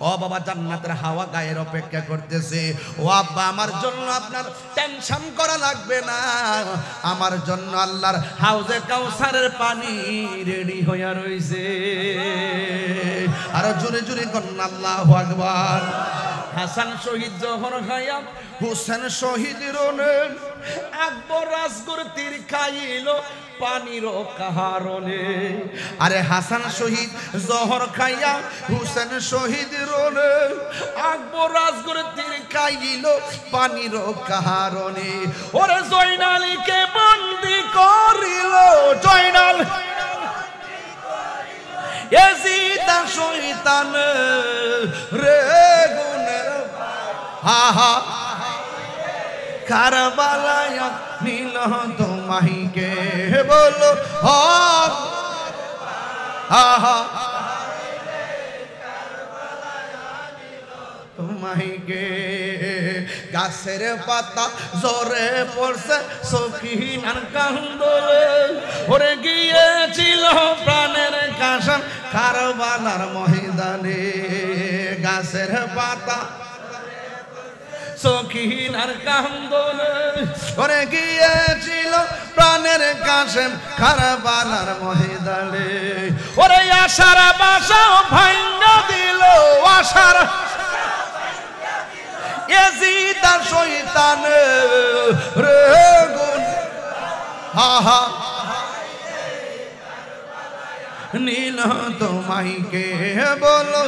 ও বাবা জান্নাতের হাওয়া গায়ের অপেক্ষা করতেছে। ও আব্বা আমার জন্য আপনার টেনশন করা লাগবে না, আমার জন্য আল্লাহর হাউজে কাউসারের পানি রেডি হইয়া রইছে। আর জোরে জোরে কন্যা আল্লাহু আকবার। হাসান শহীদ জহর খায়া হুসেন শহীদ রনে আকবর রাজগুর তীর খাইল পানির কাহারণে। আরে হাসান শহীদ জহর খাইয়া হুসেন শহীদ রনে আকবর রাজগুর তীর খাইল পানির কাহারণে। ওরে জয়নালীকে বন্দি করিল জয়নাল এজিদ শয়তান রে গুনের হা হা কারবালায় নীল তোমাহিকে বলো হা হা তোমাহিকে। গাছের পাতা জোরে পড়ছে সখিনার কান্দরে, ওরে গিয়েছিল প্রাণের কাশন কারবালার ময়দানে। গাছের পাতা সখিনার কান্দরে, ওরে গিয়েছিল প্রাণের কাশেম কারবালার ময়দানে। ওরে আশার বাসা ভাঙা দিল আশার এজিদ শয়তান রে গুন হা হা নীল তোমাইকে বলো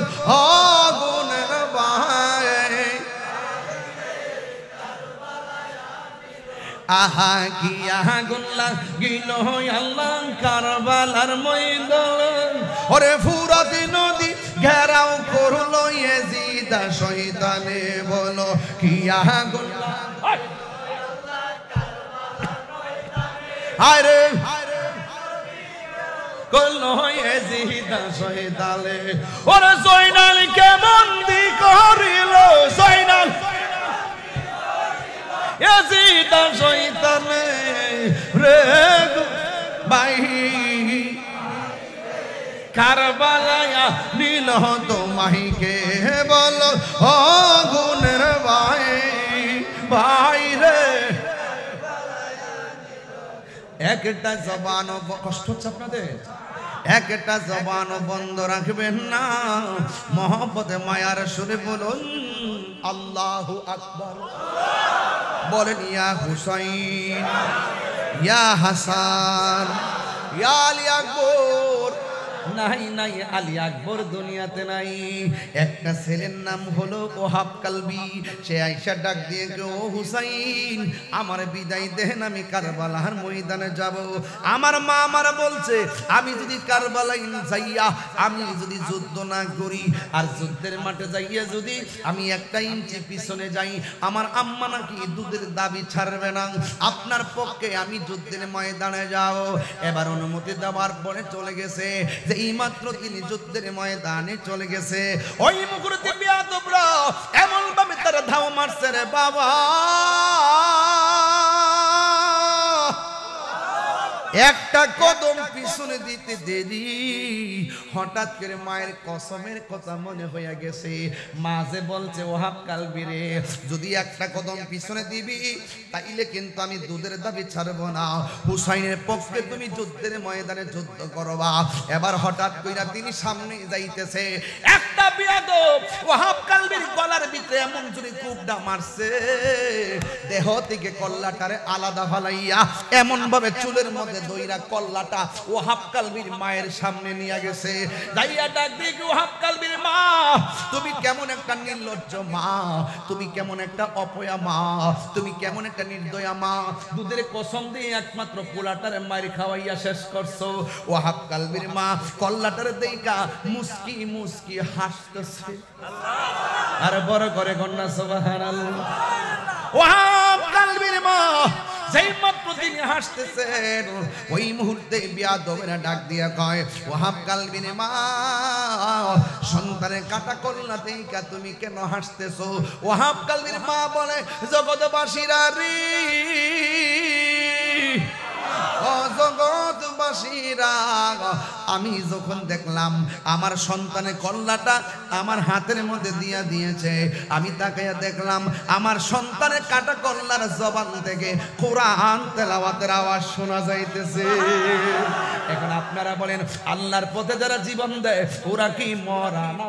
গুনের ভাই। আহা কি আগুন লাগিল আল্লাহ কারবালার ময়দান। ওরে ফুরাত নদী ঘেরাও করলো এজিদ শয়তানে বলো কি আগুন আরে করলো এজিদ শয়তানে। ওরে জয়নালকে বন্দি করিল জয়নাল এজিদ শয়তানে রে ভাই। কারবালায় নীল তোমাহিকে বলো গুনের ভাই ভাই রে। একটা জবান কষ্ট হচ্ছে আপনাদের, একটা জবান বন্ধ রাখবেন না, মহব্বতে মায়ার সুরে বলুন আল্লাহু আকবার। বলেন ইয়া হুসাইন ইয়া হাসান ইয়া আলী আকবর। নাই নাই আলী আকবর দুনিয়াতে নাই। একটা ছেলের নাম হলো ওহাব কালবি। সে আয়েশা ডাক দিয়ে ও হুসাইন আমার বিদায় দেন, আমি কারবালার ময়দানে যাব। আমার মা আমার বলছে আমি যদি কারবালায় যাইয়া আমি যদি যুদ্ধ না করি আর যুদ্ধের মাঠে যাইয়া যদি আমি একটা ইঞ্চি পিছনে যাই, আমার আম্মা নাকি দুধের দাবি ছাড়বে না। আপনার পক্ষে আমি যুদ্ধের ময়দানে যাব। এবার অনুমতি দেওয়ার পরে চলে গেছে যে এইমাত্র তিনি যুদ্ধের ময়দানে চলে গেছে। ওই মুকুরতি বিয়াদবরা এমন ভাবে তারা ধাও মারছে রে বাবা, একটা কদম পিছনে দিতে দেরি হঠাৎ করে মায়ের কসমের কথা মনে হয়ে গেছে। মা যে বলছে ওহাব কালবি রে যদি একটা কদম পিছনে দিবি তাইলে কিন্তু আমি দুধের দাবি ছাড়বো না, হুসাইনের পক্ষে তুমি যুদ্ধের ময়দানে যুদ্ধ করবা। এবার হঠাৎ কইরা তিনি সামনে যাইতেছে, একটা বিয়াদব ওহাব কালবির গলার ভিতরে এমন জোরে কুপডা মারছে দেহ থেকে কল্লাটারে আলাদা ফালাইয়া এমন ভাবে চুলের মধ্যে দইরা কল্লাটা ওহাব কালবির মায়ের সামনে নিয়ে গেছে। যাইয়া ডাক দিয়ে ওহাব কালবির মা তুমি কেমন একটা নির্লজ্জ মা, তুমি কেমন একটা অপয়া মা, তুমি কেমন একটা নির্দয়া মা, দুধের কসম দিয়ে একমাত্র পোলাটারে মায়ের খাওয়াইয়া শেষ করছো। ওহাব কালবির মা কল্লাটারে দেইকা মুস্কি মুস্কি হাসতেছে। আর বড় করে কন্যা সুবহানাল্লাহ। ওহাব কালবির মা যেই মাত্র তিনি হাসতেছেন ওই মুহূর্তে বিয়াদবেরা ডাক দিয়া কয় ওহাব কালবির মা সন্তানের কাটা কল্লা দেইকা তুমি কেন হাসতেছো? ওহাব কালবির মা বলে জগৎবাসীরা রে ও জগৎবাসীরা, আমি যখন দেখলাম আমার সন্তানের কল্লাটা আমার হাতের মধ্যে দিয়া দিয়েছে, আমি তাকাইয়া দেখলাম আমার সন্তানের কাটা কল্লার জবান থেকে কোরআন তেলাওয়াতের আওয়াজ শোনা যাইতেছে। এখন আপনারা বলেন, আল্লাহর পথে যারা জীবন দেয় ওরা কি মরা না?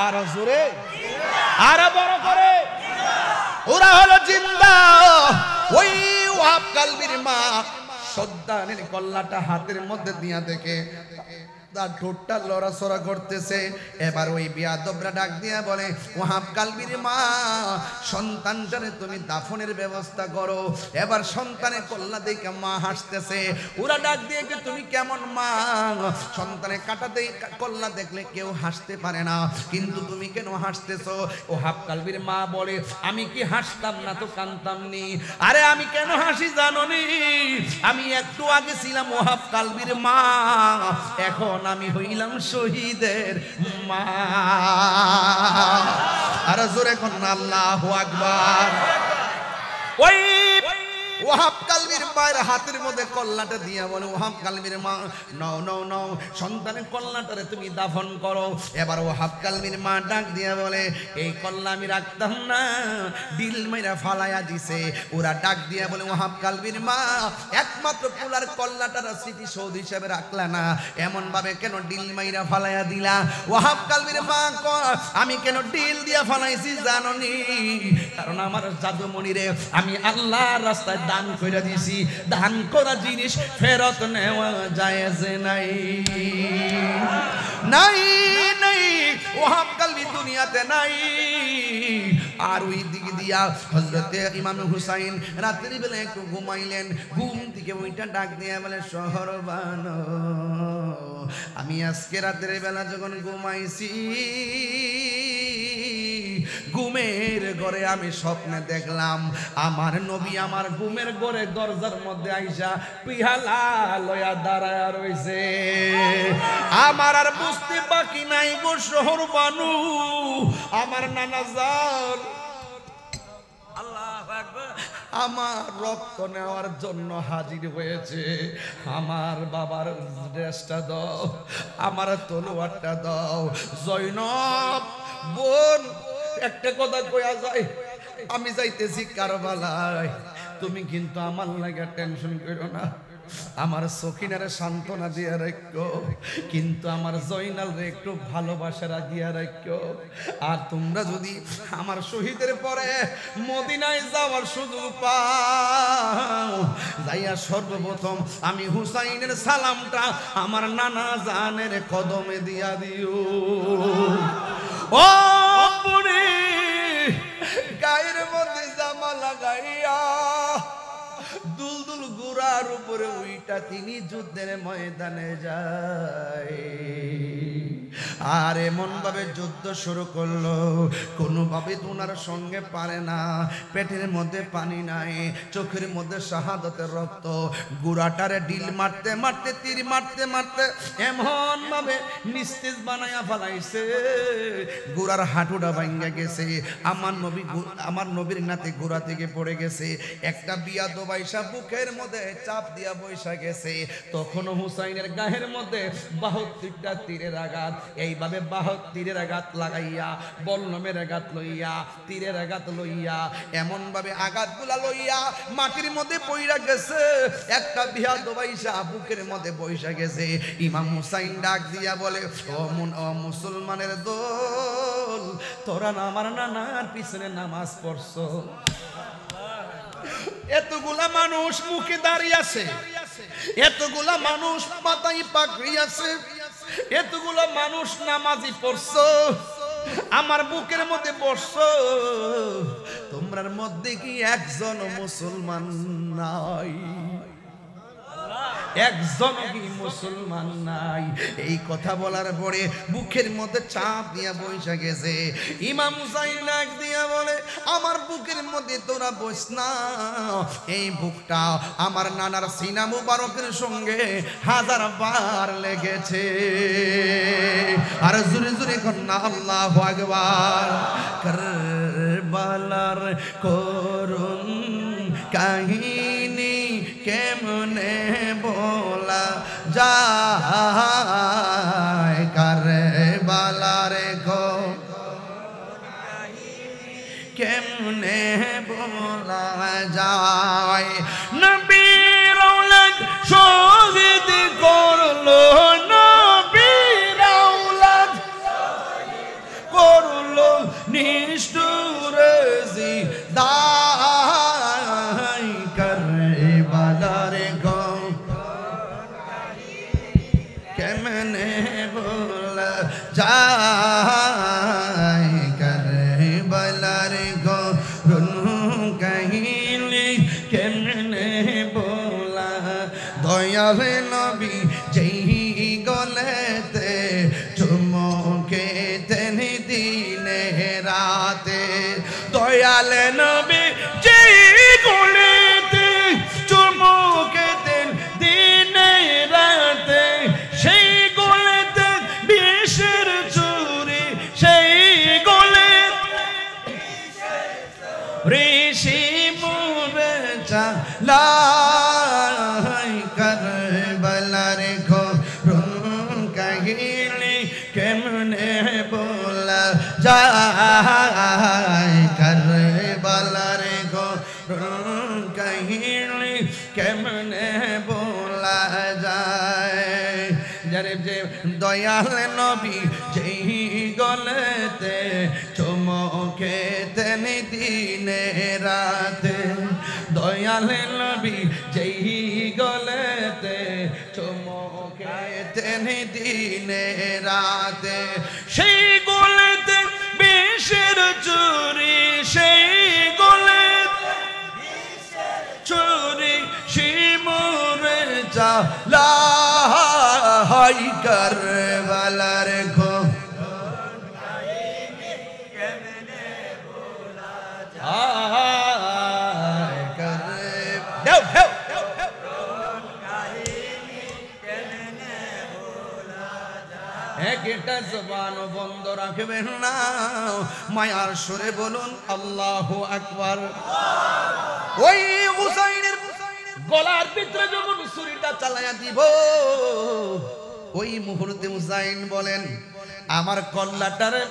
আর জোরে আর বড় করে, ওরা হলো জিন্দা। ওই ওয়াহাব কালবির মা সন্তানের কল্লাটা হাতের মধ্যে দিয়া দেখে তার ঠোঁটটা লড়াচড়া করতেছে। এবার ওই বিয়াদবরা ডাক দিয়া বলে, ওয়াহাব কালবির মা, সন্তানটারে তুমি দাফনের ব্যবস্থা করো। এবার সন্তানের কল্লা দেখে মা হাসতেছে। ওরা ডাক দিয়ে, তুমি কেমন মা? সন্তানের কাটাতে কল্লা দেখলে কেউ হাসতে পারে না, কিন্তু তুমি কেন হাসতেছো? ওয়াহাব কালবির মা বলে, আমি কি হাসতাম না তো কানতাম নি? আরে আমি কেন হাসি জানো নি? আমি একটু আগে ছিলাম ওয়াহাব কালবির মা, এখন আমি হইলাম শহীদের মা। আর জোরে কোন আল্লাহু আকবার। ওই ওয়াহাব কালবির মায়ের হাতের মধ্যে কল্লাটা দিয়া বলে, ওয়াহাব কালবির মা, নাও নাও নাও, সন্তানের কল্লাটারে তুমি দাফন করো। এবার ওয়াহাব কালবির মা ডাক দিয়া বলে, এই কল্লা আমি রাখতাম না, ডিল মাইরা ফালাইয়া দিছে। ওরা ডাক দিয়া বলে, ওয়াহাব কালবির মা, একমাত্র পোলার কল্লাটার স্মৃতি সৌধ হিসাবে রাখলা না, এমন ভাবে কেন ডিল মাইরা ফালাইয়া দিলা? ওয়াহাব কালবির মা কয়, আমি কেন ডিল দিয়া ফালাইছি জানো নি? কারণ আমার জাদুমণিরে আমি আল্লাহর রাস্তায় দান করে দিয়েছি। দান করা জিনিস ফেরত নেওয়া জায়েজ নাই, নাই নাই। ওয়াহাব কালবি দুনিয়াতে নাই। আর ওই দিকে দিয়া হযরতে ইমাম হুসাইন রাতের বেলা একটু ঘুমাইলেন। ঘুম থেকে ওইটা ডাক দিয়ে বলে, শহরবান, আমি আজকে রাতের বেলা যখন ঘুমাইছি, ঘুমের ঘরে আমি স্বপ্নে দেখলাম আমার নবী আমার ঘুমের ঘরে দরজার মধ্যে আইসা পিহালা লয়া দাঁড়ায়া রইছে। আমার আর বুঝতে বাকি নাই গো শহর বানু, আমার নানা জান আমার রক্ত নেওয়ার জন্য হাজির হয়েছে। আমার বাবার ড্রেসটা দাও, আমার তলোয়ারটা দাও। জয়নব বোন, একটা কথা কয়া যায়, আমি যাইতেছি কারবালায়, তুমি কিন্তু আমার লাগা টেনশন করো না, আমার সখিনারে সান্ত্বনা দিয়া রাখো, কিন্তু আমার জয়নাল রে একটু ভালোবাসা দিয়া রাখো। আর তোমরা যদি আমার শহীদের পরে মদিনায় যাওয়ার সুযোগ পাও, যাইয়া সর্বপ্রথম আমি হুসাইনের সালামটা আমার নানা জানের কদমে দিয়া দিও। ও বুড়ি, গায়ের মধ্যে জামা লাগাইয়া দুলদুল গুড়ার উপরে উইটা তিনি যুদ্ধের ময়দানে যায়। আর এমন ভাবে যুদ্ধ শুরু করলো, কোনোভাবে ওনার সঙ্গে পারে না। পেটের মধ্যে পানি নাই, চোখের মধ্যে শাহাদতের রক্ত। গুড়াটারে ডিল মারতে মারতে, তীর মারতে মারতে এমন ভাবে নিস্তেজ বানায়া ফেলাইছে, গুড়ার হাঁটুটা ভাঙ্গা গেছে। আমার নবীর নাতে গোড়া থেকে পড়ে গেছে। একটা বিয়াদ বাইসা বুকের মধ্যে চাপ দিয়া বৈশা গেছে। তখন হুসাইনের গায়ের মধ্যে 72টা তীরের আঘাত। এইভাবে 72 তীরের আঘাত লাগাইয়া, বল্লমের আঘাত লইয়া, তীরের আঘাত লইয়া, এমন ভাবে আঘাতগুলা লইয়া মাটির মধ্যে পইরা গেছে। একটা বিয়াদ বাইসা বুকের মধ্যে বৈশা গেছে। ইমাম হুসাইন ডাক দিয়া বলে, ও মুসলমানের দল, তোরা না আমার নানার পিছনে নামাজ পড়ছো? এতগুলা মানুষ মুখে দাঁড়িয়ে আছে, এতগুলা মানুষ মাথায় পাগড়ি আছে, এতগুলা মানুষ নামাজি পড়ছো, আমার বুকের মধ্যে বসছো, তোমরার মধ্যে কি একজন মুসলমান নাই? একজন কি মুসলমান নাই? এই কথা বলার পরে বুকের মধ্যে চাপ দিয়া বৈশা গেছে। ইমাম হুসাইন ডাক দিয়া বলে, আমার বুকের মধ্যে তোরা বস না, এই বুকটা আমার নানার সিনা মুবারকের সঙ্গে 1000 বার লেগেছে। আর জোরে জোরে কন্যা আল্লাহু আকবার। কারবালার করুণ কাহিনী কেমনে বলা যায় কারবালার কেমনে বলা যায় নবীর আওলাদ শহীদ করলো নবীর আওলাদ করলো নিষ্ঠুর জিদাই কারবালার কেমনে বলা যায় কারবালার কাহিনী কেমনে বলা দয়াল নবী যেই গলেতে চুমকে তেন দিনে রাতে দয়াল নবী যেই গলেতে চুমকে তেন দিনে রাতে সেই গলেতে বিষের চুরি সেই গলে ঋষি মুরে চালাই কারবালার কাহিনী কেমনে বলা যায় কারবালার কাহিনী কেমনে বলা যায় যারে যে দয়াল নবী যেই গলেতে চমকে তেন দিনে রাতে দয়াল নবী যেই গলেতে চমকে তেন দিনে রাতে সেই গলেতে বিষের চুরি সেই গলেতে চুরি শিমুরে চালা হাই কারবালার একটা জবান বন্ধ রাখবেন না মায়ার সুরে বলুন আল্লাহু আকবার ওই হুসাইনের গলার ভিতরে যখন ছুরিটা চালায়া দিব ওই মুহূর্তে হুসাইন বলেন আমার কল্লাটারে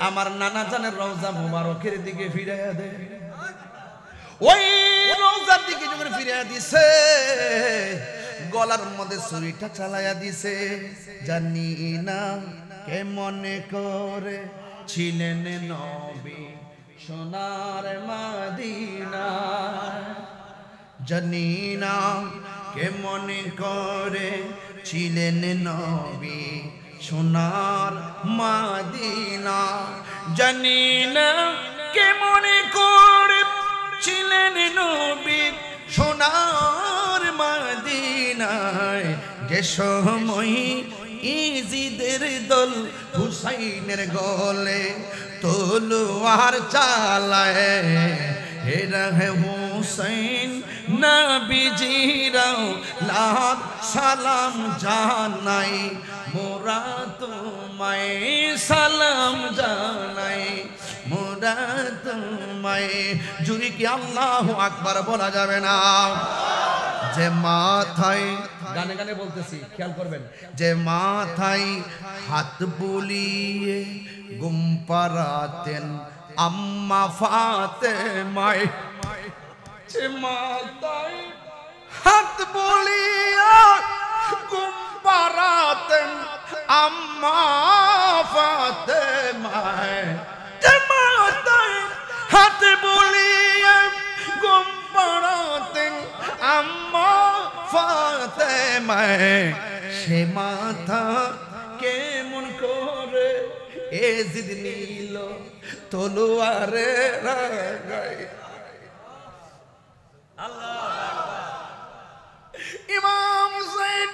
আমার নানা জানের রওজা মুবারকের দিকে ফিরাইয়া দে ওই রওজার দিকে যখন ফিরাইয়া দিছে গলার মধ্যে ছুরিটা চালায়া দিছে জানি না কেমন করে ছিলেন নবী সোনার মদিনা জানি না কেমন করে ছিলেন নবী সোনার মদিনা জানি না কেমন করে ছিলেন নবী সোনার মদিনায় যে সময় ইজিদের দল হুসাইনের গলে তলোয়ার চালায় হেরা হে হুসাইন নবীজিরাও লাখ সালাম জানাই মোরা তোমায় সালাম জানাই মোরা তোমায় জুরি কি আল্লাহু আকবার বলা যাবে না যে মাথায় গানে গানে বলতেছি খেয়াল করবেন যে মাথায় হাত বুলিয়ে ঘুম পাড়াতেন আম্মা ফাতেমায় যে মাথায় হাত বুলিয়ে ঘুম পাড়াতেন আম্মা ফাতেমায় যে মাথায় হাত বুলিয়ে ঘুম পাড়াতেন আম্মা ফাতেমায় সে মাথা কেমন করে এজিদ নিল তলোয়ারে রাগায় ইমাম হুসাইন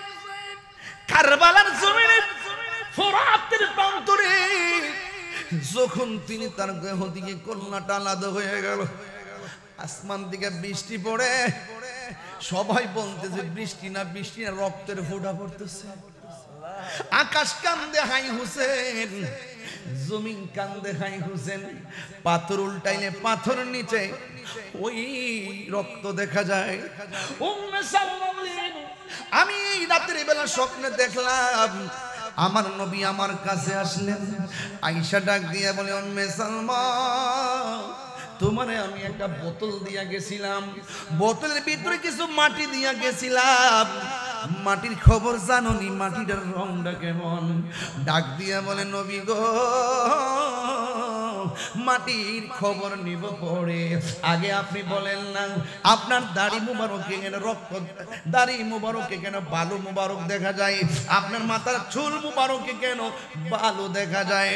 কারবালার জমিনে ফোরাতের প্রান্তরে যখন তিনি তার দেহ দিকে কল্যাণটা আলাদা হয়ে গেল আসমান দিকে বৃষ্টি পড়ে সবাই বলতেছে বৃষ্টি না রক্তের ফোঁটা পড়তেছে আকাশ কান্দে হাই হুসেন জমিন কান্দে হাই হুসেন, পাথর উল্টাইলে পাথর নিচে ওই রক্ত দেখা যায়। উম্মে সালমা বলেন, আমি রাতের বেলা স্বপ্নে দেখলাম আমার নবী আমার কাছে আসলেন। আয়েশা ডাক দিয়ে বলে, উম্মে সালমা, তোমারে আমি একটা বোতল দিয়া গেছিলাম, বোতলের ভিতরে কিছু মাটি দিয়া গেছিলাম, মাটির খবর জানোনি, মাটিটার রংটা কেমন? ডাক দিয়া বলে, নবী গো, মাটির খবর নিব পরে, আগে আপনি বলেন না আপনার দাড়ি মুবারকে কেন রক্ত, দাড়ি মুবারকে কেন বালু মুবারক দেখা যায়, আপনার মাথার চুল মুবারকে কেন বালু দেখা যায়?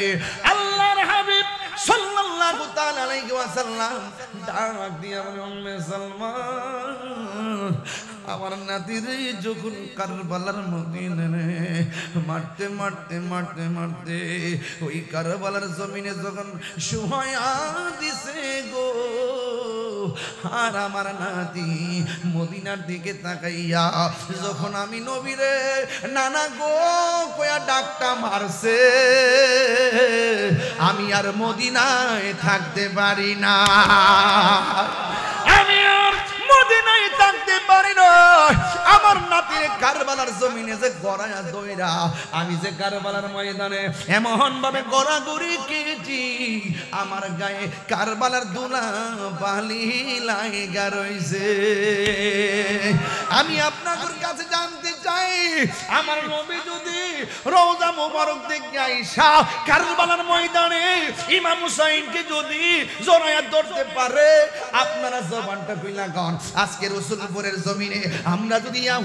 আল্লাহর হাবিব সাল্লাল্লাহু তাআলা আলাইহি ওয়াসাল্লাম ডাক দিয়া বলে, উম্মে সালমা, আমার নাতির যখন কারবালার মদিনায় মারতে মারতে মারতে মারতে ওই কারবালার জমিনে যখন শুহায়া দিছে গো, আর আমার নাতি মদিনার দিকে তাকাইয়া যখন আমি নবীরে নানা গো কয়া ডাকটা মারছে, আমি আর মদিনায় থাকতে পারি না, আমি আর মদিনায় থাকতে পারি না। আমার নাতির কারবালার জমিনে যে গড়ায়া দইরা আমি যে কারবালার ময়দানে এমন ভাবে গড়াগড়ি কেজি, আমার গায়ে কারবালার দুলা বালি লাগা রইছে। আমি আপনাদের কাছে জানতে চাই, আমার নবী যদি রওজা মোবারক দেখে আয়েশা কারবালার ময়দানে ইমাম হুসাইনকে যদি জড়ায়া ধরতে পারে, আপনারা জবানটা কইলা গান, আজকে রাসূলপুরের জমিনে আমরা যদি ইয়া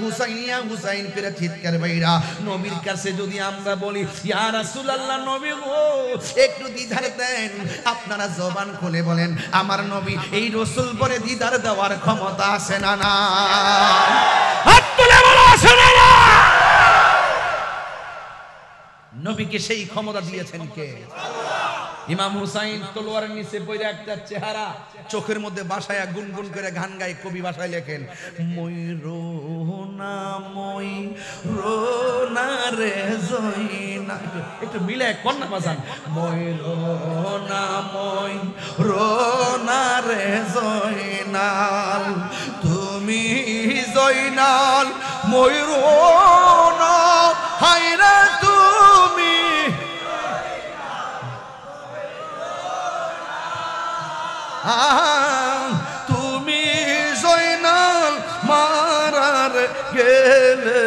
হুসাইন করে চিৎকার বাইরা নবীর কাছে যদি আমরা বলি, ইয়া রাসূলুল্লাহ, নবী গো একটু দিদার দেন, আপনারা জবান খুলে বলেন, আমার নবী এই রাসূলপুরে দিদার দেওয়ার ক্ষমতা আছে না? না, হাত তুলে বলো, আছে না? না, নবীকে সেই ক্ষমতা দিয়েছেন কে? ইমাম হুসাইন তলোয়ারের নিচে পড়ে একটা চেহারা চোখের মধ্যে বাসায় গুনগুন করে গান গায়, কবি ভাষায় লেখেন, মই রোনা রে জয়না, একটু মিলে কন্যা বাজান, মই রোনা রে জয়নাল, তুমি জয়নাল, মই রোনা হায়রা তুমি, তুমি জয়নাল মারার গেলে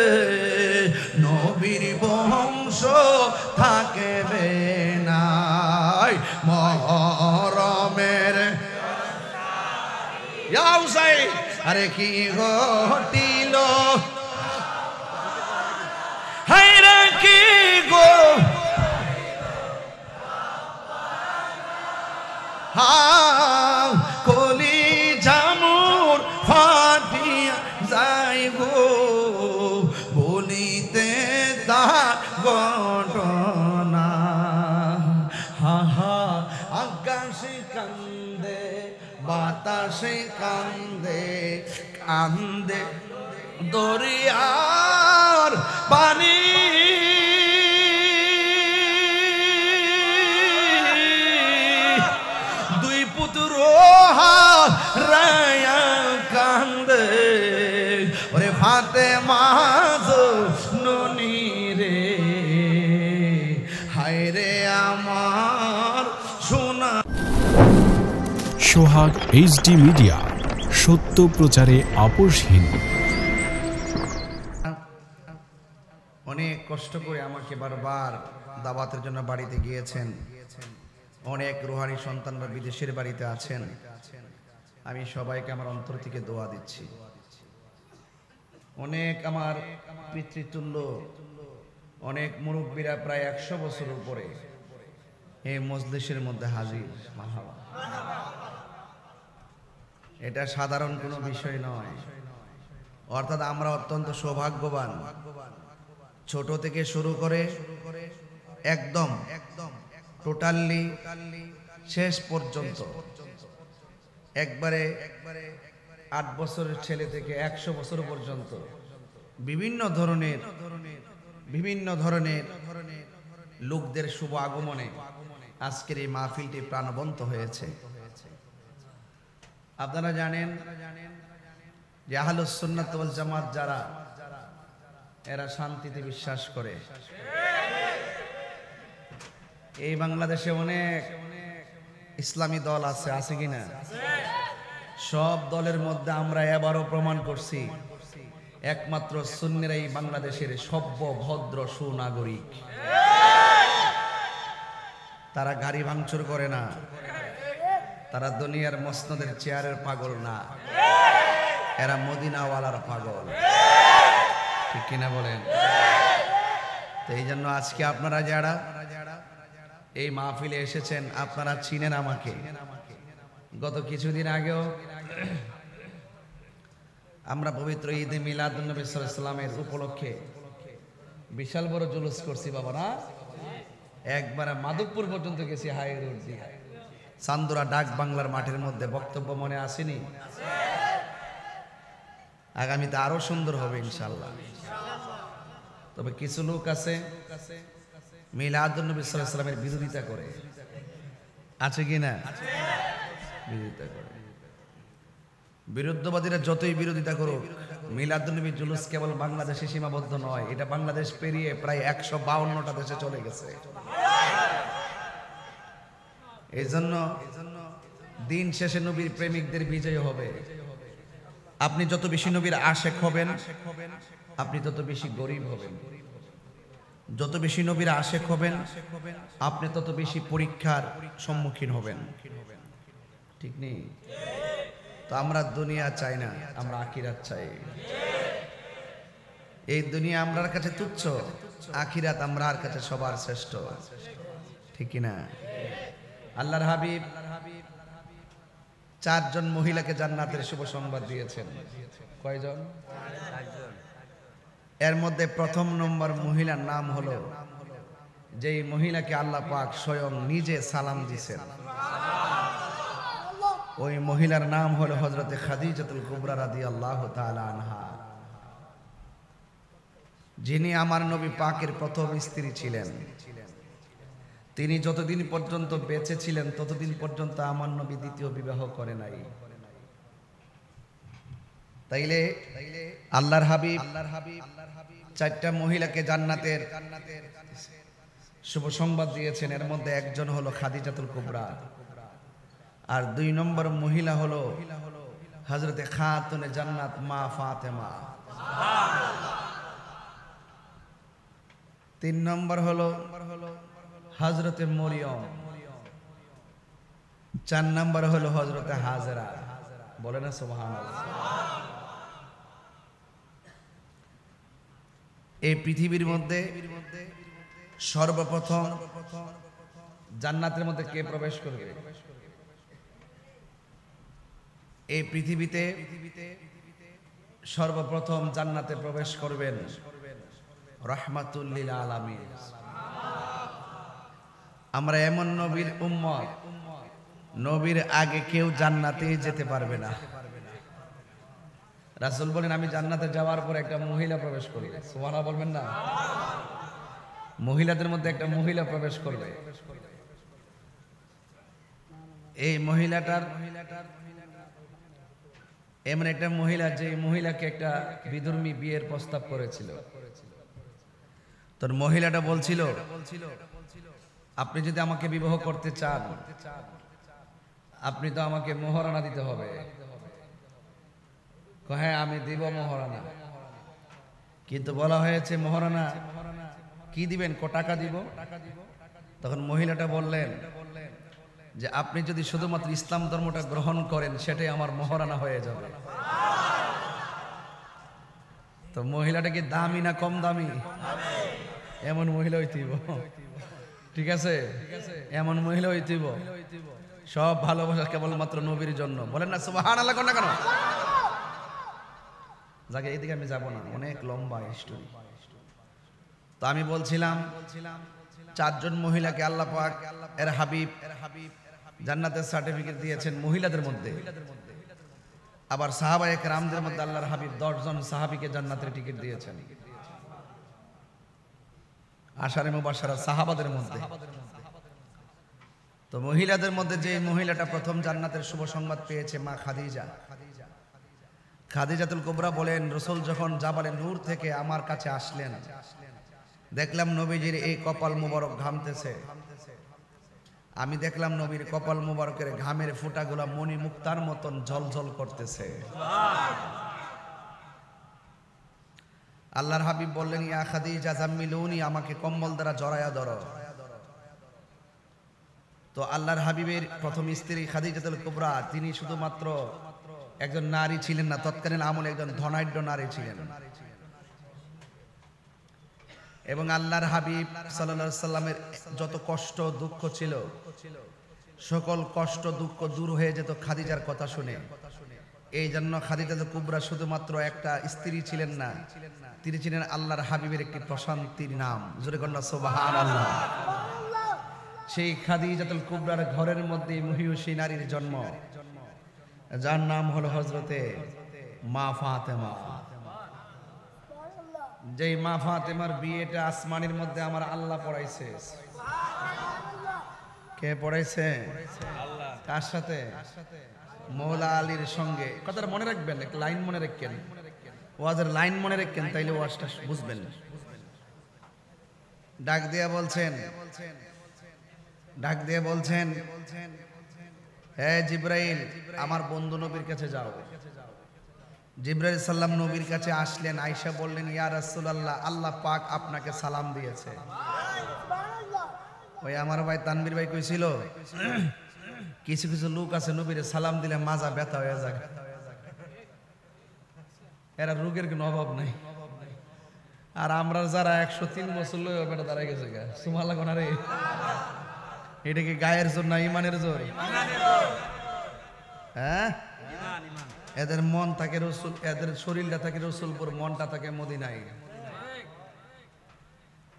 নবীর বংশ থাকবে না, মহরমের ইয়া হুসাইন, আরে কি ঘটিল, হায়রে কি গো, কলি জামুর ফাটিয়া যাই গো, বলিতে তার ঘটনা, আকাশে কান্দে বাতাসে কান্দে, কান্দে দরিয়ার পানি, রায়া কান্দে, ওরে ফাতেমা ননি রে, হায় রে আমার সোনা। সোহাগ এইচডি মিডিয়া, সত্য প্রচারে আপোষহীন। অনেক কষ্ট করে আমাকে বারবার দাওয়াতের জন্য বাড়িতে গিয়েছেন, অনেক রুহানি সন্তানরা বিদেশের বাড়িতে আছেন, আমি সবাইকে আমার অন্তর থেকে দোয়া দিচ্ছি। অনেক আমার পিতৃতুল্য অনেক মুরব্বীরা প্রায় 100 বছর উপরে এই মজলিসের মধ্যে হাজির। মারহাবা, এটা সাধারণ কোনো বিষয় নয়, অর্থাৎ আমরা অত্যন্ত সৌভাগ্যবান। ছোট থেকে শুরু করে একদম টোটালি শেষ পর্যন্ত, একবারে 8 বছরের ছেলে থেকে 100 বছর পর্যন্ত বিভিন্ন ধরনের লোকদের শুভ আগমনে আজকের এই মাহফিলটি প্রাণবন্ত হয়েছে। আপনারা জানেন যে আহলুস সুন্নাত ওয়াল জামাত যারা, এরা শান্তিতে বিশ্বাস করে। এই বাংলাদেশে অনেক ইসলামী দল আছে কিনা? সব দলের মধ্যে আমরা এবারও প্রমাণ করছি একমাত্র সুন্নিরাই বাংলাদেশের সভ্য ভদ্র সুনাগরিক। তারা গাড়ি ভাঙচুর করে না, তারা দুনিয়ার মসনদের চেয়ারের পাগল না, এরা মদিনাওয়ালার পাগল। ঠিক কিনা বলেন? তো এই জন্য আজকে আপনারা যারা এই মাহফিলে এসেছেন, আপনারা চিনেন আমাকে। গত কিছুদিন আগেও আমরা পবিত্র ঈদে মিলাদুন নবী সাল্লাল্লাহু আলাইহি ওয়াসাল্লামের উপলক্ষে বিশাল বড় জুলুস করছি বাবা না। একবারে মাধবপুর পর্যন্ত গেছি, হাই রোড দিয়ে চান্দুরা ডাক বাংলার মাঠের মধ্যে। বক্তব্য মনে আসেনি? আগামীতে আরো সুন্দর হবে ইনশাআল্লাহ। তবে কিছু লোক আছে মিলাদুন নবী সাল্লাল্লাহু আলাইহি ওয়াসাল্লামের বিরোধিতা করে, আছে কি না? বিরোধিতা করে। বিরুদ্ধবাদীরা যতই বিরোধিতা করুক, মিলাদুন নবী জুলুস কেবল বাংলাদেশে সীমাবদ্ধ নয়, এটা বাংলাদেশ পেরিয়ে প্রায় 152টা দেশে চলে গেছে। এই জন্য দিন শেষে নবীর প্রেমিকদের বিজয় হবে। আপনি যত বেশি নবীর আশেক হবেন, আপনি তত বেশি গরিব হবেন। যত বেশি নবীর আশেক হবেন, আপনি তত বেশি পরীক্ষার সম্মুখীন হবেন। ঠিক নেই? তো আমরা দুনিয়া চাই না, আমরা আখিরাত চাই। এই দুনিয়া আমরার কাছে তুচ্ছ, আখিরাত আমরার কাছে সবার শ্রেষ্ঠ। ঠিক কিনা? আল্লাহর হাবিব 4 জন মহিলাকে জান্নাতের শুভ সংবাদ দিয়েছেন। কয়জন? 4 জন। এর মধ্যে প্রথম নম্বর মহিলার নাম হলো, যেই মহিলাকে আল্লাহ পাক স্বয়ং নিজে সালাম দিয়েছেন, ওই মহিলার নাম হলো হযরতে খাদিজাতুল কুবরা রাদিয়াল্লাহু তাআলা আনহা, যিনি আমার নবী পাকের প্রথম স্ত্রী ছিলেন। তিনি যতদিন পর্যন্ত বেঁচে ছিলেন ততদিন পর্যন্ত আমার নবী দ্বিতীয় বিবাহ করে নাই। তাইলে আল্লাহর হাবিব 4টা মহিলাকে জান্নাতের শুভ সংবাদ দিয়েছেন। এর মধ্যে একজন হলো খাদিজাতুল কুবরা, আর 2 নম্বর মহিলা হলো হযরতে খাতুনে জান্নাত মা ফাতেমা। 3 নম্বর হলো হযরতে মরিয়ম। 4 নম্বর হলো হযরতে হাজেরা। বলে না সুবহানাল্লাহ। এই পৃথিবীর মধ্যে সর্বপ্রথম জান্নাতের মধ্যে কে প্রবেশ করবে? এই পৃথিবীতে সর্বপ্রথম জান্নাতে প্রবেশ করবেন রাহমাতুল লিল আলামিন। আমরা এমন নবীর উম্মত, নবীর আগে কেউ জান্নাতে যেতে পারবে না। রাসূল বলেন, আমি জান্নাতে যাওয়ার পর একটা মহিলা প্রবেশ করবে। সুবহানাল্লাহ বলবেন না? মহিলাদের মধ্যে একটা মহিলা প্রবেশ করবে। এই মহিলাটার এমন একটা মহিলা, যে মহিলাকে একটা বিধর্মী বিয়ের প্রস্তাব করেছিল। তোর মহিলাটা বলছিল, আপনি যদি আমাকে বিবাহ করতে চান, আপনি তো আমাকে মোহরানা দিতে হবে। হ্যাঁ, আমি দিব মোহরানা। কিন্তু বলা হয়েছে মোহরানা কি দিবেন? ক টাকা দিব? তখন মহিলাটা বললেন যে আপনি যদি শুধুমাত্র ইসলাম ধর্মটা গ্রহণ করেন, সেটাই আমার মোহরানা হয়ে যাবে। তো মহিলাটা কি দামি না কম দামি? এমন মহিলা হইতেইব। ঠিক আছে, এমন মহিলা হইতেইব। সব ভালোবাসা কেবলমাত্র নবীর জন্য। বলেন না সুবহানাল্লাহ? কোন না কেন? যাকে এইদিকে আমি যাব না, অনেক লম্বা স্টোরি। তো আমি বলছিলাম 4 জন মহিলাকে আল্লাহ পাক এর হাবিব জান্নাতের সার্টিফিকেট দিয়েছেন মহিলাদের মধ্যে। আবার সাহাবায়ে কেরামদের মধ্যে আল্লাহর হাবিব 10 জন সাহাবীকে জান্নাতের টিকিট দিয়েছেন। আশারে মুবাশশারা সাহাবাদের মধ্যে। তো মহিলাদের মধ্যে যে মহিলাটা প্রথম জান্নাতের শুভ সংবাদ পেয়েছে মা খাদিজা। খাদিজাতুল কুবরা বলেন, রাসূল যখন জাবালে নূর থেকে আমার কাছে আসলেন, দেখলাম নবীজির এই কপাল মুবারক ঘামতেছে। আমি দেখলাম নবীর কপাল মুবারকের ঘামের ফোঁটাগুলা মণি মুক্তার মতন ঝলঝল করতেছে। আল্লাহর হাবিব বললেন, ইয়া খাদিজা জাম্মিলুনি, আমাকে কম্বল দ্বারা জড়ায়া ধরো। তো আল্লাহর হাবিবের প্রথম স্ত্রী খাদিজাতুল কুবরা, তিনি শুধুমাত্র একজন নারী ছিলেন না, তৎকালীন আমলে একজন ধনাঢ্য নারী ছিলেন। এবং আল্লাহর হাবিব সাল্লাল্লাহু আলাইহি সাল্লামের যত কষ্ট দুঃখ ছিল, সকল কষ্ট দুঃখ দূর হয়ে যেত খাদিজার কথা শুনে। এই জন্য খাদিজাতুল কুবরা শুধুমাত্র একটা স্ত্রী ছিলেন না, তিনি ছিলেন আল্লাহর হাবিবের একটি প্রশান্তির নাম। জোরে কন্যা সুবহানাল্লাহ। সেই খাদিজাতুল কুবরার ঘরের মধ্যে মহিয়সী নারীর জন্ম, যার নাম হলো হযরতে মা ফাতেমা। যেই মা ফাতেমার বিয়েটা আসমানের মধ্যে আমার আল্লাহ পড়াইছে। কে পড়াইছে? আল্লাহ। কার সাথে? মৌলা আলীর সঙ্গে। কথাটা মনে রাখবেন, একটা লাইন মনে রাখেন, ওয়াজের লাইন মনে রাখেন, তাইলে ওয়াজটা বুঝবেন। ডাক দিয়া বলছেন, হে জিবরাইল, আমার বন্ধু নবীর কাছে যাও। জিবরাইল সাল্লাম নবীর কাছে আসলেন। আয়েশা বললেন, ইয়া রাসূলুল্লাহ, আল্লাহ পাক আপনাকে সালাম দিয়েছে। ওই আমার ভাই তানভীর ভাই কইছিল, কিছু কিছু লোক আছে নবীরে সালাম দিলে মাজা ব্যথা হয়ে যায়, এরা রোগের কোনো অভাব নাই। আর আমরা যারা 103 বছর লয়ে বেটা দাঁড়ায় গেছে গা, সুবহানাল্লাহ কোন রে, এটা কি গায়ের জোর না ইমানের জোর? হ্যাঁ, এদের মন থাকে রাসূল, এদের শরীরটা থাকে রাসূলপুর, মনটা থাকে মদিনায়।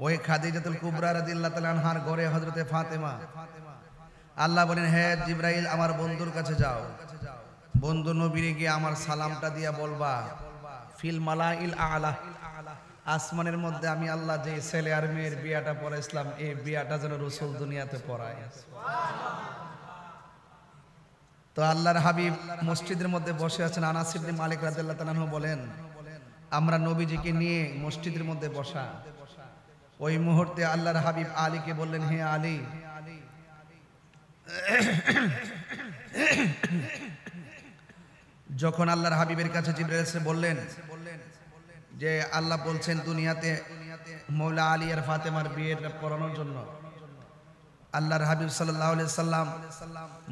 ওই খাদিজাতুল কুবরা রাদিয়াল্লাহু তাআলা আনহার ঘরে হযরতে ফাতেমা। আল্লাহ বলেন, হে জিবরাইল, আমার বন্ধুর কাছে যাও, বন্ধু নবীরে গিয়ে আমার সালামটা দিয়া বলবা, ফিল মালাইল আলা, আসমানের মধ্যে আমি আল্লাহ যে ছেলে আর মেয়ের বিয়াটা পড়াইছিলাম, এই বিয়াটা যেন রাসূল দুনিয়াতে পড়ায়। তো আল্লাহর হাবিব মসজিদের মধ্যে বসে আছেন। আনাস ইবনে মালিক রাদিয়াল্লাহু তাআলা আনহু বলেন, আমরা নবীজিকে নিয়ে মসজিদের মধ্যে বসা। ওই মুহূর্তে আল্লাহর হাবিব আলীকে বললেন, হে আলী, যখন আল্লাহর হাবিবের কাছে জিবরাইল এসে বললেন যে আল্লাহ বলছেন দুনিয়াতে মৌলা আলী আর ফাতেমার বিয়েটা পড়ানোর জন্য, আল্লাহর হাবিব সাল্লাল্লাহু আলাইহি সাল্লাম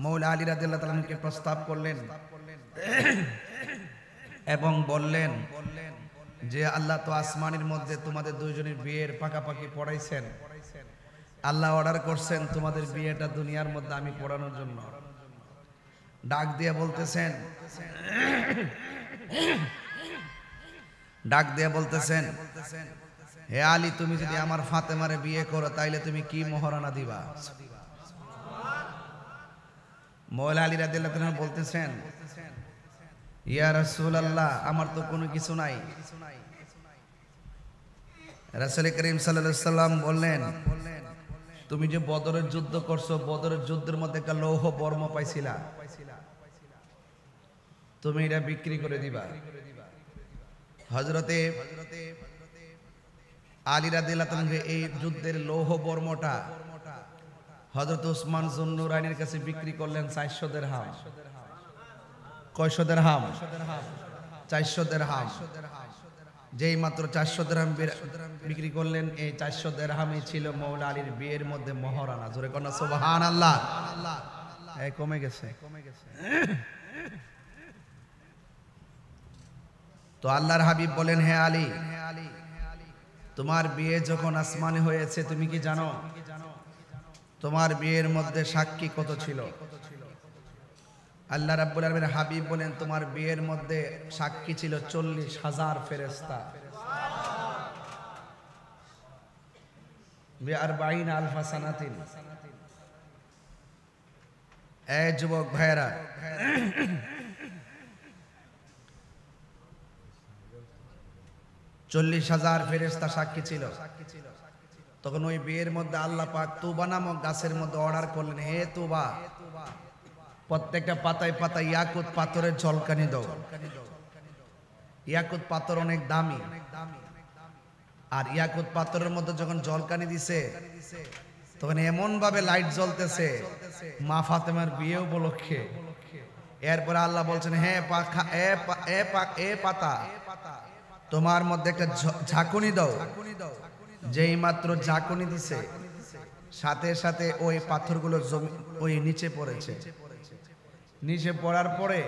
মৌলা আলী রাদিয়াল্লাহু তাআলা আনহুকে প্রস্তাব করলেন এবং বললেন যে আল্লাহ তো আসমানের মধ্যে তোমাদের দুইজনের বিয়ের পাকাপাকি পড়াইছেন, আল্লাহ অর্ডার করছেন তোমাদের বিয়েটা দুনিয়ার মধ্যে আমি পড়ানোর জন্য। ডাক দিয়ে বলতেছেন, হে আলী, তুমি যদি আমার ফাতেমারে বিয়ে করো তাইলে তুমি কি মোহরানা দিবা? মৌলা আলী রাদিয়াল্লাহু তাআলা বলতেছেন, ইয়া রাসূলুল্লাহ, আমার তো কোনো কিছু নাই। রাসূল করিম সাল্লাল্লাহু আলাইহি সাল্লাম বললেন, তুমি যে বদরের যুদ্ধ করছো, বদরের যুদ্ধের মধ্যে একটা লৌহ বর্ম পাইছিলা, তুমি এটা বিক্রি করে দিবা। হযরতে আলী রাদিয়াল্লাহু তাআলা এই যুদ্ধের লৌহ বর্মটা হযরত উসমান যুন্নুরাইনের কাছে বিক্রি করলেন 400 দিরহাম। কয়শো দিরহাম? 400 দিরহাম। যেই মাত্র 400 দিরহাম বিক্রি করলেন, এই 400 দিরহামই ছিল মৌলা আলীর বিয়ের মধ্যে মোহরানা। জোরে কন্যা সুবহানাল্লাহ। এই কমে গেছে। তো আল্লাহর হাবিব বলেন, হে আলী, তোমার বিয়ে যখন আসমানে হয়েছে, তুমি কি জানো তোমার বিয়ের মধ্যে সাক্ষী কত ছিল? আল্লাহ রাব্বুল আলামিনের হাবিব বলেন, তোমার বিয়ের মধ্যে সাক্ষী ছিল 40,000 ফেরেশতা। বে40 আলফা সানাতিন। এ যুবক ভাইরা, 40,000 ফেরেশতা সাক্ষী ছিল। তখন ওই বিয়ের মধ্যে আল্লাহ পাক তুবা নামক গাছের মধ্যে অর্ডার করলেন, হে তুবা, প্রত্যেকটা পাতায় পাতায় ইয়াকুত পাথরের ঝলকানি দাও। ইয়াকুত পাথর অনেক দামি, আর ইয়াকুত পাথরের মধ্যে যখন ঝলকানি দিছে তখন এমন ভাবে লাইট জ্বলতেছে মা ফাতেমার বিয়ে উপলক্ষে। এরপরে আল্লাহ বলছেন, হে পাতা, তোমার মধ্যে একটা ঝাঁকুনি দাও। যেই মাত্র ঝাঁকুনি দিছে সাথে সাথে ওই পাথরগুলো ওই নিচে পড়েছে। নিচে পড়ার পরে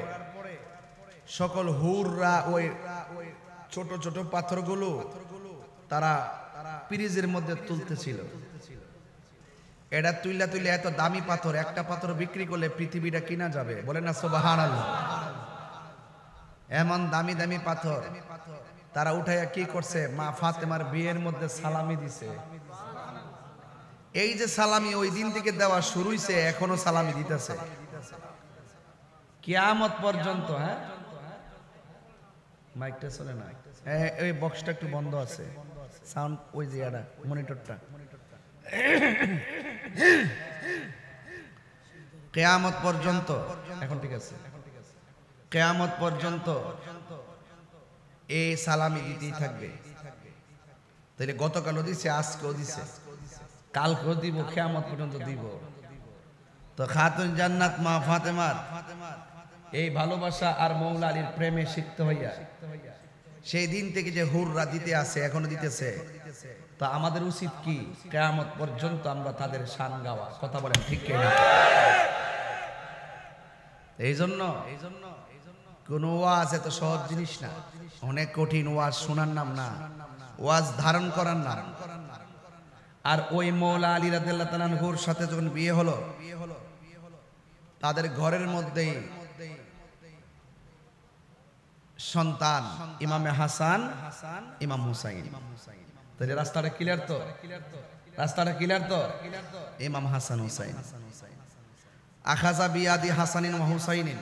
সকল হুররা ওই ছোট ছোট পাথরগুলো তারা পিরিজের মধ্যে তুলতেছিল। এটা তুইলা তুইলা, এত দামি পাথর, একটা পাথর বিক্রি করলে পৃথিবীটা কিনা যাবে, বলে না সুবহানাল্লাহ। এমন দামি দামি পাথর তারা উঠাইয়া কি করছে, মা ফাতেমার বিয়ের মধ্যে সালামি দিছে। এই যে সালামি ওই দিন থেকে দেওয়া শুরু হইছে, এখনো সালামি দিতেছে কিয়ামত পর্যন্ত। হ্যাঁ, মাইকটা চলে না, ওই বক্সটা একটু বন্ধ আছে, সাউন্ড ওই যে এটা মনিটরটা। কিয়ামত পর্যন্ত, এখন ঠিক আছে, কিয়ামত পর্যন্ত এই সালামি দিতেই থাকবে। তাহলে গতকালও দিছে, আজকেও দিছে, কালকেও দিব, কিয়ামত পর্যন্ত দিব। তো খাতুন জান্নাত মা ফাতেমার এই ভালোবাসা আর মৌলা আলীর প্রেমে সিক্ত হইয়া সেই দিন থেকে যে হুররা দিতে আছে, এখনো দিতেছে। তো আমাদের উচিত কি, কিয়ামত পর্যন্ত আমরা তাদের শান গাওয়া। কথা বলেন ঠিক কিনা? এই জন্য কোন ওয়াজ এত সহজ জিনিস না, অনেক কঠিন। ওয়াজ শোনার নাম না, ওয়াজ ধারণ করার নাম। আর ওই মৌলা আলী রাদিয়াল্লাহু তাআলা আনহুর সাথে যখন বিয়ে হলো, তাদের ঘরের মধ্যেই সন্তান ইমামে হাসান, ইমাম হুসাইন। তাহলে রাস্তাটা ক্লিয়ার তো? রাস্তাটা ক্লিয়ার তো? ইমাম হাসান হুসাইন আখাযা বিয়াদি হাসানিন ওয়া হুসাইনিন,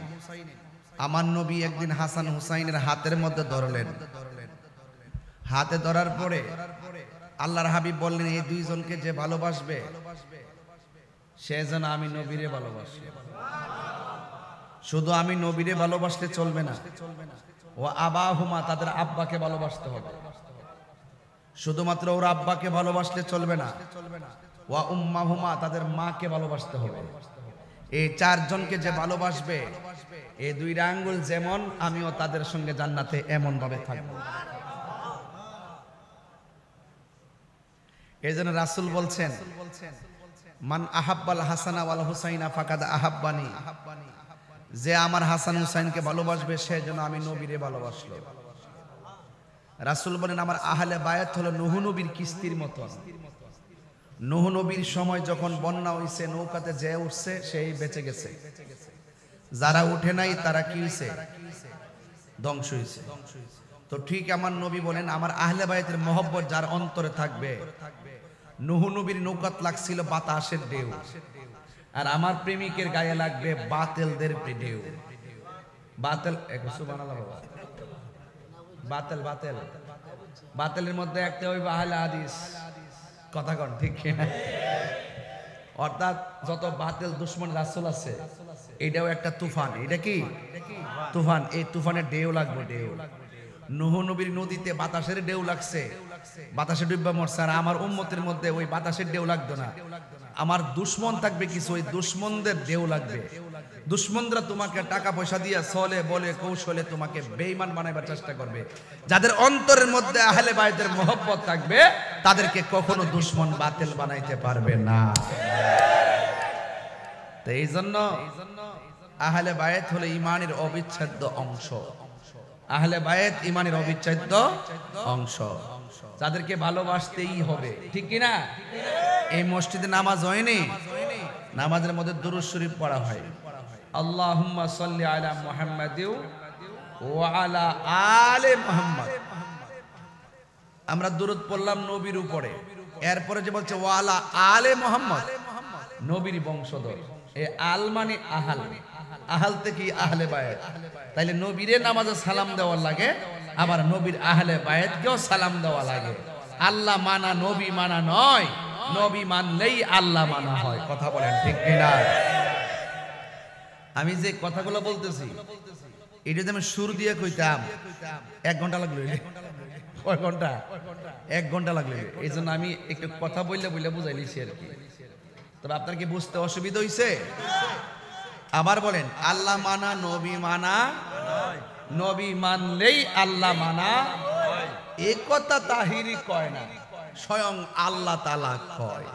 আমার নবী একদিন হাসান হুসাইনের হাতের মধ্যে ধরলেন। হাতে ধরার পরে আল্লাহর হাবিব বললেন, এই দুইজনকে যে ভালোবাসবে সে যেন আমি নবীরে ভালোবাসি। শুধু আমি নবীরে ভালোবাসলে চলবে না, ও আবাহুমা, তাদের আব্বাকে ভালোবাসতে হবে। শুধুমাত্র ওর আব্বাকে ভালোবাসলে চলবে না, ওয়া উম্মাহুমা, তাদের মাকে ভালোবাসতে হবে। এই চারজনকে যে ভালোবাসবে, এই দুইটা আঙ্গুল যেমন, আমিও তাদের সঙ্গে জান্নাতে এমন ভাবে থাকবো। এই জন্য রাসূল বলছেন, মান আহাব্বাল হাসানা ওয়াল হুসাইনা ফাকাদ আহাব্বানি, যে আমার হাসান হুসাইনকে ভালোবাসবে সে যেন আমি নবীরে ভালোবাসলো। রাসূল বলেন, আমার আহলে বায়াত হলো নূহ নবীর কিস্তির মতো। নূহ নবীর সময় যখন বন্যা হইছে, নৌকাতে যে উঠছে সেই বেঁচে গেছে, যারা উঠে নাই তারা কি হইছে, ধ্বংস হইছে। তো ঠিক আমার নবী বলেন, আমার আহলে বায়াতের মহব্বত যার অন্তরে থাকবে, নূহ নবীর নৌকাত লাগছিল বাতাসের ঢেউ, আর আমার প্রেমিকের গায়ে লাগবে বাতিলদের ঢেউ। বাতিল, সুবহানাল্লাহ বাবা, বাতিল বাতিল বাতিলের মধ্যে একটা ওই আহলে হাদিস। কথা কন ঠিক কিনা? অর্থাৎ যত বাতিল দুশমন রাসূল আছে, এটাও একটা তুফান। এটা কি তুফান? এই তুফানের ঢেউ লাগবে, ঢেউ। নূহ নবীর নদীতে বাতাসের ঢেউ লাগছে, বাতাসে ডুববা মরছে। আর আমার উম্মতের মধ্যে ওই বাতাসের ঢেউ লাগতো না, আমার দুশ্মন থাকবে কিছু, ওই দুশ্মনদের ঢেউ লাগবে। দুশ্মনরা তোমাকে টাকা পয়সা দিয়ে ছলে বলে কৌশলে তোমাকে বেঈমান বানাবার চেষ্টা করবে। যাদের অন্তরের মধ্যে আহলে বায়াতের মহব্বত থাকবে, তাদেরকে কখনো দুশ্মন বাতিল বানাইতে পারবে না। তো এই জন্য আহলে বায়াত হলো ঈমানের অবিচ্ছেদ্য অংশ। আহলে বায়াত ঈমানের অবিচ্ছেদ্য অংশ, যাদেরকে ভালোবাসতেই হবে। ঠিক কি না? এই মসজিদে নামাজ হয়নি, নামাজের মধ্যে দুরূদ শরীফ পড়া হয়, আল্লাহুম্মা সাল্লি আলা মুহাম্মাদি ওয়া আলা আলে মুহাম্মাদ। আমরা দুরূদ পড়লাম নবীর উপরে, এরপরে যে বলছে ওয়া আলা আলে মুহাম্মাদ, নবীর বংশধর। এই আল মানে আহাল, আহাল থেকে আহলে বায়াত। তাইলে নবীরে নামাজে সালাম দেওয়া লাগে, আবার নবীর আহলে বায়াতকেও সালাম দেওয়া লাগে। আল্লাহ মানা নবী মানা নয়, নবী মানলেই আল্লাহ মানা হয়। কথা বলেন ঠিক কিনা? আমি যে কথাগুলো বলতেছি এটা যদি আমি সুর দিয়ে কইতাম 1 ঘন্টা লাগলো। কয় ঘন্টা? 1 ঘন্টা লাগলো। এই জন্য আমি একটু কথা বললে বুঝাই লিছি আর কি। তবে আপনার কি বুঝতে অসুবিধা হইছে? আবার বলেন, আল্লাহ মানা নবী মানা, নবী মানলেই আল্লাহ মানা। এ কথা তাহিরি কয় না, স্বয়ং আল্লাহ তাআলা কয়।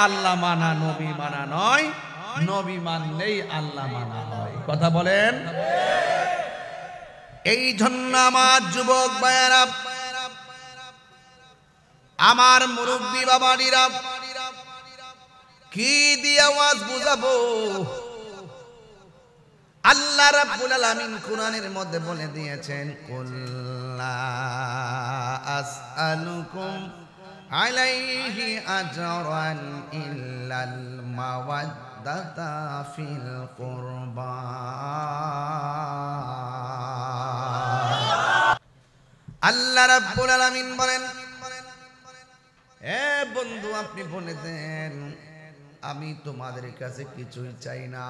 আল্লাহ মানা নবী মানা নয়, নবী মানলেই আল্লাহ মানা হয়। কথা বলেন। এই জন্য আমার যুবক ভাইয়েরা, আমার মুরব্বী বাবারা, কি দিয়ে আওয়াজ বুঝাবো? আল্লাহ রাব্বুল আলামিন কোরআনের মধ্যে বলে দিয়েছেন, কুল্লা আসআলুকুম আলাইহি আজরান ইল্লাল মাওয়াদ্দাতা ফিল কুরবা। আল্লাহ রাব্বুল আলামিন বলেন, এ বন্ধু আপনি বলে দেন আমি তোমাদের কাছে কিছুই চাই না।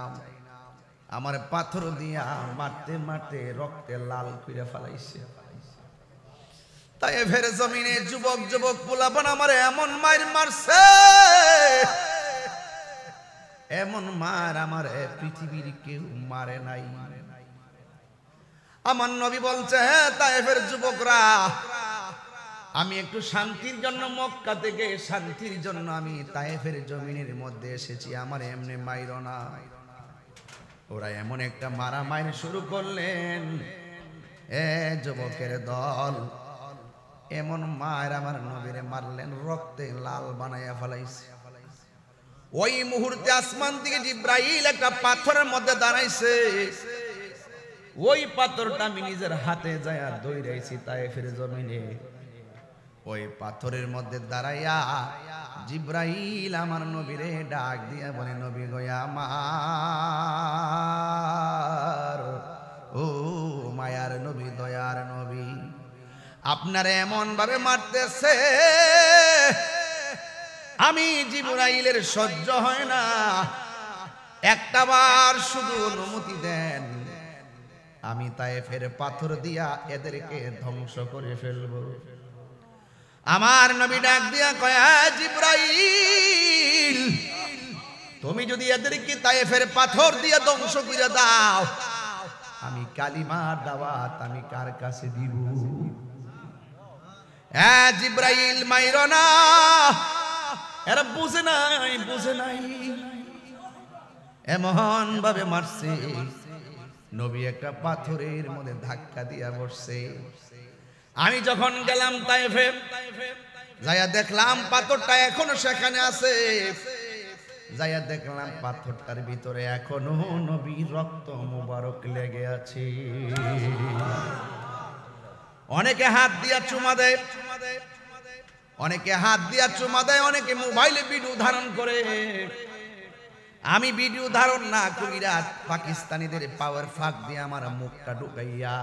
আমার পাথর দিয়া মারতে মারতে রক্তে লাল করে ফেলাইছে। তাই ফের জমিনে যুবক যুবক পোলাপান আমার এমন মার মারছে, এমন মার আমার পৃথিবীর কেউ মারে নাই। আমার নবী বলছে, হ্যাঁ তায়েফের যুবকরা, আমি একটু শান্তির জন্য মক্কা থেকে শান্তির জন্য আমি তায়েফের জমিনের মধ্যে এসেছি, আমার এমনি মাইর না। ওরা এমন একটা মারামারি শুরু করলেন, এ যুবকের দল, এমন মায়ের আমার নবীরে মারলেন, রক্তে লাল বানাইয়া ফেলাইছে। ওই মুহূর্তে আসমান থেকে জিব্রাইল একটা পাথরের মধ্যে দাঁড়াইছে। ওই পাথরটা আমি নিজের হাতে যায়া দৌড়াইছি তায়েফের জমিনে। ওই পাথরের মধ্যে দাঁড়াইয়া জিব্রাইল আমার নবীরে ডাক দিয়া বলে, নবী গো আমার, ও মায়ার নবী, দয়ার নবী, আপনার এমন ভাবে মারতেছে আমি জিব্রাইলের সহ্য হয় না। একটা বার শুধু অনুমতি দেন, আমি তায়েফের পাথর দিয়া এদেরকে ধ্বংস করে ফেলবো। আমার নবী ডাক দিয়া কয়, জিব্রাইল, তুমি যদি এদেরকে তায়েফের পাথর দিয়া ধ্বংস করে দাও, আমি কালিমার দাওয়াত আমি কার কাছে দিব? জিব্রাইল মাইরো না, এরা বুঝে নাই, বুঝে নাই, এমন ভাবে মারছে নবী একটা পাথরের মধ্যে ধাক্কা দিয়া বসছে। আমি যখন গেলাম তায়েফে, যাইয়া দেখলাম পাথরটা এখনো সেখানে আছে। যাইয়া দেখলাম পাথরটার ভিতরে এখনো নবীর রক্ত মুবারক লেগে আছে। অনেকে হাত দিয়া চুমা দেয়, অনেকে হাত দিয়া চুমা দেয়, অনেকে মোবাইলে ভিডিও ধারণ করে। আমি ভিডিও ধারণ না কইরা পাকিস্তানিদের পাওয়ার ফাঁক দিয়ে আমার মুখটা ঢুকাইয়া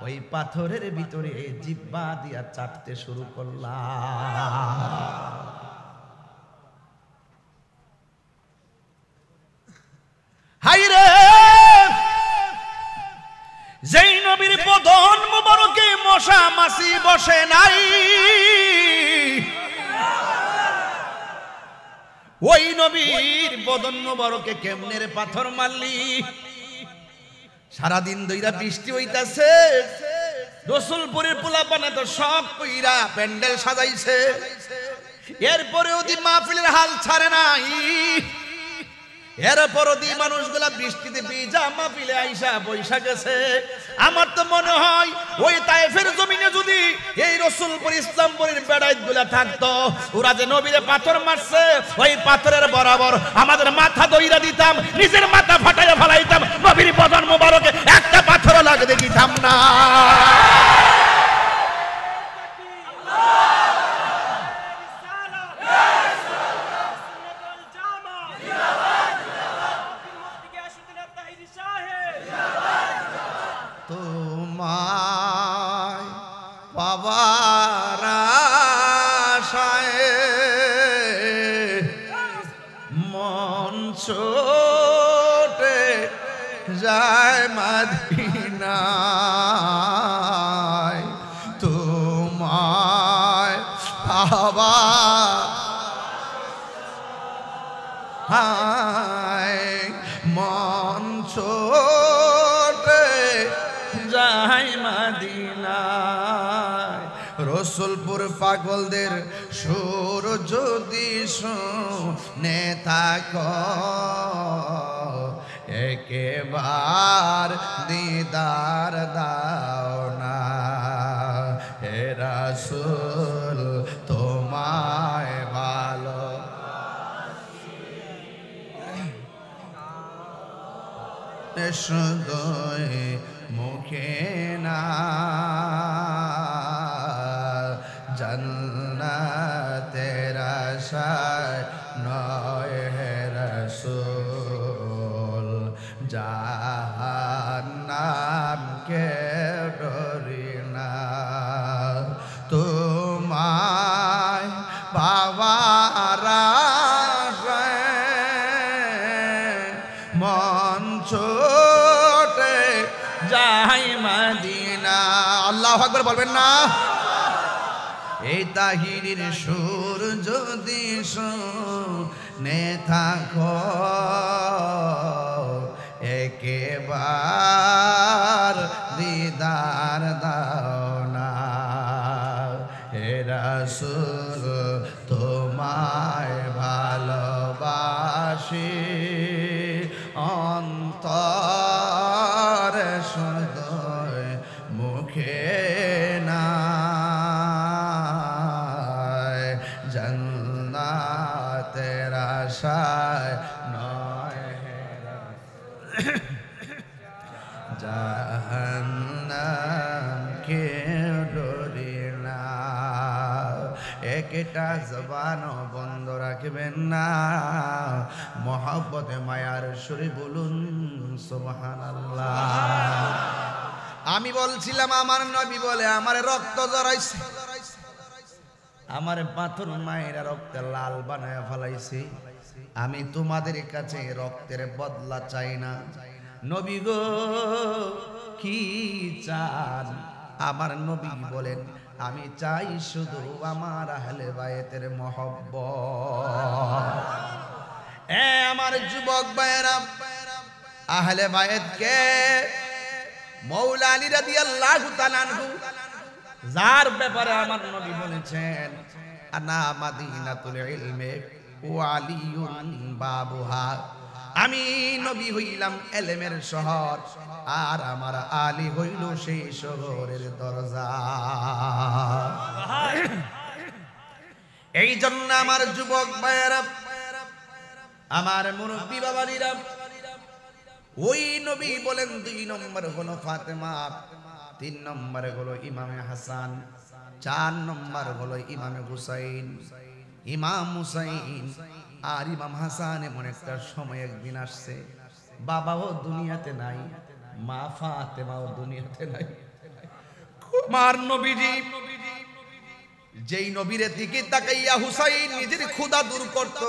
ওই পাথরের ভিতরে জিহ্বা দিয়া চাটতে শুরু করলাম। হাইরে, যেই নবীর বদন মুবারকে মশা মাছি বসে নাই, ওই নবীর বদন মুবারকে কেমনে রে পাথর মারলি? সারাদিন ধইরা বৃষ্টি হইতাছে, রসুলপুরের পোলাপানে তো সব কইরা প্যান্ডেল সাজাইছে, এরপরেও দি মাহফিলের হাল ছাড়ে নাই। এরপরও দি মানুষগুলা বৃষ্টিতে ভিজা মাহফিলে আইসা বৈশা গেছে। আমার তো মনে হয় ওই তায়েফের জমিনে যদি এই রসুলপুর ইসলামপুরের বেড়াইত গুলা থাকতো, ওরা যে নবীরে পাথর মারছে, ওই পাথরের বরাবর আমাদের মাথা দইরা দিতাম, নিজের মাথা ফাটাইয়া ফেলাইতাম, নবীর বদন মোবারকে একটা পাথরও লাগতে দিতাম না। তোমায় পাবার আশায় ছোটে যায় মদিনায় তোমায় পাবা হায় মন ছোটে যায় মদিনায় রসুলপুর পাগলদের সুর যদি শুনে থাকো একেবার দিদার দাও না হে রাসূল তোমায় ভালো শুধু মুখে না জান্নাতের আশায় নয় হে রাসূল জাহান্নামকে ডরি না তোমায় পাওয়ার আশায় মন ছোটে যায় মদিনা আল্লাহু আকবার বলবেন না এই তাহিরির সুর যদি শুনে থাকো একেবার দিদার দাও না হে রাসূল তোমায় ভালোবাসি অন্তর শুধু মুখে না জান্নাতের আশায় নয় হে জাহান্নামকে ডরি না একটা জবান বন্ধ রাখবেন না মহব্বতে মায়ার সুরে বলুন সুবহানাল্লাহ আমি বলছিলাম আমার নবী বলে আমার রক্ত জড়াইছে আমার পাথর মায়েরা রক্তে লাল বানায় ফেলাইছে আমি তোমাদের কাছে রক্তের বদলা চাই না নবী গো কি চান আমার নবী বলেন আমি চাই শুধু আমার আহলে বায়তের মহব্বত আমার যুবক ভাইয়েরা আহলে বায়তকে মৌলা আলী রাদিয়াল্লাহু তাআলা আনহু যার ব্যাপারে আমার নবী বলেছেন আনা মাদিনাতুল ইলমি ওয়া আলিয়ুন বাবুহা আমি নবী হইলাম ইলমের শহর আর আমার আলী হইল সেই শহরের দরজা এই জন্য আমার যুবক ভাইয়েরা আমার মুরব্বি বাবারা ওই নবী বলেন 2 নম্বর হলো ফাতেমা 3 নম্বরে হলো ইমামে হাসান 4 নম্বর হলো ইমামে হুসাইন ইমাম হুসাইন আর ইমাম হাসান এমন একটা সময় একদিন আসছে বাবাও দুনিয়াতে নাই মা ফাতেমাও দুনিয়াতে নাই কুমার নবীজি যেই নবীর দিকে তাকাইয়া হুসাইন নিজের ক্ষুধা দূর করত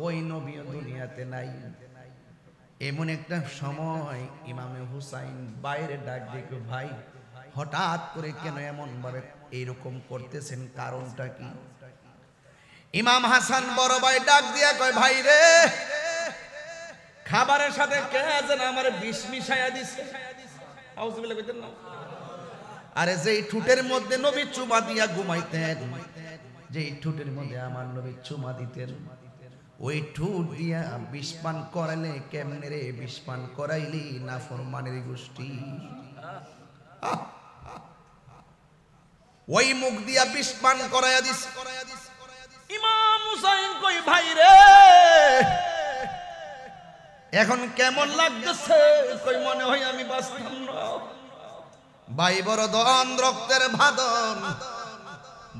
ওই নবীও দুনিয়াতে নাই এমন একটা সময় ইমামে হুসাইন বাইরে ডাক দেখো ভাই হঠাৎ করে কেন এমন ভাবে এইরকম করতেছেন কারণটা কি ইমাম হাসান বড় ভাই ডাক দিয়া কয় ভাই রে খাবারের সাথে কে যেন আমার বিষ মিশাইয়া দিছে আউযুবিল্লাহ কইতেন না আরে যেই ঠুটের মধ্যে নবী চুমা দিয়া ঘুমাইতেন যেই ঠুটের মধ্যে আমার নবী চুমা দিতেন ওই ঠুট দিয়া বিষ পান করাইলে কেমনে রে বিষ পান করাইলি নাফরমানের গোষ্ঠী ওই মুখ দিয়া বিষ পান করাইয়া দিস ইমাম হুসাইন কই ভাই রে এখন কেমন লাগতেছে কই মনে হয় আমি বাঁচতাম না ভাই বড় দন রক্তের ভাদন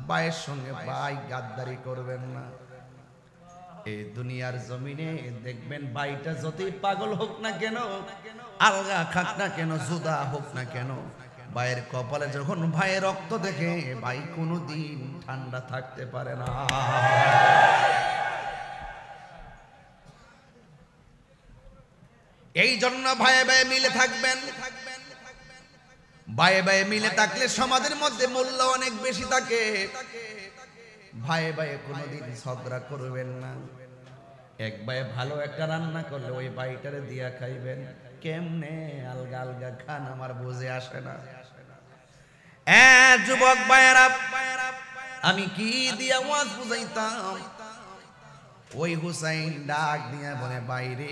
ভাইয়ের সঙ্গে ভাই গাদ্দারি করবেন না এই দুনিয়ার জমিনে দেখবেন ভাইটা যতই পাগল হোক না কেন আলগা খাক না কেন জুদা হোক না কেন ভাইয়ের কপালে যখন ভাইয়ের রক্ত দেখে ভাই কোনোদিন ঠান্ডা থাকতে পারে না এই জন্য ভাইয়ে ভাইয়ে মিলে থাকবেন। ভাইয়ে ভাইয়ে মিলে থাকলে সমাজের মধ্যে মূল্য অনেক বেশি থাকে। ভাইয়ে ভাইয়ে কোনোদিন ঝগড়া করবেন না। এক ভাই ভালো একটা রান্না করলে ওই ভাইটারে দিয়া খাইবেন। কেমনে আলগা আলগা খান আমার বুঝে আসে না। যুবক ভাইয়েরা, আমি কি দিয়া ওয়াজ বুঝাইতাম। ওই হুসাইন ডাক দিয়া বলে, বাইরে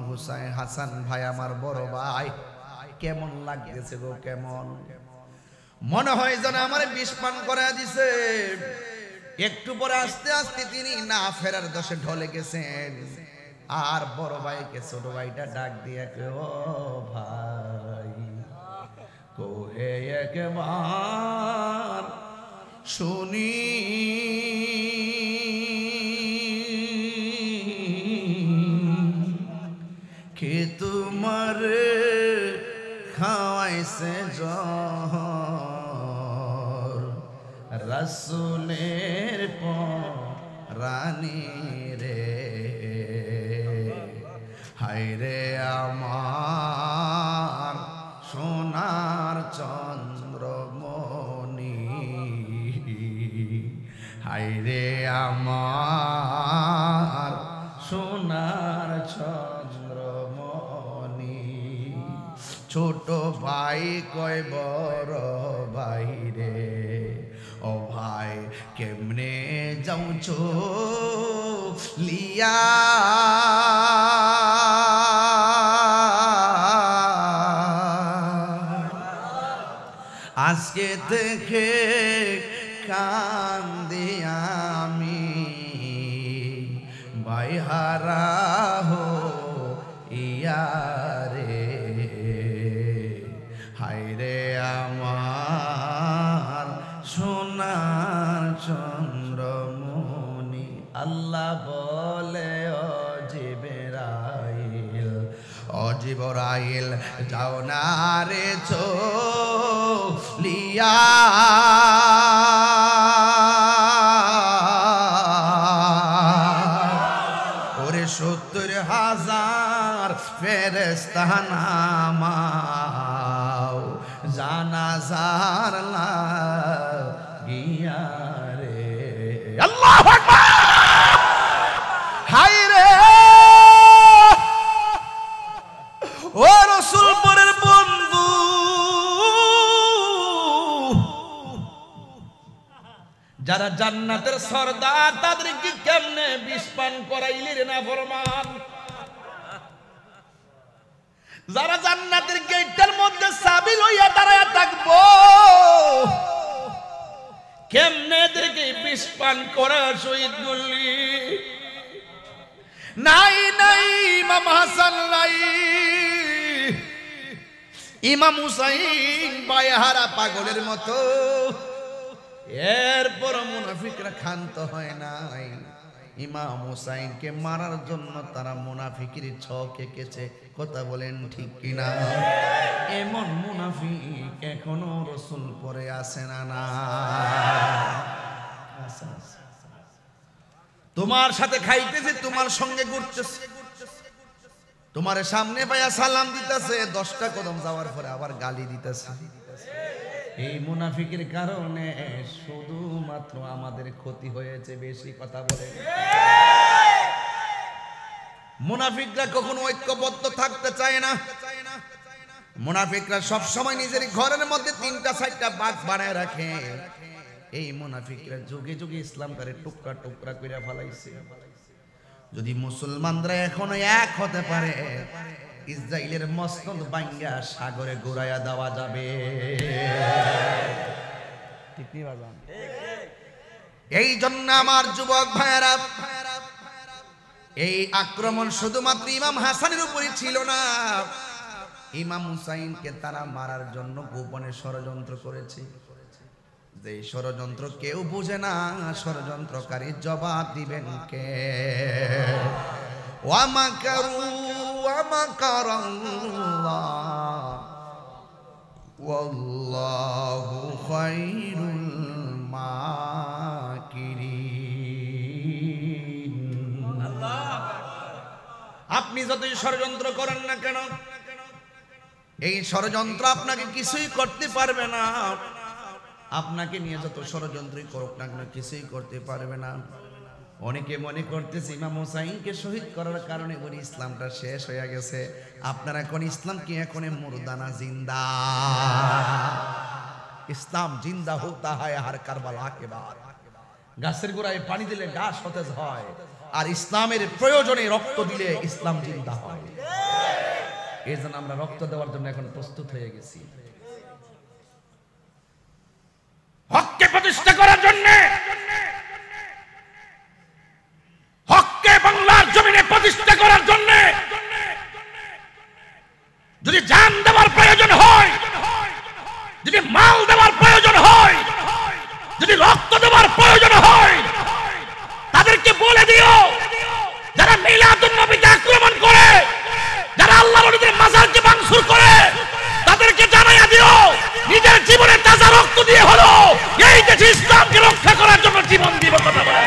হুসাইন হাসান ভাই আমার বড় ভাই, কেমন লাগতেছে গো, কেমন মনে হয় যেন আমার বিষ পান করে দিছে। একটু পরে আস্তে আস্তে তিনি না ফেরার দশে ঢলে গেছেন। আর বড় ভাইকে ছোট ভাইটা ডাক দিয়ে, ও ভাই কোহে একবার শুনি, কে তোমার খাওয়াইছে জহর, রাসূলের রানী রে, হায়রে আমার সোনার চন্দ্রমণি, হায়রে আমার সোনার চন্দ্রমণি। ছোট ভাই কয় বড় ভাই রে, ও ভাই কেমনে যাউছ লিয়া, আজকে দেখে কান্দি আমি, ভাই হারা হো ইয়ারে, হায়রে আমার সোনার চন্দ্রমণি। আল্লাহ বলে, ও জিবরাইল, ও জিবরাইল যাও না রে চলিয়া, ওরে 70,000 ফেরেশতা নামাও, জানাজার লাগিয়া রে। আল্লাহু আকবার। হায় রে ও রাসূলপুরের বন্ধু, যারা জান্নাতের সরদার তাদেরকে কেমনে বিষ পান করাইলি রে না ফরমান। যারা জান্নাতের গেটের মধ্যে চাবি লইয়া দাঁড়ায় থাকবো, কেমনে এদেরকে বিষ পান করা শহীদ করলি। নাই নাই ইমাম হাসান নাই, ইমাম হুসাইন বায়হারা পাগলের মতো। এরপর মুনাফিকরা ক্ষান্ত হয় নাই। ইমাম হুসাইনকে মারার জন্য তারা মুনাফিকের ছক এঁকেছে। কথা বলেন ঠিক কিনা? এমন মুনাফিক এখনো রসুল পরে আসে না? না, তোমার সাথে খাইতেছে, তোমার সঙ্গে ঘুরতেছে, তোমার সামনে পাইয়া সালাম দিতেছে, 10টা কদম যাওয়ার পরে আবার গালি দিতেছে। এই মুনাফিকের কারণে শুধুমাত্র আমাদের ক্ষতি হয়েছে বেশি। কথা বলে, মুনাফিকরা কখনো ঐক্যবদ্ধ থাকতে চায় না। মুনাফিকরা সব সময় নিজের ঘরের মধ্যে 3টা 4টা বাঘ বানায় রাখে। এই মুনাফিকরা যুগে যুগে ইসলামটারে টুকরা টুকরা করে ফেলাইছে। যদি মুসলমানরা এখনো এক হতে পারে, ইসরায়েলের মসনদ ভাঙ্গা সাগরে ঘুরাইয়া দেওয়া যাবে। এই জন্য আমার যুবক ভাইয়েরা, এই আক্রমণ শুধুমাত্র ইমাম হাসানের উপরে ছিল না, ইমাম হুসাইনকে তারা মারার জন্য গোপনে ষড়যন্ত্র করেছে। যে ষড়যন্ত্র কেউ বুঝে না, ষড়যন্ত্রকারী জবাব দিবেন কে? ওয়া মাকারু ওয়া মাকারাল্লাহ ওয়াল্লাহু খায়রুল মাকিরিন। আল্লাহ আপনি যতই ষড়যন্ত্র করেন না কেন, এই ষড়যন্ত্র আপনাকে কিছুই করতে পারবে না। আপনাকে নিয়ে যত ষড়যন্ত্রই করুক না কেন কিছুই করতে পারবে না। অনেকে মনে করতেছে ইমাম হুসাইনকে শহীদ করার কারণে বলি ইসলামটা শেষ হয়ে গেছে। আপনারা এখন ইসলাম কি এখন মুর্দানা জিন্দা? ইসলাম জিন্দা হোতা হয় হর কারবালা के बाद। গাছের গোড়ায় পানি দিলে গাছ সতেজ হয়, আর ইসলামের প্রয়োজনে রক্ত দিলে ইসলাম জিন্দা হয়। এই জন্য আমরা রক্ত দেওয়ার জন্য এখন প্রস্তুত হয়ে গেছি, হককে প্রতিষ্ঠা করার জন্য, হককে বাংলার জমিনে প্রতিষ্ঠা করার জন্য। যদি জান দেওয়ার প্রয়োজন হয়, যদি মাল দেওয়ার প্রয়োজন হয়, যদি রক্ত দেওয়ার প্রয়োজন হয়, তাদেরকে বলে দিও। যারা মিলাদুন নবীকে আক্রমণ করে, যারা আল্লাহর ওলিদের মাজারকে ভাঙচুর করে, তাদেরকে জানাইয়া দিও নিজের জীবনে তাজা রক্ত দিয়ে হলো এই দেশে ইসলামকে রক্ষা করার জন্য জীবন দিব। কথা বলে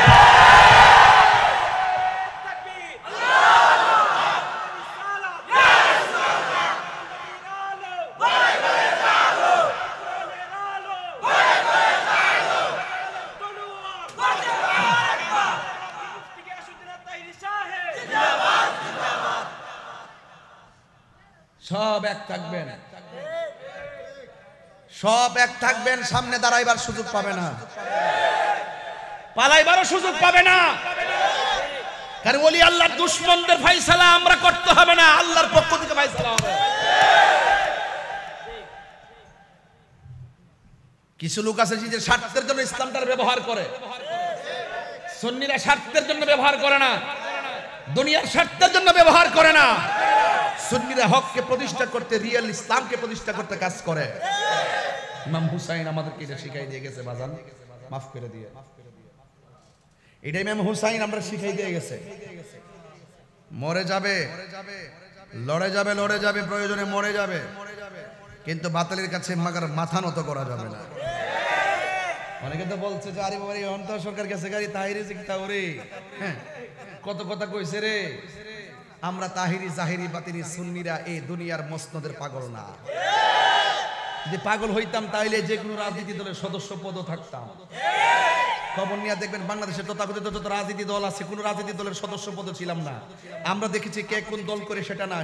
সব এক থাকবেন, সব এক থাকবেন। সামনে দাঁড়াইবার সুযোগ পাবে না, পালাইবারও সুযোগ পাবে না। কারণ ওলি আল্লাহর দুশমনদের ফয়সালা আমরা করতে হবে না, আল্লাহর পক্ষ থেকে ফয়সালা হবে। কিছু লোক আছে যে স্বার্থের জন্য ইসলামটার ব্যবহার করে। সুন্নিরা স্বার্থের জন্য ব্যবহার করে না, দুনিয়ার স্বার্থের জন্য ব্যবহার করে না। সুন্নিরা হককে প্রতিষ্ঠা করতে, রিয়েল ইসলামকে প্রতিষ্ঠা করতে কাজ করে। ইমাম হুসাইন আমাদেরকে এটা শিখাই দিয়ে গেছে বাজান, মাফ করে দিয়ে। এটা ইমাম হুসাইন আমরা শিখাই দিয়ে গেছে। মরে যাবে, লড়ে যাবে, লড়ে যাবে, প্রয়োজনে মরে যাবে, কিন্তু বাতিলের কাছে মাথা নত করা যাবে না। অনেকে তো বলছে যে আরে বাবা অন্তর সরকার কাছে গাড়ি তাহিরি জিকিতা ওরে, হ্যাঁ কত কথা কইছে রে। আমরা তাহিরি জাহিরি বাতিনি সুন্নিরা এই দুনিয়ার মসনদের পাগল না। যদি পাগল হইতাম তাইলে যে কোনো রাজনীতি দলের সদস্য পদও থাকতাম। খবর নিয়ে দেখবেন বাংলাদেশের তথাকথিত যত রাজনীতি দল আছে, কোন রাজনীতি দলের সদস্য পদও ছিলাম না। আমরা দেখেছি কে কোন দল করে সেটা না,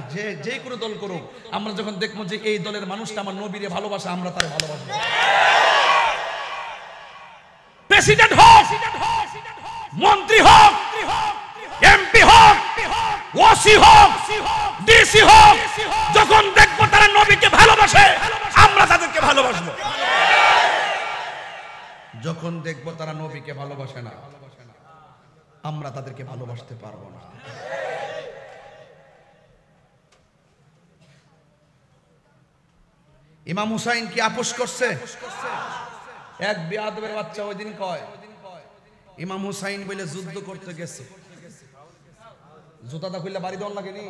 যে কোনো দল করুক, আমরা যখন দেখবো যে এই দলের মানুষটা আমার নবীরে ভালোবাসা, আমরা তার ভালোবাসবো। প্রেসিডেন্ট হোক, মন্ত্রী হোক, এমপি হোক, ওসি হোক, ডিসি হোক, যখন দেখবো তারা নবীকে ভালোবাসে, আমরা তাদেরকে ভালোবাসবো। যখন দেখবো তারা নবীকে ভালোবাসে না, আমরা তাদেরকে ভালোবাসতে পারবো না। ইমাম হুসাইন কি আপোষ করছে? এক বেয়াদবের বাচ্চা ওই দিন কয় ইমাম হুসাইন বলে যুদ্ধ করতে গেছে। জুতাটা খুললে বাড়ি দেওয়ার লাগেনি।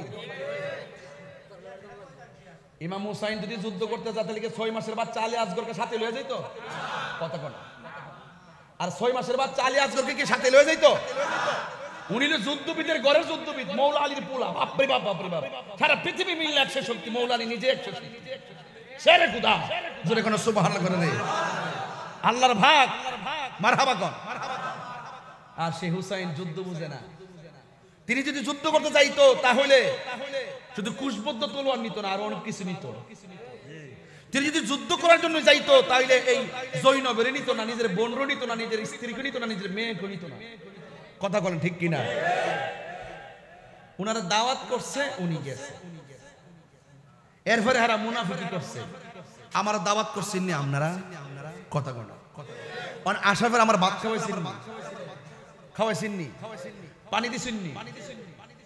ইমাম হুসাইন যদি যুদ্ধ করতে যা তাহলে 6 মাসের বাচ্চা আলী আসগরকে সাথে লয়ে যাইতো কতক্ষণ? আর 6 মাসের বাচ্চা আলী আসগরকে কি সাথে লয়ে যাইতো? উনি হলো যুদ্ধবিদের ঘরের যুদ্ধবিদ, মৌলা আলীর পোলা। বাপরে বাপ, বাপরে বাপ, সারা পৃথিবী মিললে একশো শক্তি, মৌলা আলী নিজে 100 শক্তি। শেরে খুদা জোরে কোন সুবহানাল্লাহ করে রে। আল্লাহর ভাগ মারহাবা কর। আর সেই হুসাইন যুদ্ধ বুঝে না। তিনি যদি যুদ্ধ করতে চাইতো তাহলে শুধু কুশবদ্ধ তলোয়ার নিত না, আর অনেক কিছু নিত। তিনি যদি যুদ্ধ করার জন্য যাইতো তাহলে এই জৈনবের নিত না, নিজের বোনরও নিত না, নিজের স্ত্রীকে নিত না, নিজের মেয়েকে নিত না। কথা বলেন ঠিক কিনা? উনারা দাওয়াত করছে, উনি গেছে। এরপরে হারা মুনাফিকি করছে, আমার দাওয়াত করছেন না আপনারা। কথা বলেন আসার পর আমার ভাত খাওয়াইছেন না, খাওয়াইছেন নি, পানি দিছেন নি,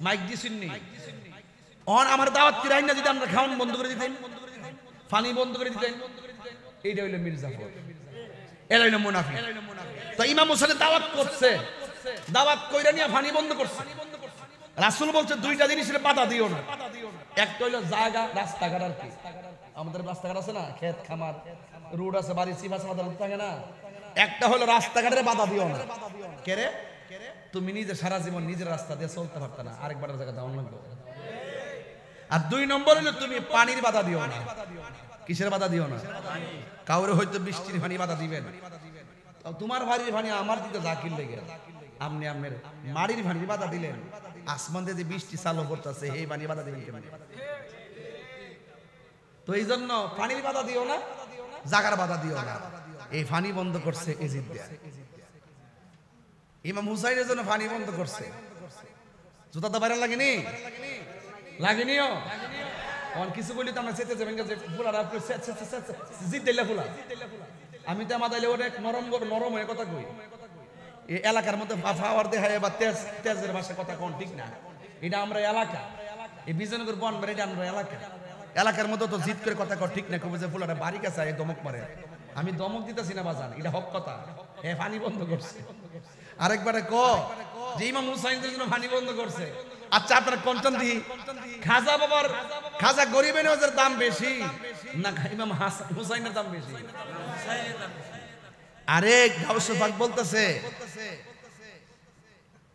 মাইক দিছেন নি। অন আমার দাওয়াত কি রাইনা যদি আমরা খাওয়ান বন্ধ করে দিতেন, পানি বন্ধ করে দিতেন, এইটা হইলো মির্জাফর, এরা হইলো মুনাফিক। তো ইমাম হুসাইন দাওয়াত করছে, দাওয়াত কইরা নিয়ে পানি বন্ধ করছে। রাসূল বলছে দুইটা জিনিসের বাধা দিও না। একটা হইলো জায়গা, রাস্তাঘাট। আর কি আমাদের রাস্তাঘাট আছে না, ক্ষেত খামার রোড আছে, বাড়ি সিফা সাদা থাকে না। একটা হলো রাস্তাঘাটের বাধা দিও না। কেরে তুমি নিজে সারা জীবন নিজের রাস্তা দিয়ে চলতে পারত না, আরেকবার জায়গা দাও লাগবে। আর 2 নম্বর হলো তুমি পানির বাধা দিও না। কিসের বাধা দিও না? কাউরে হয়তো বৃষ্টির পানি বাধা দিবেন, তোমার বাড়ির পানি আমার দিতে জাকির লেগে আপনি আমের মাড়ির পানির বাধা দিলেন, আসমান দিয়ে যে বৃষ্টি চালু করতেছে এই পানি বাধা দিবেন কেমনে? তো এই জন্য পানির বাধা দিও না, জাগার বাধা দিও না। এই পানি বন্ধ করছে এজিদ দেয়া। ইমাম হুসাইনের জন্য পানি বন্ধ করছে। জুতা তো বাইরে লাগেনি, লাগেনিও। অন কিছু বলি তো আমরা চেতে যাবেন যে ফুলার আপনি জিদ দিলে ফুলা। আমি তো আমাদের অনেক নরম হয়ে কথা কই। এই এলাকার মধ্যে পাওয়ার দেখায় বা তেজের ভাষায় কথা কোন ঠিক না। এটা আমরা এলাকা, এই বিজয়নগর বনবাড়ি এটা আমরা এলাকা। এলাকার মধ্যে তো জিদ করে কথা কর ঠিক না। কবে যে ফুলারা বাড়ি কাছে এই দমক মারে, আমি দমক দিতেছি না বাজান, এটা হক কথা। এ পানি বন্ধ করছে। আরেকবারে ক যে ইমাম হুসাইনের জন্য পানি বন্ধ করছে। আচ্ছা আপনারা কোনটা দি? খাজা বাবার খাজা গরিবের নজর দাম বেশি না ইমাম হুসাইনের দাম বেশি? আরে গাউসে পাক বলতেছে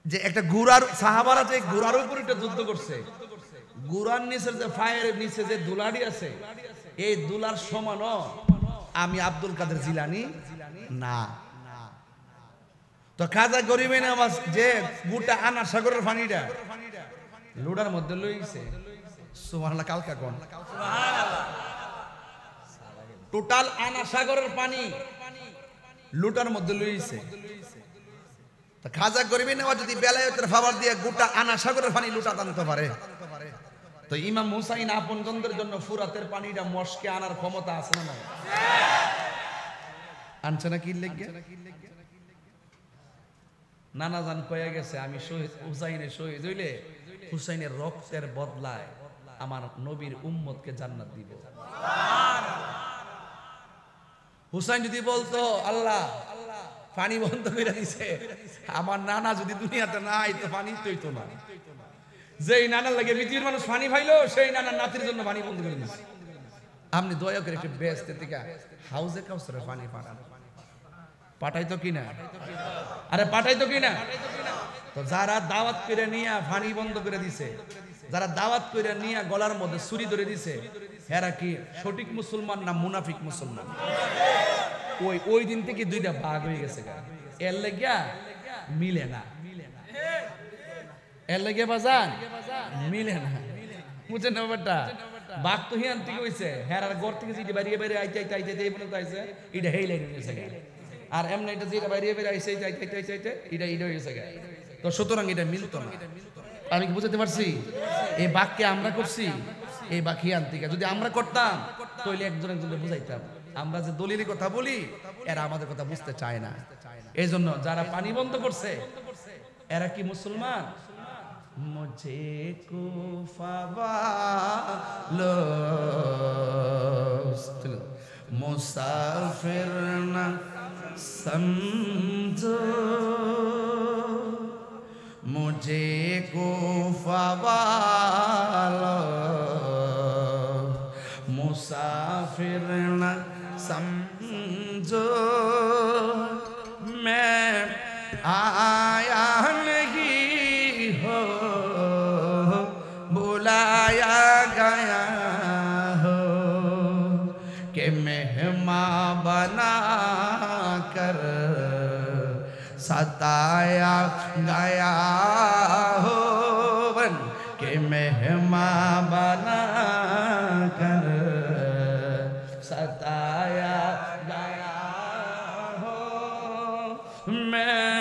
যে একটা গুরার সাহাবারা যে গুরার উপর একটা যুদ্ধ করছে, গুরার নিচের যে ফায়ের নিচে যে দুলাড়ি আছে, এই দুলার সমানও আমি আব্দুল কাদের জিলানী না। তো খাজা গরিবে নামাজ যে গোটা আনা সাগরের পানিটা লুডার মধ্যে লইছে, সুবহানাল্লাহ কালকা কোন টোটাল আনা সাগরের পানি লুটার মধ্যে লইছে। তো খাজা গরিবে নামাজ যদি বেলায়েতের ফাওয়ার দিয়ে গোটা আনা সাগরের পানি লুটা টানতে পারে, তো ইমাম হুসাইন আপনজনদের জন্য ফুরাতের পানিটা মস্কে আনার ক্ষমতা আছে না? আনছে না কি লেগে? নানা জান কয়ে গেছে আমি হুসাইনের শহীদ হইলে হুসাইনের রক্তের বদলায় আমার নবীর উম্মতকে জান্নাত দিব। হুসাইন যদি বলতো আল্লাহ পানি বন্ধ করে দিছে, আমার নানা যদি দুনিয়াতে না আইতো পানি তৈতো না। যেই নানার লাগে পৃথিবীর মানুষ পানি পাইলো, সেই নানার নাতির জন্য পানি বন্ধ করে দিছে। আপনি দয়া করে একটু বেহেশতের থেকে হাউজে কাউসারের পানি পাঠান, পাঠাইতো কিনা? আরে পাঠাইতো কিনা? তো যারা দাওয়াত করে নিয়ে পানি বন্ধ করে দিছে, যারা দাওয়াত করে নিয়ে গলার মধ্যে ছুরি ধরে দিছে, এরা কি সঠিক মুসলমান না মুনাফিক মুসলমান? ওই দিন থেকে দুইটা ভাগ হয়ে গেছে। এর লেগিয়া মিলে না, এর লেগে বাজান মিলে না, বুঝছেন না ব্যাপারটা? বাঘ তো হিয়ান থেকে হইছে, হেরার ঘর থেকে যেটা বাইরে বাইরে আইতে আইতে আইতে এই পর্যন্ত আইছে, এটা হেই লাইন হয়েছে। আর এমন এটা যেটা বাইরে বাইরে আইছে আইতে আইতে আইতে এটা এটা হয়েছে। তো সুতরাং এটা মিলতো না। আমি কি বুঝতে পারছি? এই বাঘকে আমরা করছি, এই বাঘ হিয়ান থেকে যদি আমরা করতাম তাহলে একজন একজনকে বুঝাইতাম। আমরা যে দলিলের কথা বলি এরা আমাদের কথা বুঝতে চায় না। এই জন্য যারা পানি বন্ধ করছে এরা কি মুসলমান? মুঝে কুফাবালো মুসাফির না সমঝো, মুঝে কুফাবালো मुसाफिर न समझो, मैं आया नहीं हो बुलाया गया हो, कि मेहमान बना कर सताया गया हो, बन के मेहमान बना कर सताया गया हो, मैं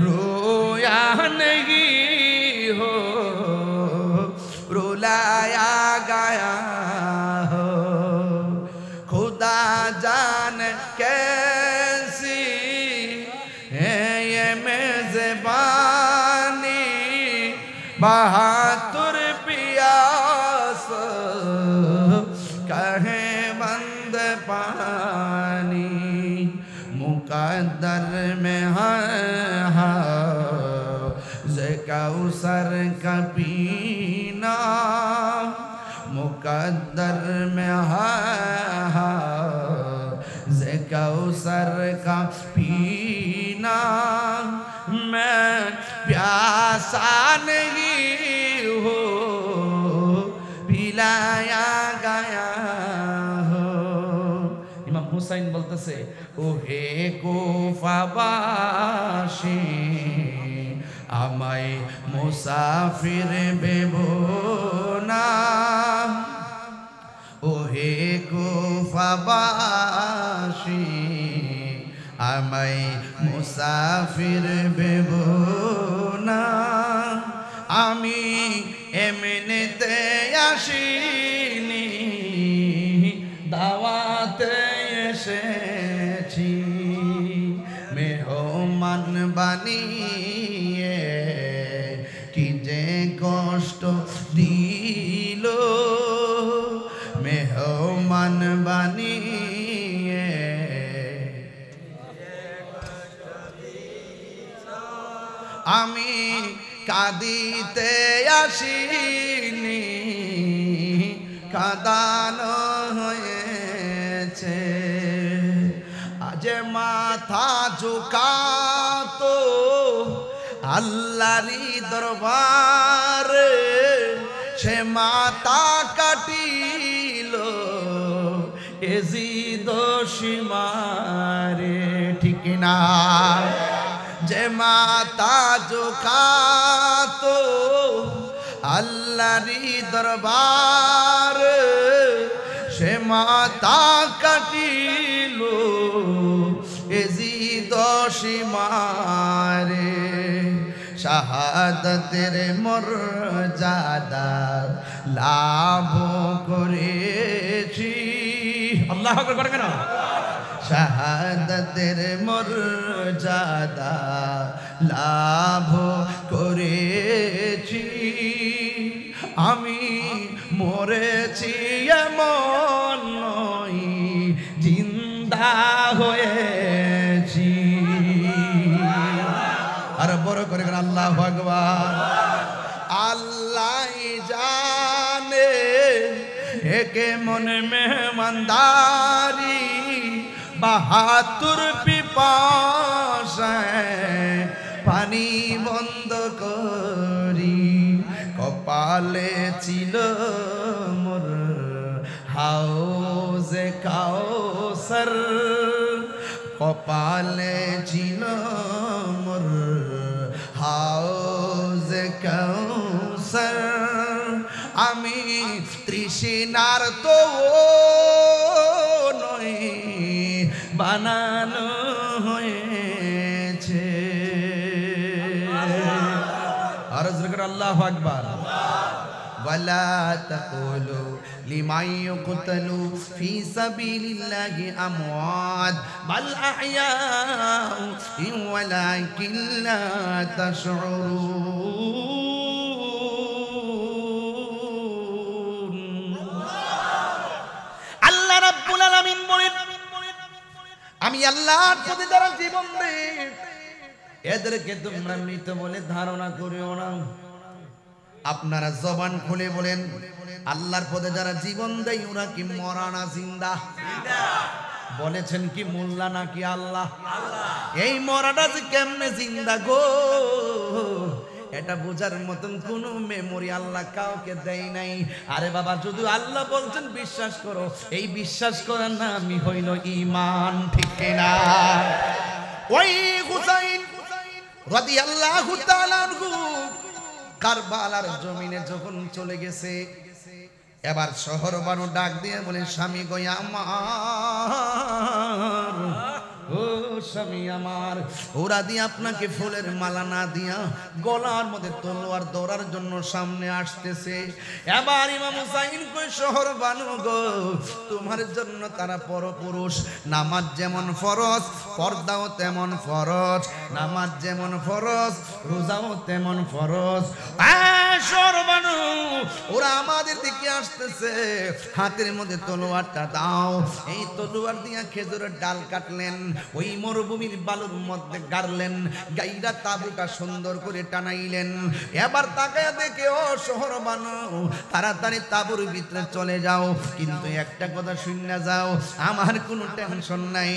रोया नहीं हो रुलाया गया हो, खुदा जान कैसी है ये मेज़बानी, बहादुर पियास कहे बंद पानी, मुकद्दर में है कौसर का पीना, मुकद्दर में है कौसर का पीना, मैं प्यासा नहीं हो বলতেছে ও হে কুফাবাসী আমায় মুসাফির ভেবো না, ও হে কুফাবাসী আমায় মুসাফির ভেবো না, আমি এমনিতে আসিনি দাওয়াতে এসেছি, মেহমান বানিয়ে কি যে কষ্ট দিল, মেহমান বানিয়ে আমি কাঁদিতে আসিনি কাঁদানো হয়েছে, আজ মাথা ঝুকাতো আল্লাহরি দরবারে, সে মাথা কাটিল এজিদ সীমারে, ঠিক না? যে মাথা ঝুকাতো আল্লাহরি দরবারে, সে মাথা কাটিল এজিদ সীমারে, শাহাদাতের মর্যাদা লাভ করেছি, আল্লাহু আকবার বলেন না, শাহাদাতের মর্যাদা লাভ করেছি, আমি মরেছি এমন নয় জিন্দা হয়েছি, আর বড় করে আল্লাহু আকবার। আল্লাহ জানে একে মনে মেহমানদারি, 72 পিপাসায় পানি বন্ধ করি, কপালে ছিল মোর হাউজে কাউসার, কপালে ছিল মোর হাউজে কাউসার, আমি তৃষ্ণার তো নয় বানানো হয়েছে, আর জিকির আল্লাহু আকবার। ওয়ালা তাকুলু লিমান ইউকতালু ফি সাবিলিল্লাহি আমওয়াত বাল আহইয়াউ ওয়ালাকিন লা তাশউরুন। আল্লাহ রাব্বুল আলামিন বলেন, আমি আল্লাহর পথে যারা জীবন দেই এদেরকে তোমরা মৃত বলে ধারণা করিও না। আপনারা জবান খুলে বলেন, আল্লাহর পথে যারা জীবন দেয় ওরা কি মরা না জিন্দা? বলেছেন কি মোল্লা নাকি আল্লাহ? এই মরাটা যে কেমনে জিন্দা গো, এটা বোঝার মতন কোন মেমোরি আল্লাহ কাউকে দেয় নাই। আরে বাবা, যদি আল্লাহ বলছেন বিশ্বাস করো, এই বিশ্বাস করার নামই হইল ঈমান, ঠিক না? ওই হুসাইন রাদিয়াল্লাহু তাআলা আনহু কারবালার জমিনে যখন চলে গেছে, এবার শহর বানু ডাক দিয়ে বলে, স্বামী গো আমার, ও স্বামী আমার, ওরা দিয়ে আপনাকে ফুলের মালা না দিয়া গলার মধ্যে তলোয়ার ধরার জন্য সামনে আসতেছে। এবার ইমাম হুসাইন কই, শহর বানু গো, তোমার জন্য তারা পরপুরুষ, নামাজ যেমন ফরজ পর্দাও তেমন ফরজ, নামাজ যেমন ফরজ রোজাও তেমন ফরজ। শহর বানু, ওরা আমাদের দিকে আসতেছে, হাতের মধ্যে তলোয়ারটা দাও। এই তলোয়ার দিয়া খেজুরের ডাল কাটলেন, ওই মরুভূমির বালুর মধ্যে গাড়লেন, গাইরা তাবুটা সুন্দর করে টানাইলেন। এবার তাকায়া দেখে, ও শহর বানু, তাড়াতাড়ি তাবুর ভিতরে চলে যাও, কিন্তু একটা কথা শুনে যাও, আমার কোনো টেনশন নাই,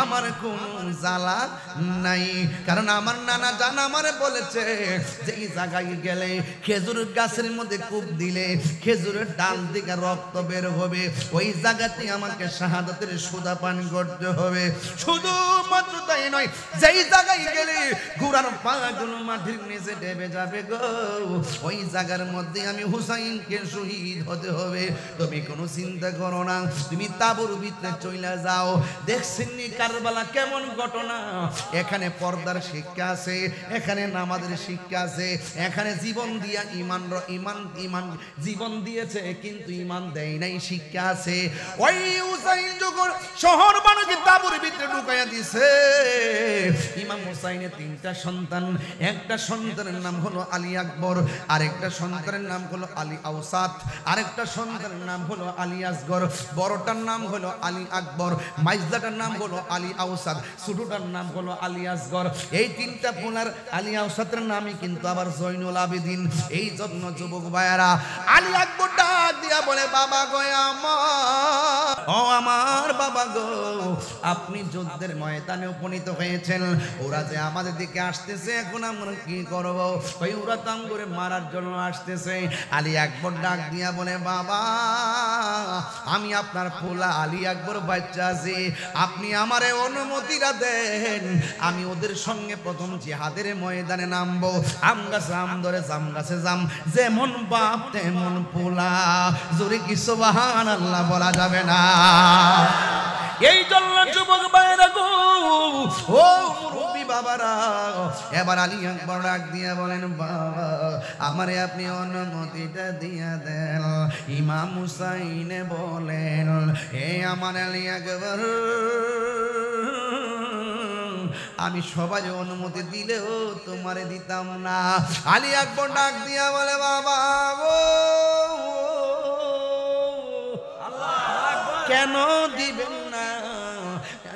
আমার কোনো জ্বালা নাই, কারণ আমার নানা জান আমারে বলেছে যে এই জায়গায় গেলে খেজুর গাছের মধ্যে কূপ দিলে খেজুরের ডাল থেকে রক্ত বের হবে, ওই জায়গাতে আমাকে শাহাদাতের সুধা পান করতে হবে। শুধুমাত্র তাই নয়, যেই জায়গায় গেলে ঘোড়ার পাগুলো মাটির নিচে ডেবে যাবে গো, ওই জায়গার মধ্যে আমি হুসাইনকে শহীদ হতে হবে। তুমি কোনো চিন্তা করো না, তুমি তাঁবুর ভিতরে চলে যাও। দেখছেন নি কারবালা কেমন ঘটনা? এখানে পর্দার শিক্ষা আছে, এখানে নামাজের শিক্ষা আছে, এখানে জীবন দিয়া ইমান ইমান জীবন দিয়েছে কিন্তু ইমান দেয় নাই, শিক্ষা আছে। ওই হুসাইন যখন শহর বানাকে তাঁবুর ভিতরে ঢুকাইয়া দিছে, ইমাম হুসাইনের তিনটা সন্তান, একটা সন্তানের নাম হলো আলী আকবর, আরেকটা সন্তানের নাম হলো আলী আওসাত, আরেকটা সন্তানের নাম হলো আলী আসগর। বড়টার নাম হলো আলী আকবর, মাইজদাটার নাম হলো আলী আওসাত, ছোটটার নাম হলো আলী আসগর। এই তিনটা পোলার আলী আওসাতের নামই কিন্তু আবার জয়নুল আবেদিন। এই জন্য যুবক ভাইয়ারা, আলী আকবর ডাক দিয়া বলে, বাবা গো আমার, ও আমার বাবা গো, আপনি যুদ্ধের ময়দানে উপনীত হয়েছেন, ওরা যে আমাদের দিকে আসতেছে, এখন আমরা কি করব? ওই ওরা তাম করে মারার জন্য আসতেছে। আলী আকবর ডাক দিয়া বলে, বাবা আমি আপনার পোলা আলী আকবর বাচ্চা আছি, আপনি আমারে অনুমতিটা দেন, আমি ওদের সঙ্গে প্রথম জিহাদের ময়দানে নামবো। আম গাছে আম ধরে, জাম গাছে জাম, যেমন বাপ তেমন পোলা। জোরে কি সুবহানাল্লাহ বলা যাবে না? এই জন্য যুবক ভাইরা গো, ও মুরব্বি বাবারা, এবার আলী আকবর ডাক দিয়া বলেন, বাবা আমারে আপনি অনুমতিটা দিয়া দেন। ইমাম হুসাইনে বলেন, হে আমার আলী আকবর, আমি সবাই অনুমতি দিলেও তোমারে দিতাম না। আলী আকবর ডাক দিয়া বলে, বাবা কেন দিবেন না?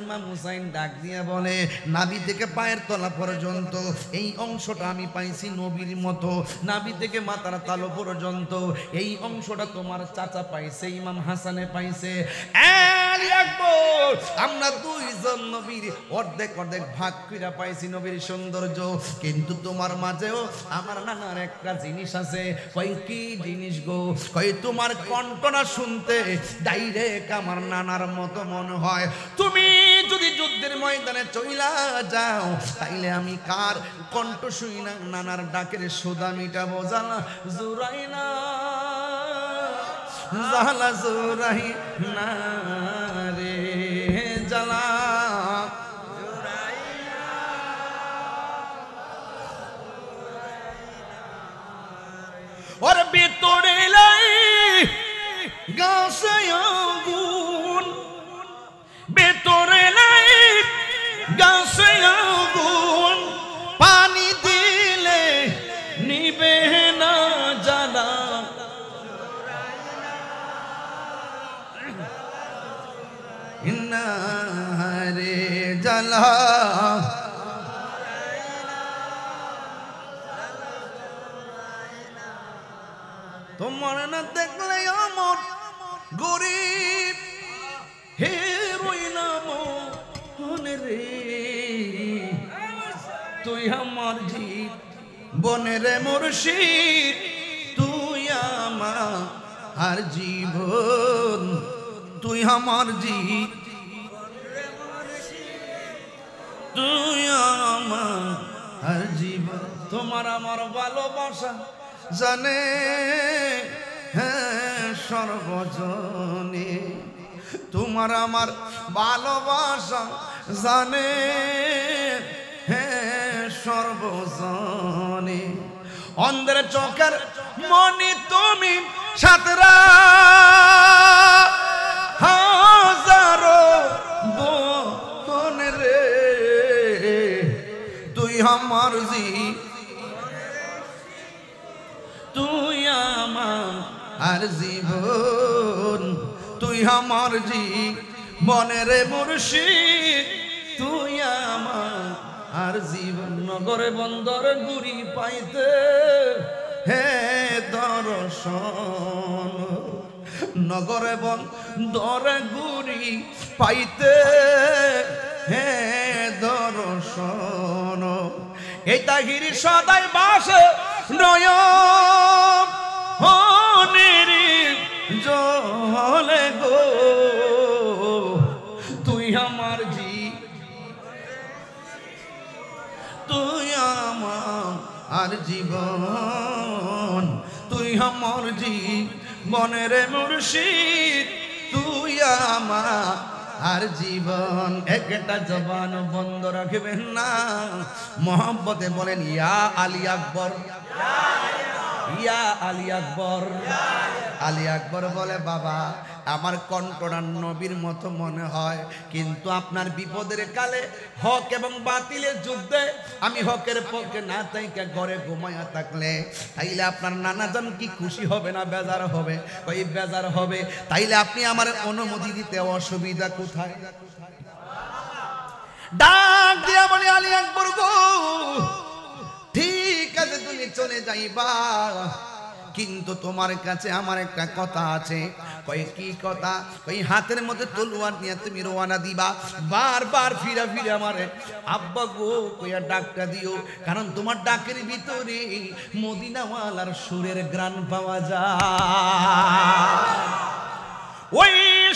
ইমাম হুসাইন ডাক দিয়া বলে, নাভি থেকে পায়ের তলা পর্যন্ত এই অংশটা আমি পাইছি নবীর মতো, নাভি থেকে মাথার তালু পর্যন্ত এই অংশটা তোমার চাচা পাইছে, ইমাম হাসানে পাইছে। আলী আকবর, আমরা দুইজন নবীর অর্ধেক অর্ধেক ভাগ কইরা পাইছি নবীর সৌন্দর্য, কিন্তু তোমার মাঝেও আমার নানার একটা জিনিস আছে। কই কি জিনিস গো? কই তোমার কণ্ঠটা শুনতে ডাইরেক্ট আমার নানার মতো মনে হয়। তুমি যদি যুদ্ধের ময়দানে চইলা যাও, তাইলে আমি কার কণ্ঠ শুই না? নানার ডাকের সুদা মিটাবো। জালা জুরাই না, জালা জুরাই না রে, জালা ওর ভিতরে লাই গাছে আগুন, ভেতরে লাই গাছে আগুন, পানি দিলে নিবে না জ্বালা। না রে জ্বালা, তোমার না দেখলে আমার গরিব হে রই নাম রে, তুই আমার জীব বনের মুর্শিদ, তুই আমার জীবন, তুই আমার জীব, তুই আমার জীবন। তোমার আমার ভালোবাসা জানে হ্যাঁ সর্বজনে, তোমার আমার ভালোবাসা জানে হ্যাঁ সর্বজনে। অন্ধের চোখের মনি তুমি, সাতরা হাজারো বোন রে, তুই আমার জীব, তুই আমার জীবন, তুই আমার জীবনের মুর্শিদ, তুই আমার জীবন। নগরে বন্দর গুড়ি পাইতে হে দর্শন, নগরে বন্দর গুড়ি পাইতে হে দর্শন। এই তাহির সদাই বাস নয় জীবন, তুই আমার জীবনের মুর্শিদ, তুই আমার আর জীবন। একটা জবান বন্ধ রাখবেন না, মোহাম্মতে বলেন ইয়া আলী আকবর, ইয়া আলী আকবর। আলী আকবর বলে বাবা আমার কণ্ঠটা নবীর মতো মনে হয়, কিন্তু আপনার বিপদের কালে হক এবং বাতিলের যুদ্ধে আমি হকের পক্ষে না থাইকা ঘরে ঘুমায়া থাকলে তাইলে আপনার নানাজন কি খুশি হবে না বেজার হবে? ওই বেজার হবে। তাইলে আপনি আমার অনুমতি দিতে অসুবিধা কোথায়? ডাক দিয়া বলে আলী আকবর গো, ঠিক আছে তুমি চলে যাইবা, কিন্তু তোমার কাছে আমার একটা কথা আছে। কই কি কথা? কই হাতের মধ্যে তলোয়ার নিয়ে তুমি রওনা দিবা, বারবার ফিরা ফিরা আমারে আব্বা গো কইয়া ডাকটা দিও, কারণ তোমার ডাকের ভিতরে মদিনাওয়ালার সুরের গ্রান পাওয়া যায়। ওই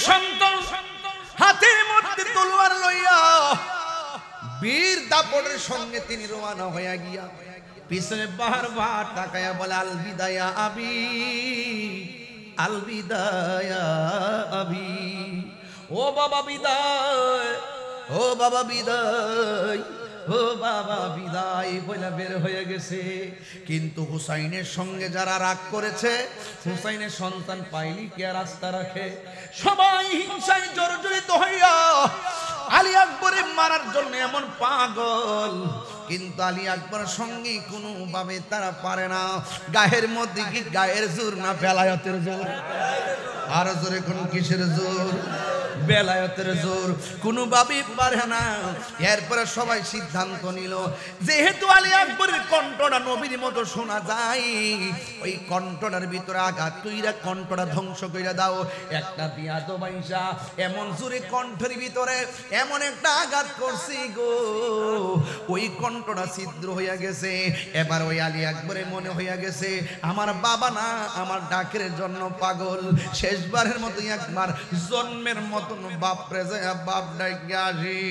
সন্তান হাতের মধ্যে তলোয়ার লইয়া বীর দাপটের সঙ্গে তিনি রওনা হইয়া গিয়া পিছনে বারবার তাকায়া বলে আল বিদায়া আবি, আল বিদায়া আবি, ও বাবা বিদায়, ও বাবা বিদায়, ও বাবা বিদায় বলে বের হয়ে গেছে। কিন্তু হুসাইনের সঙ্গে যারা রাগ করেছে, হুসাইনের সন্তান পাইলি কে রাস্তা রাখে, সবাই হিংসায় জর্জরিত হইয়া আলী আকবরের মারার জন্য এমন পাগল, কিন্তু আলী আকবরের সঙ্গে কোনো ভাবে তারা পারে না। গায়ের মধ্যে কি গায়ের জোর না বেলায়েতের জোর? আর জোরে কোন কিসের জোর? বেলায়েতের জোর। কোনোভাবেই পারে না। এরপরে সবাই সিদ্ধান্ত নিল, যেহেতু আলী আকবরের কণ্ঠটা নবীর মতো শোনা যায়, ওই কণ্ঠটার ভিতরে আঘাত কইরা কণ্ঠটা ধ্বংস কইরা দাও। একটা বিয়াদব আইসা এমন জোরে কণ্ঠের ভিতরে এমন একটা আঘাত করছি গো, ওই কণ্ঠটা ছিদ্র হইয়া গেছে। এবার ওই আলী আকবরের মনে হইয়া গেছে আমার বাবা না আমার ডাকের জন্য পাগল, শেষবারের মতো একবার জন্মের মতো বাপরে যায় বাপ ডাইকে আসি।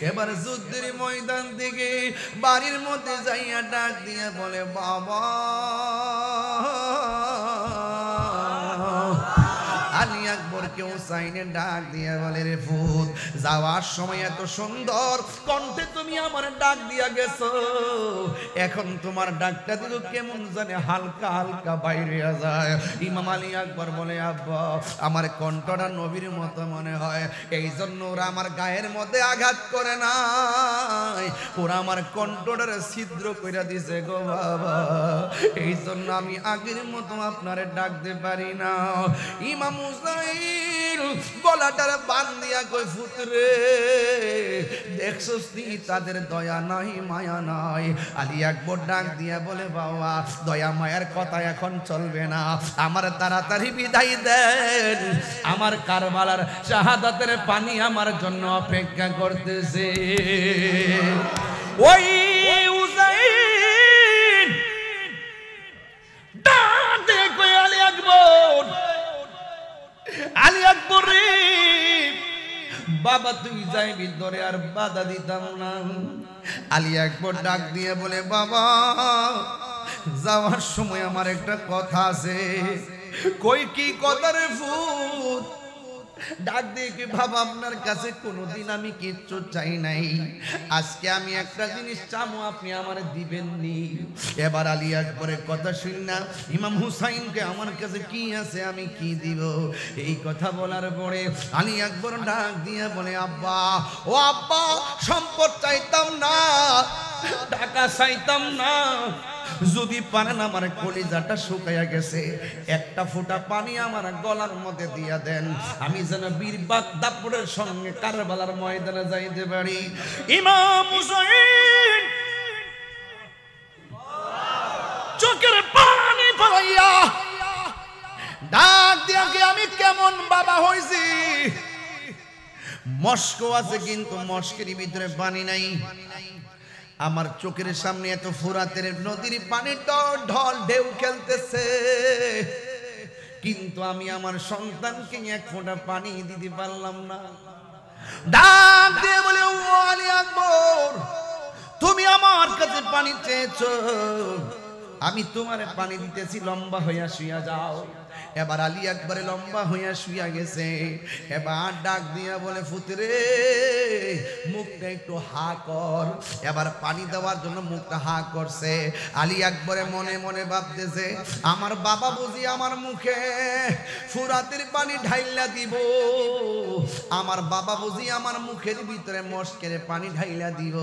এবার যুদ্ধের ময়দান থেকে বাড়ির মধ্যে যাইয়া ডাক দিয়ে বলে বাবা। আলী আকবরকে হুসাইনে ডাক দিয়ে বলে রে ফুত, যাওয়ার সময় এত সুন্দর কণ্ঠে তুমি আমার ডাক দিয়া গেছো, এখন তোমার ডাকটা দিল কেমন জানে হালকা হালকা বাইরে যায়। ইমাম আলী আকবর বলে আব্বা আমার কণ্ঠটা নবীর মতো মনে হয়, এই জন্য ওরা আমার গায়ের মধ্যে আঘাত করে নাই, ওরা আমার কণ্ঠটার ছিদ্র কইরা দিছে গো বাবা, এই জন্য আমি আগের মতো আপনারে ডাকতে পারি না। ইমাম হুসাইন গলাটার বান দিয়া কই ফুতরে দেখছস নি তাদের দয়া নাই মায়া নাই। আলী আকবর ডাক দিয়া বলে বাবা দয়া মায়ার কথা এখন চলবে না, আমার তাড়াতাড়ি বিদায় দেন, আমার কারবালার শাহাদাতের পানি আমার জন্য অপেক্ষা করতেছে। ওই হুসাইন ডাক দিয়ে কই আলী আকবর, আলী আকবর রে বাবা তুই যাইবি ধরে আর বাধা দিতাম না। আলী আকবর ডাক দিয়ে বলে বাবা যাওয়ার সময় আমার একটা কথা আছে। কই কি কথা রে ফুত? ডাক দিয়ে কি বাবা আপনার কাছে কোনোদিন আমি কিচ্ছু চাই নাই, আজকে আমি একটা জিনিস চাবো আপনি আমার দিবেন নি। এবার আলী আকবরের কথা শুন না ইমাম হুসাইনকে আমার কাছে কি আছে আমি কি দিব। এই কথা বলার পরে আলী আকবর ডাক দিয়ে বলে আব্বা ও আব্বা সম্পদ চাইতাম না, টাকা চাইতাম না, যদি পারেন আমার কলিজাটা শুকাইয়া গেছে একটা ফোঁটা পানি আমার গলার মধ্যে দিয়া দেন, আমি যেন বীর দাপটের সঙ্গে কারবালার ময়দানে যাইতে পারি। ইমাম হুসাইন চোখের পানি ফলাইয়া ডাক দিয়া কি আমি কেমন বাবা হইছি, মস্ক আছে কিন্তু মস্কের ভিতরে পানি নাই, আমার চোখের সামনে এত ফুরাতের নদীর পানি ঢল ঢেউ খেলতেছে, কিন্তু আমি আমার সন্তানকে এক ফোঁটা পানি দিতে পারলাম না। ডাক দিয়ে বলে ও আলী আকবর তুমি আমার কাছে পানি চেয়েছো, আমি তোমারে পানি দিতেছি, লম্বা হইয়া শুইয়া যাও। এবার আলী একবারে লম্বা হইয়া শুইয়া গেছে। এবার ডাক দিয়া বলে, ফুতরে মুখটা একটু হা কর। এবার পানি দেওয়ার জন্য মুখটা হা করছে। আলী একবারে মনে মনে ভাবতেছে, আমার বাবা বুঝি আমার মুখে ফুরাতের পানি ঢাইলা দিব, আমার বাবা বুঝি আমার মুখের ভিতরে মস্কের পানি ঢাইলা দিব।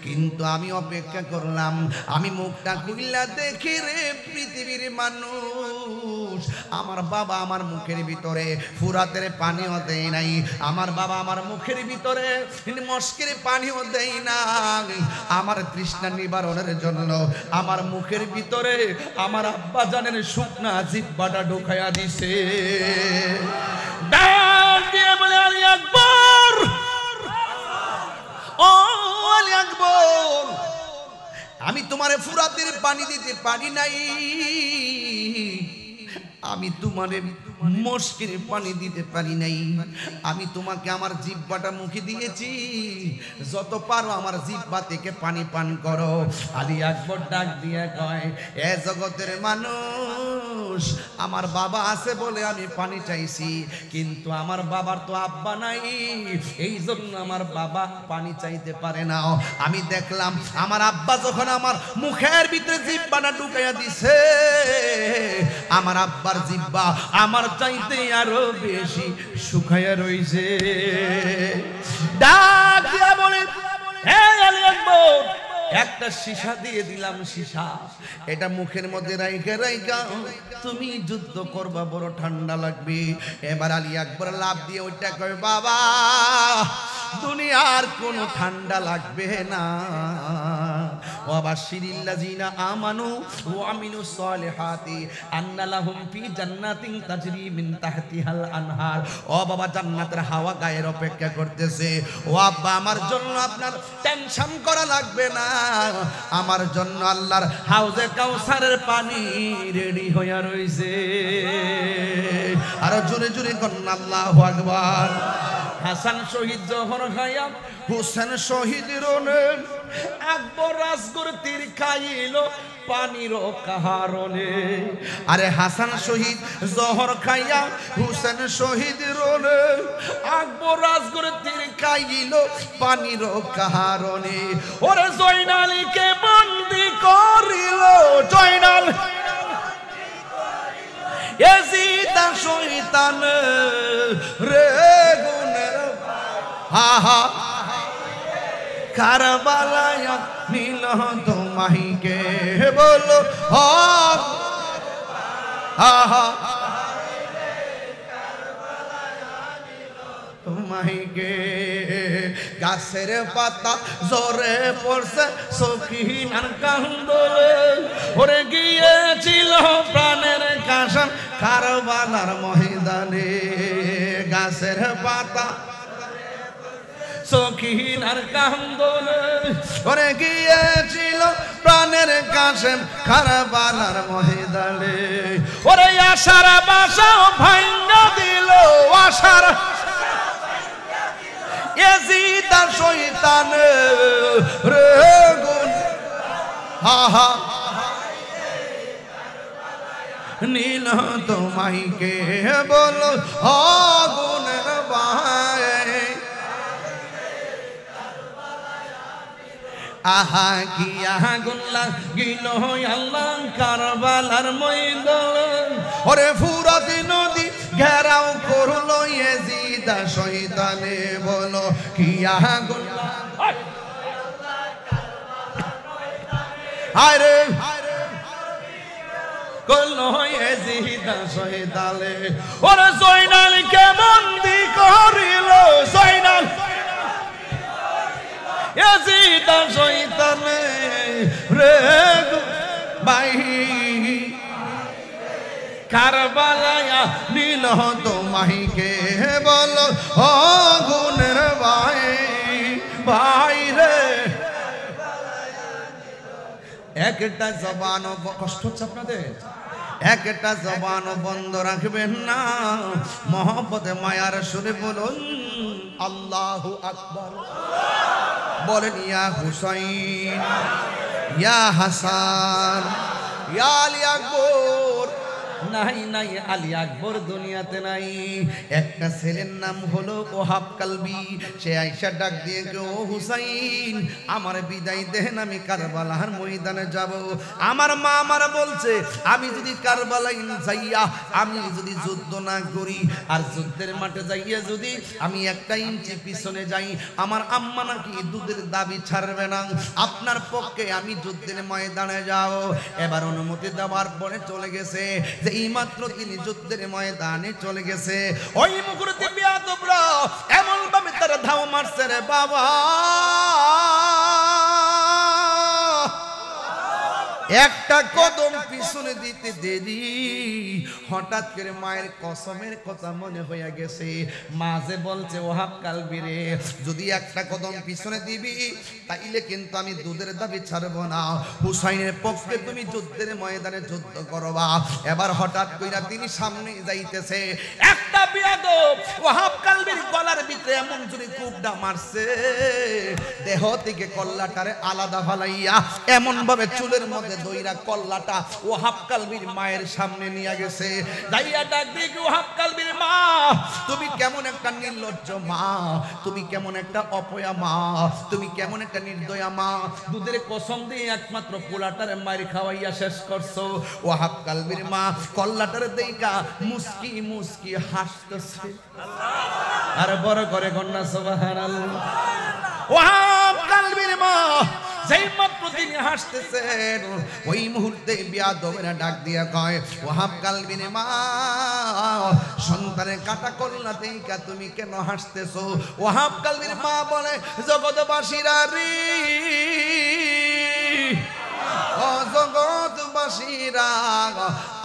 কিন্তু আমি অপেক্ষা করলাম, আমি মুখটা খুইলা দেখি রে পৃথিবীর মানুষ, আমার বাবা আমার মুখের ভিতরে ফুরাতের পানিও দেয় নাই, আমার বাবা আমার মুখের ভিতরে মস্কের পানিও দেয় নাই। আমার তৃষ্ণা নিবারণের জন্য আমার মুখের ভিতরে আমার আব্বা জানের শুকনা জিহ্বাটা ঢুকাইয়া দিছে। ডাক দিয়ে বলে, আলী আকবর, ও আলী আকবর, আমি তোমারে ফুরাতের পানি দিতে পারি নাই, আমি তোমারে মস্কের পানি দিতে পারি নাই, আমি তোমাকে আমার জিহ্বাটা মুখে দিয়েছি, যত পারো আমার জিহ্বা থেকে পানি পান করো। আলী আকবর ডাক দিয়ে কয়, এ জগতের মানুষ, আমার বাবা আছে বলে আমি পানি চাইছি, কিন্তু আমার বাবার তো আব্বা নাই, এই জন্য আমার বাবা পানি চাইতে পারে না। আমি দেখলাম আমার আব্বা যখন আমার মুখের ভিতরে জিহ্বাটা ঢুকাইয়া দিছে, আমার আব্বার জিহ্বা আমার চাইতে আরো বেশি শুকাইয়া রইছে। ডাক দিয়া বলে, হে আলী আকবর, একটা সীসা দিয়ে দিলাম, সীসা এটা মুখের মধ্যে রাইখা রাইখা তুমি যুদ্ধ করবা, বড় ঠান্ডা লাগবে। এবার আলী আকবর লাভ দিয়ে ওইটা কয়, বাবা দুনিয়ার কোনো ঠান্ডা লাগবে না, ওয়াবাশশিরিল্লাযিনা আমানু ওয়া আমিলুস সালিহাতি আন্না লাহুম ফি জান্নাতিন তাজরি মিন তাহতিহাল আনহার। ও বাবা, জান্নাতের হাওয়া গায়ের অপেক্ষা করতেছে। ও আব্বা, আমার জন্য আপনার টেনশন করা লাগবে না, আমার জন্য আল্লাহর হাউজে কাউসারের পানি রেডি হইয়া রইছে। আর জোরে জোরে কন্না আল্লাহু আকবার। হাসান শহীদ জহর খায়া হুসেন শহীদ রনে, আকবর রাজগুর তীর খাইল পানির কাহারণে। আরে হাসান শহীদ জহর খাইয়া হুসেন শহীদ রনে, আকবর রাজগুর তীর খাইল পানির কাহারণে। ওরে জয়নালীকে বন্দি করিল, জয়নাল এজিদ শয়তান রে গুনের, হা হা কারবালায় নীল তোমাহিকে বলো, হা হা তোমাহিকে। গাছের পাতা জোরে পড়ছে সখিনার কান্দরে, ওরে গিয়েছিল প্রাণের কাশন কারবালার ময়দানে। গাছের পাতা সখিনার কান্দরে, ওরে গিয়েছিল প্রাণের কাশেম কারবালার ময়দানে। ওরে আশার বাসা ভাঙ্গা দিল, আশার এজিদ শয়তান রে গুন, হা হা নীল তোমাইকে বলো, গুনের ভাই। আহা কি আগুন লাগিল আল্লাহ কারবালার ময়দান, ওরে ফুরাত নদী ঘেরাও করলো এজিদ শয়তানে, বলো কি আগুন, আরে করলো এজিদ শয়তানে। ওরে জয়নালকে বন্দি করিল, জয়নাল এজিদ শয়তানে রে ভাই। কারবালায় নীল তোমাহিকে বলো, গুনের ভাই, ভাই রে। একটা জবান, কষ্ট হচ্ছে আপনাদের, একটা জবান বন্ধ রাখবেন না, মহব্বতে মায়ার সুরে বলুন আল্লাহু আকবার। বলেন ইয়া হুসাইন, ইয়া হাসান, ইয়া আলী আকবর। নাই নাই, আলী আকবর দুনিয়াতে নাই। একটা ছেলের নাম হলো ওহাব কালবি। সে আয়েশা ডাক দিয়ে ও হুসাইন, আমার বিদায় দেন, আমি কারবালার ময়দানে যাব। আমার মা আমার বলছে আমি যদি কারবালায় যাইয়া আমি যদি যুদ্ধ না করি আর যুদ্ধের মাঠে যাইয়া যদি আমি একটা ইঞ্চি পিছনে যাই, আমার আম্মা নাকি দুধের দাবি ছাড়বে না। আপনার পক্ষে আমি যুদ্ধের ময়দানে যাও। এবার অনুমতি দেওয়ার পরে চলে গেছে। যে এইমাত্র তিনি যুদ্ধের ময়দানে চলে গেছে, ওই মুকুরতি বিয়াদবরা এমন ভাবে তারা ধাও মারছে রে বাবা, একটা কদম পিছনে দিতে দেরি হঠাৎ করে মায়ের কসমের কথা মনে হয়ে গেছে। মা যে বলছে ওহাব কালবি রে, যদি একটা কদম পিছনে দিবি তাইলে কিন্তু আমি দুধের দাবি ছাড়বো না, হুসাইনের পক্ষে তুমি যুদ্ধের ময়দানে যুদ্ধ করবা। এবার হঠাৎ কইরা তিনি সামনে যাইতেছে, একটা বিয়াদব ওহাব কালবির গলার ভিতরে এমন জোরে কুপডা মারছে, দেহ থেকে কল্লাটারে আলাদা ফালাইয়া এমন ভাবে চুলের মধ্যে দইরা কল্লাটা ওহাব কালবির মায়ের সামনে নিয়ে গেছে। যাইয়া ডাক দিয়ে ওহাব কালবির মা, তুমি কেমন একটা নির্লজ্জ মা, তুমি কেমন একটা অপয়া মা, তুমি কেমন একটা নির্দয়া মা, দুধের কসম দিয়ে একমাত্র পোলাটারে মায়ের খাওয়াইয়া শেষ করছো। ওহাব কালবির মা কল্লাটারে দেইকা মুস্কি মুস্কি হাসতেছে। আর বড় করে কন্যা সুবহানাল্লাহ। ওহাব কালবির মা যেই মাত্র তিনি হাসতেছেন, ওই মুহূর্তে বিয়াদবেরা ডাক দিয়া কয়, ওহাব কালবির মা, সন্তানের কাটা কল্লা দেইকা তুমি কেন হাসতেছো? ওহাব কালবির মা বলে, জগৎবাসীরা রে, ও জগৎবাসীরা,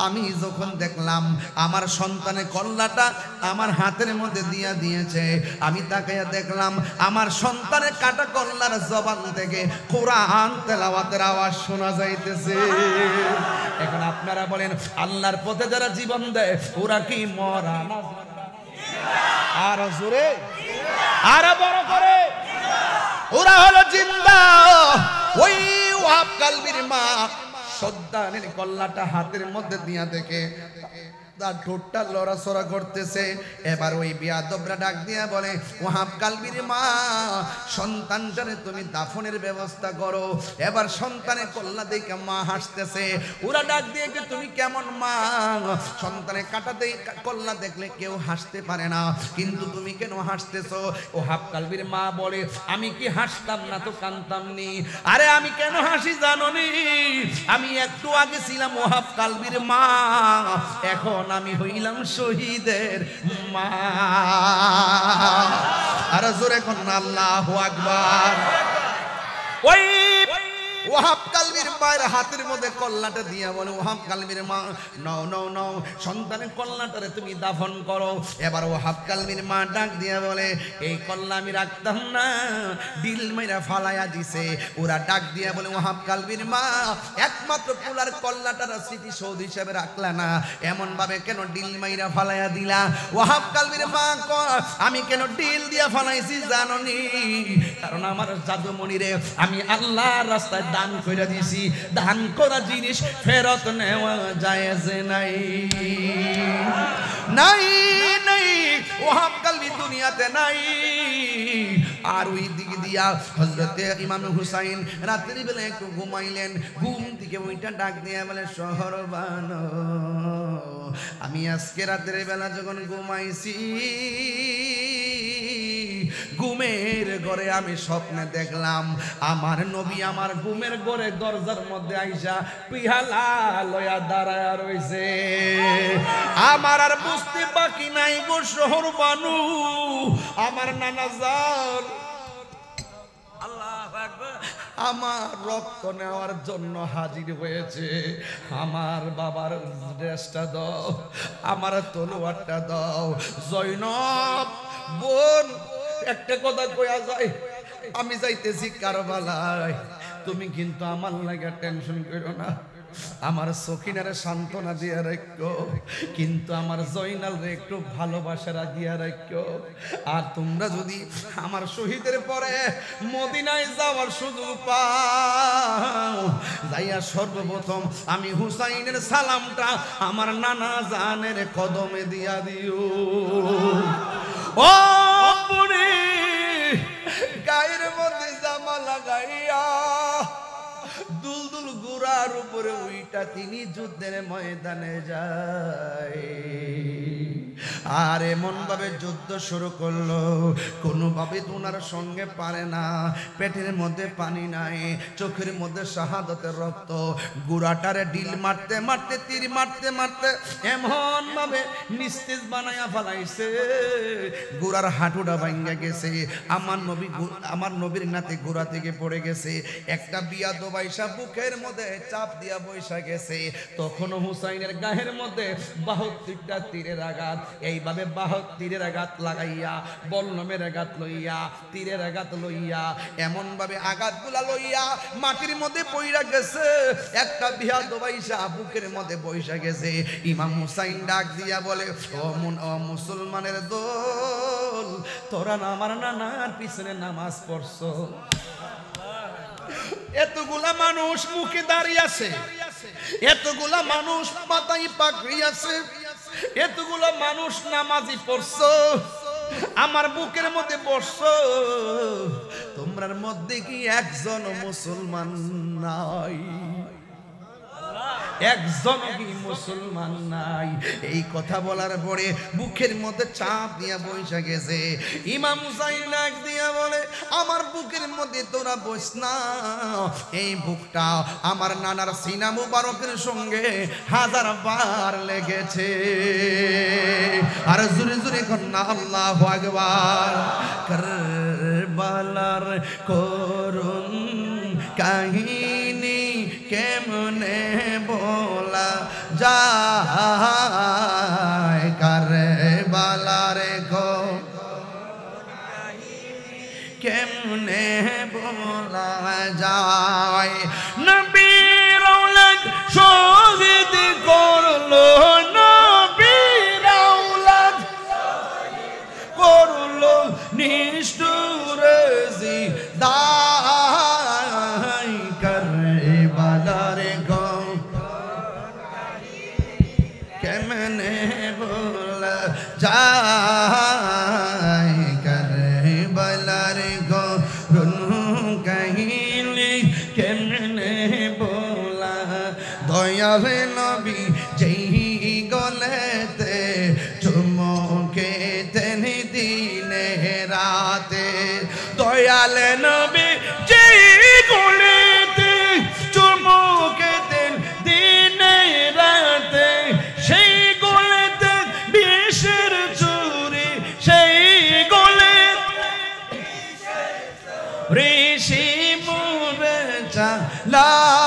আমি যখন দেখলাম আমার সন্তানের কল্লাটা আমার হাতের মধ্যে দিয়া দিয়েছে, আমি তাকাইয়া দেখলাম আমার সন্তানের কাটা কল্লার জবান থেকে কোরআন তেলাওয়াতের আওয়াজ শোনা যাইতেছে। এখন আপনারা বলেন, আল্লাহর পথে যারা জীবন দেয় ওরা কি মরা না? আর জোরে আর বড় করে, ওরা হলো জিন্দা। ওই ওহাব কালবির মা সন্তানের কল্লাটা হাতের মধ্যে দিয়া দেখে তার ঠোঁটটা লড়াচড়া করতেছে। এবার ওই বিয়াদবরা ডাক দিয়া বলে, ওহাব কালবির মা, সন্তানটারে তুমি দাফনের ব্যবস্থা করো। এবার সন্তানের কল্লা দেখে মা হাসতেছে। ওরা ডাক দিয়ে তুমি কেমন মা, সন্তানের কাটা দিয়ে কল্লা দেখলে কেউ হাসতে পারে না, কিন্তু তুমি কেন হাসতেছো? ওহাব কালবির মা বলে, আমি কি হাসতাম না তো কানতাম নি? আরে আমি কেন হাসি জানো নি? আমি একটু আগে ছিলাম ওহাব কালবির মা, এখন আমি হইলাম শহীদের মা। আর জোরে কোন আল্লাহু আকবার। ওই ওহাব কালবির মায়ের হাতের মধ্যে কল্লাটা দিয়া বলে, ওহাব কালবির মা, নাও নাও নাও, সন্তানের কল্লাটারে তুমি দাফন করো। এবার ওহাব কালবির মা ডাক দিয়া বলে, এই কল্লা আমি রাখতাম না, ডিল মাইরা ফালাইয়া দিছে। ওরা ডাক দিয়া বলে, ওহাব কালবির মা, একমাত্র পোলার কল্লাটার স্মৃতি সৌধ হিসেবে রাখলা না, এমন ভাবে কেন ডিল মাইরা ফালাইয়া দিলা? ওহাব কালবির মা কয়, আমি কেন ডিল দিয়া ফালাইছি জানো নি? কারণ আমার জাদুমণিরে আমি আল্লাহর রাস্তায় দান করে দিছি। দান করা জিনিস ফেরত নেওয়া জায়েজ নাই, নাই নাই, ওহাব কালবি দুনিয়াতে নাই। আর ওই দিকে দিয়া হযরতে ইমাম হুসাইন রাত্রি বেলা একটু ঘুমাইলেন। ঘুম থেকে ওইটা ডাক দিয়ে বলে, শহরবান, আমি আজকে রাতের বেলা যখন ঘুমাইছি, ঘুমের ঘরে আমি স্বপ্নে দেখলাম আমার নবী আমার ঘুমের ঘরে দরজার মধ্যে আইসা পিহালা লয়া দাঁড়ায় রইছে। আমার আর বুঝতে বাকি নাই গো শহর বানু, আমার নানা জান আমার রক্ত নেওয়ার জন্য হাজির হয়েছে। আমার বাবার ড্রেসটা দাও, আমার তলোয়ারটা দাও। জয়নব বোন, একটা কথা কয়া যায়, আমি যাইতেছি কারবালায়, তুমি কিন্তু আমার লাগা টেনশন করো না। আমার সখিনারে সান্ত্বনা দিয়া রাখো, কিন্তু আমার জয়নাল রে একটু ভালোবাসা দিয়া রাখো। আর তোমরা যদি আমার শহীদের পরে মদিনায় যাওয়ার সুযোগ পাও, যাইয়া সর্বপ্রথম আমি হুসাইনের সালামটা আমার নানা জানের কদমে দিয়া দিও। ও পুরি গায়ের মধ্যে জামা লাগাইয়া দুলদুল গুড়ার উপরে ওইটা তিনি যুদ্ধের ময়দানে যায়। আর এমন ভাবে যুদ্ধ শুরু করলো, কোনোভাবে তোনার সঙ্গে পারে না। পেটের মধ্যে পানি নাই, চোখের মধ্যে শাহাদতের রক্ত, গুড়াটারে ডিল মারতে মারতে তীর মারতে মারতে এমন ভাবে নিস্তেজ বানায়া ফেলাইছে, গুড়ার হাঁটুটা ভাঙ্গা গেছে। আমার নবীর নাতে গুড়া থেকে পড়ে গেছে। একটা বিয়া দোবাইশা বুকের মধ্যে চাপ দিয়া বৈশা গেছে। তখন হুসাইনের গায়ের মধ্যে 72টা তীরের আঘাত। এইভাবে 72 তীরের আঘাত লাগাইয়া, বল্লমের আঘাত লইয়া, তীরের আঘাত লইয়া, এমন ভাবে আঘাতগুলা লইয়া মাটির মধ্যে পইরা গেছে। একটা বিয়া দোবাইশা বুকের মধ্যে বৈশা গেছে। ইমাম হুসাইন ডাক দিয়া বলে, ও মুসলমানের দল, তোরা আমার নানার পিছনে নামাজ পড়ছো। এতগুলা মানুষ মুখে দাঁড়িয়ে আছে, এতগুলা মানুষ মাথায় পাগড়ি আছে, এতগুলা মানুষ নামাজি পড়ছো, আমার বুকের মধ্যে বসছো। তোমরার মধ্যে কি একজন মুসলমান নাই? একজন কি মুসলমান নাই? এই কথা বলার পরে বুকের মধ্যে চাপ দিয়া বৈশা গেছে। ইমাম হুসাইন ডাক দিয়া বলে, আমার বুকের মধ্যে তোরা বস না। এই বুকটা আমার নানার সিনা মুবারকের সঙ্গে 1000 বার লেগেছে। আর জোরে জোরে কন্যা আল্লাহু আকবার। কারবালার করুণ কাহিনী কেমনে বলা যায়, কারবালার কেমনে বলা যায়। নবীর আওলাদ শহীদ করলো, নবীর আওলাদ করলো নিষ্ঠুর জিদাই, কারবালার কেমনে বলা যায়, কারবালার কাহিনী কেমনে বলা। দয়াল নবী যেই গলেতে চুমকে তেন দিনে রাতে, দয়াল নবী যেই গলেতে চুমকে তেন দিনে রাতে, সেই গলেতে বিষের চুরি, সেই গলে ঋষি মুরে চালাই,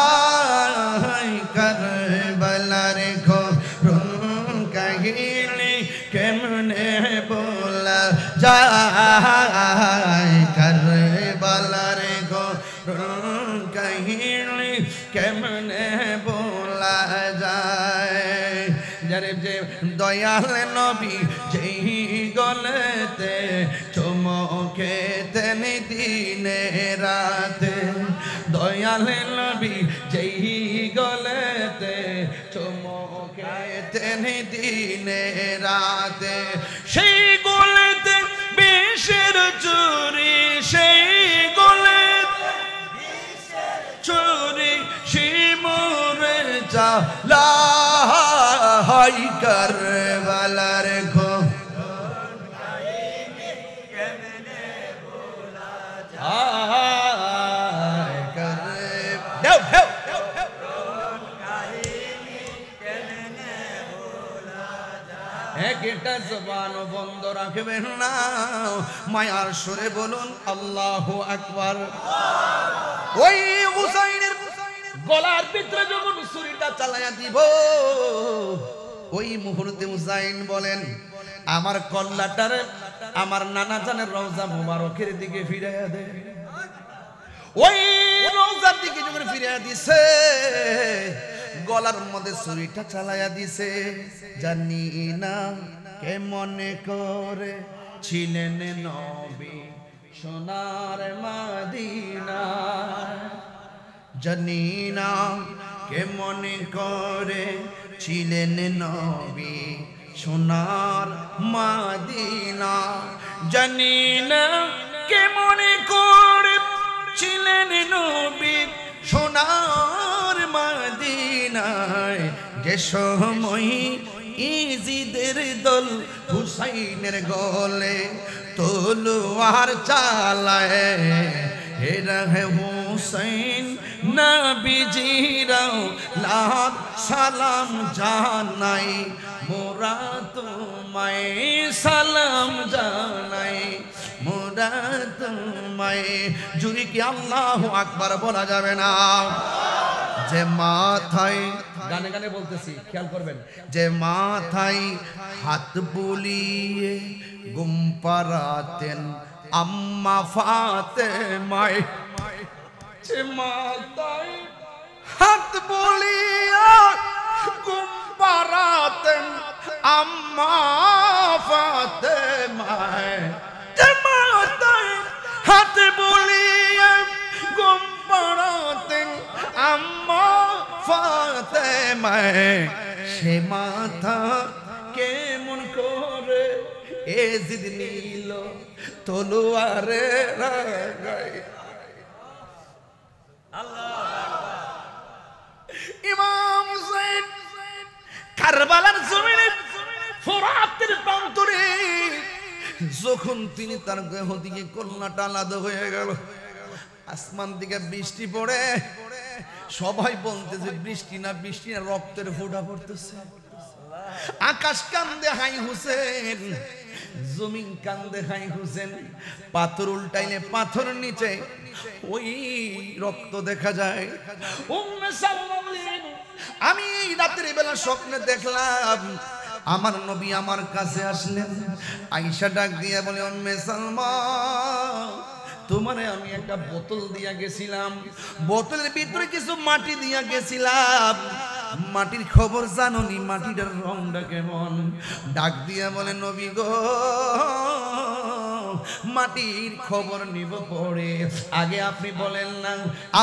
কারবালার করুণ কাহিনী কেমনে বলা যায়, কারবালার করুণ কাহিনী কেমনে বলা যায়। যারে যে দয়াল নবী যেই গলেতে চুমকে তেন দিনে রাতে, দয়াল নবী যেই গলেতে চুমকে তেন দিনে রাতে, সেই গলেতে বিষের চুরি, সেই গলেতে চুরি, শিমুরে চালাই, কারবালার একটা জবান বন্ধ রাখবেন না, মায়ার সুরে বলুন আল্লাহু আকবার। ওই হুসাইনের গলার ভিতরে যখন ছুরিটা চালায়া দিব, ওই মুহূর্তে হুসাইন বলেন, আমার কল্লাটারে আমার নানা জানের রওজা মুবারকের দিকে ফিরাইয়া দে। ওই রওজার দিকে যখন ফিরাইয়া দিছে, গলার মধ্যে ছুরিটা চালাইয়া দিছে। জানি না কে মনে করে ছিলেন নবী সোনার মদিনা, জানি না কে মনে করে ছিলেন নবী সোনার মদিনা, জানি না কে মনে করে ছিলেন নবী সোনার মদিনায়। যে সময় ইজিদের দল হুসাইনের গলে তলোয়ার চালায়, হেরা হে হুসাইন নবীজিরাও লাখ সালাম জানাই, মোরা তোমায় সালাম জানাই, মোরা তোমায়। জুরি কি আল্লাহু আকবার বলা যাবে না? যে মাথায়, গানে গানে বলতেছি খেয়াল করবেন, যে মাথায় হাত বুলিয়ে ঘুম পাড়াতেন আম্মা ফাতেমায়, যে মাথায় হাত বুলিয়ে ঘুম পাড়াতেন আম্মা ফাতেমায়, যে মাথায় হাত বুলিয়ে ঘুম পাড়াতেন আম্মা ফাতেমায়, সে মাথা কেমন করে এজিদ নিল তলোয়ারে রাগায়। ইমাম হুসাইন কারবালার জমিনে ফোরাতের প্রান্তরে যখন তিনি তার দেহ থেকে কল্যাণটা আলাদা হয়ে গেল, আসমান থেকে বৃষ্টি পড়ে, সবাই বলতেছে বৃষ্টি না বৃষ্টি না, রক্তের ফোঁটা পড়তেছে। আকাশ কান্দে হাই হুসেন, জমিন কান্দে হাই হুসেন, পাথর উল্টাইলে পাথর নিচে ওই রক্ত দেখা যায়। আমি রাতের বেলা স্বপ্নে দেখলাম আমার নবী আমার কাছে আসলেন। আয়েশা ডাক দিয়ে বলে, উম্মে সালমা, তোমারে আমি একটা বোতল দিয়া গেছিলাম, বোতলের ভিতরে কিছু মাটি দিয়া গেছিলাম, মাটির খবর জানোনি? মাটিটার রংটা কেমন? ডাক দিয়া বলে, নবী গো, মাটির খবর নিব পড়ে, আগে আপনি বলেন না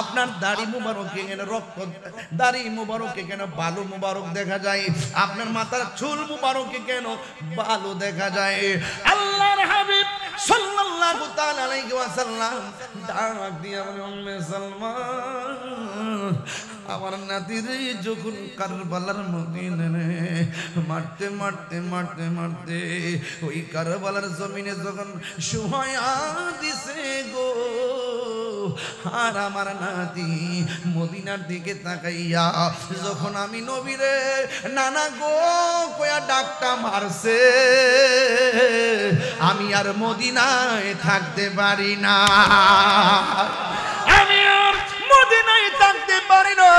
আপনার দাড়ি মুবারকে কেন রক্ত, দাড়ি মুবারকে কেন বালু মুবারক দেখা যায়, আপনার মাথার চুল মুবারকে কেন বালু দেখা যায়? আল্লাহর হাবিব সাল্লাল্লাহু তাআলা আলাইহি ওয়াসাল্লাম ডাক দিয়া বলে, উম্মে সালমা, আমার নাতির যখন কারবালার মদিনায় মারতে মারতে মারতে মারতে ওই কারবালার জমিনে যখন শুহায়া দিছে গো, আর আমার নাতি মদিনার দিকে তাকাইয়া যখন আমি নবীরে নানা গো কয়া ডাকটা মারছে, আমি আর মদিনায় থাকতে পারি না, আমি আর মদিনায় থাকতে পারি না।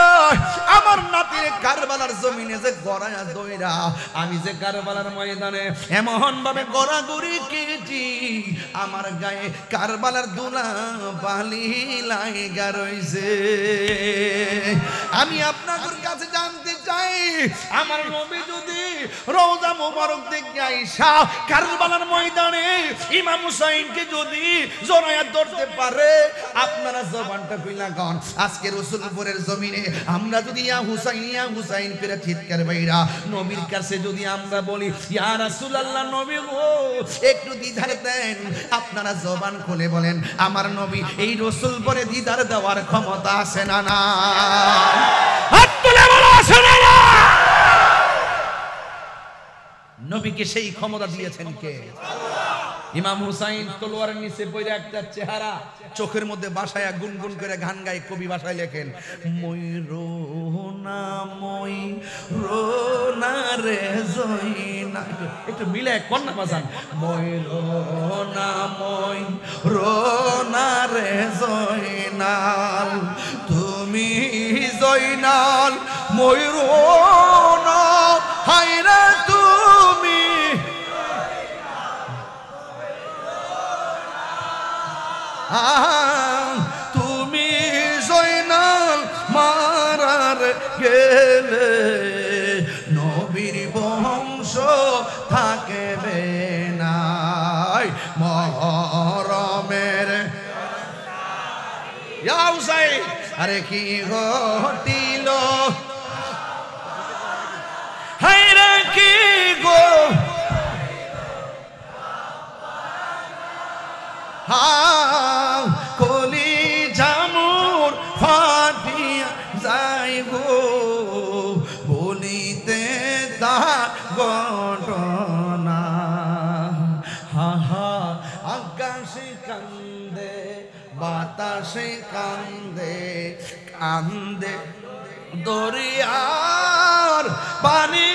আমার নাতির কারবালার জমিনে যে গড়ায়া দইরা, আমি যে কারবালার ময়দানে এমন ভাবে গড়াগড়ি কেছি, আমার গায়ে কারবালার দুলা বালি লাগা রইছে। আমি আপনাদের কাছে জানতে চাই, আমার নবী যদি রওজা মোবারক থেকে আয়েশা কারবালার ময়দানে ইমাম হুসাইনকে যদি জড়ায়া ধরতে পারে, আপনারা জবানটা কইলা গান। আজকে রাসূলপুরের জমিনে আমরা যদি ইয়া হুসাইন করে চিৎকার বাইরা নবীর কাছে যদি আমরা বলি, ইয়া রাসূলুল্লাহ, নবী গো একটু দিদার দেন, আপনারা জবান খুলে বলেন, আমার নবী এই রাসূলপুরে দিদার দেওয়ার ক্ষমতা আছে না? না, হাত তুলে বলো আছে না? নবীকে সেই ক্ষমতা দিয়েছেন কে? ইমাম হুসাইন তলোয়ারের নিচে পড়ে একটা চেহারা চোখের মধ্যে বাসায়া গুনগুন করে গান গায়, কবি ভাষায় লেখেন, মই রোনা মই রোনা রে জয়না, একটু মিলে কন্যা বাজান, মই রোনা রে জয়নাল, তুমি জয়নাল মই রোনা, হায়রা তুমি তুমি জয়নাল মারার গেল নবীর বংশ থাকবে না মহরমের ইয়া হুসাইন আরে কি ঘটিল হায়রে কি গো কলি জামুর ফাটিয়া যাই গো বলিতে তা ঘটনা আকাশে কান্দে বাতাসে কান্দে কান্দে দরিয়ার পানি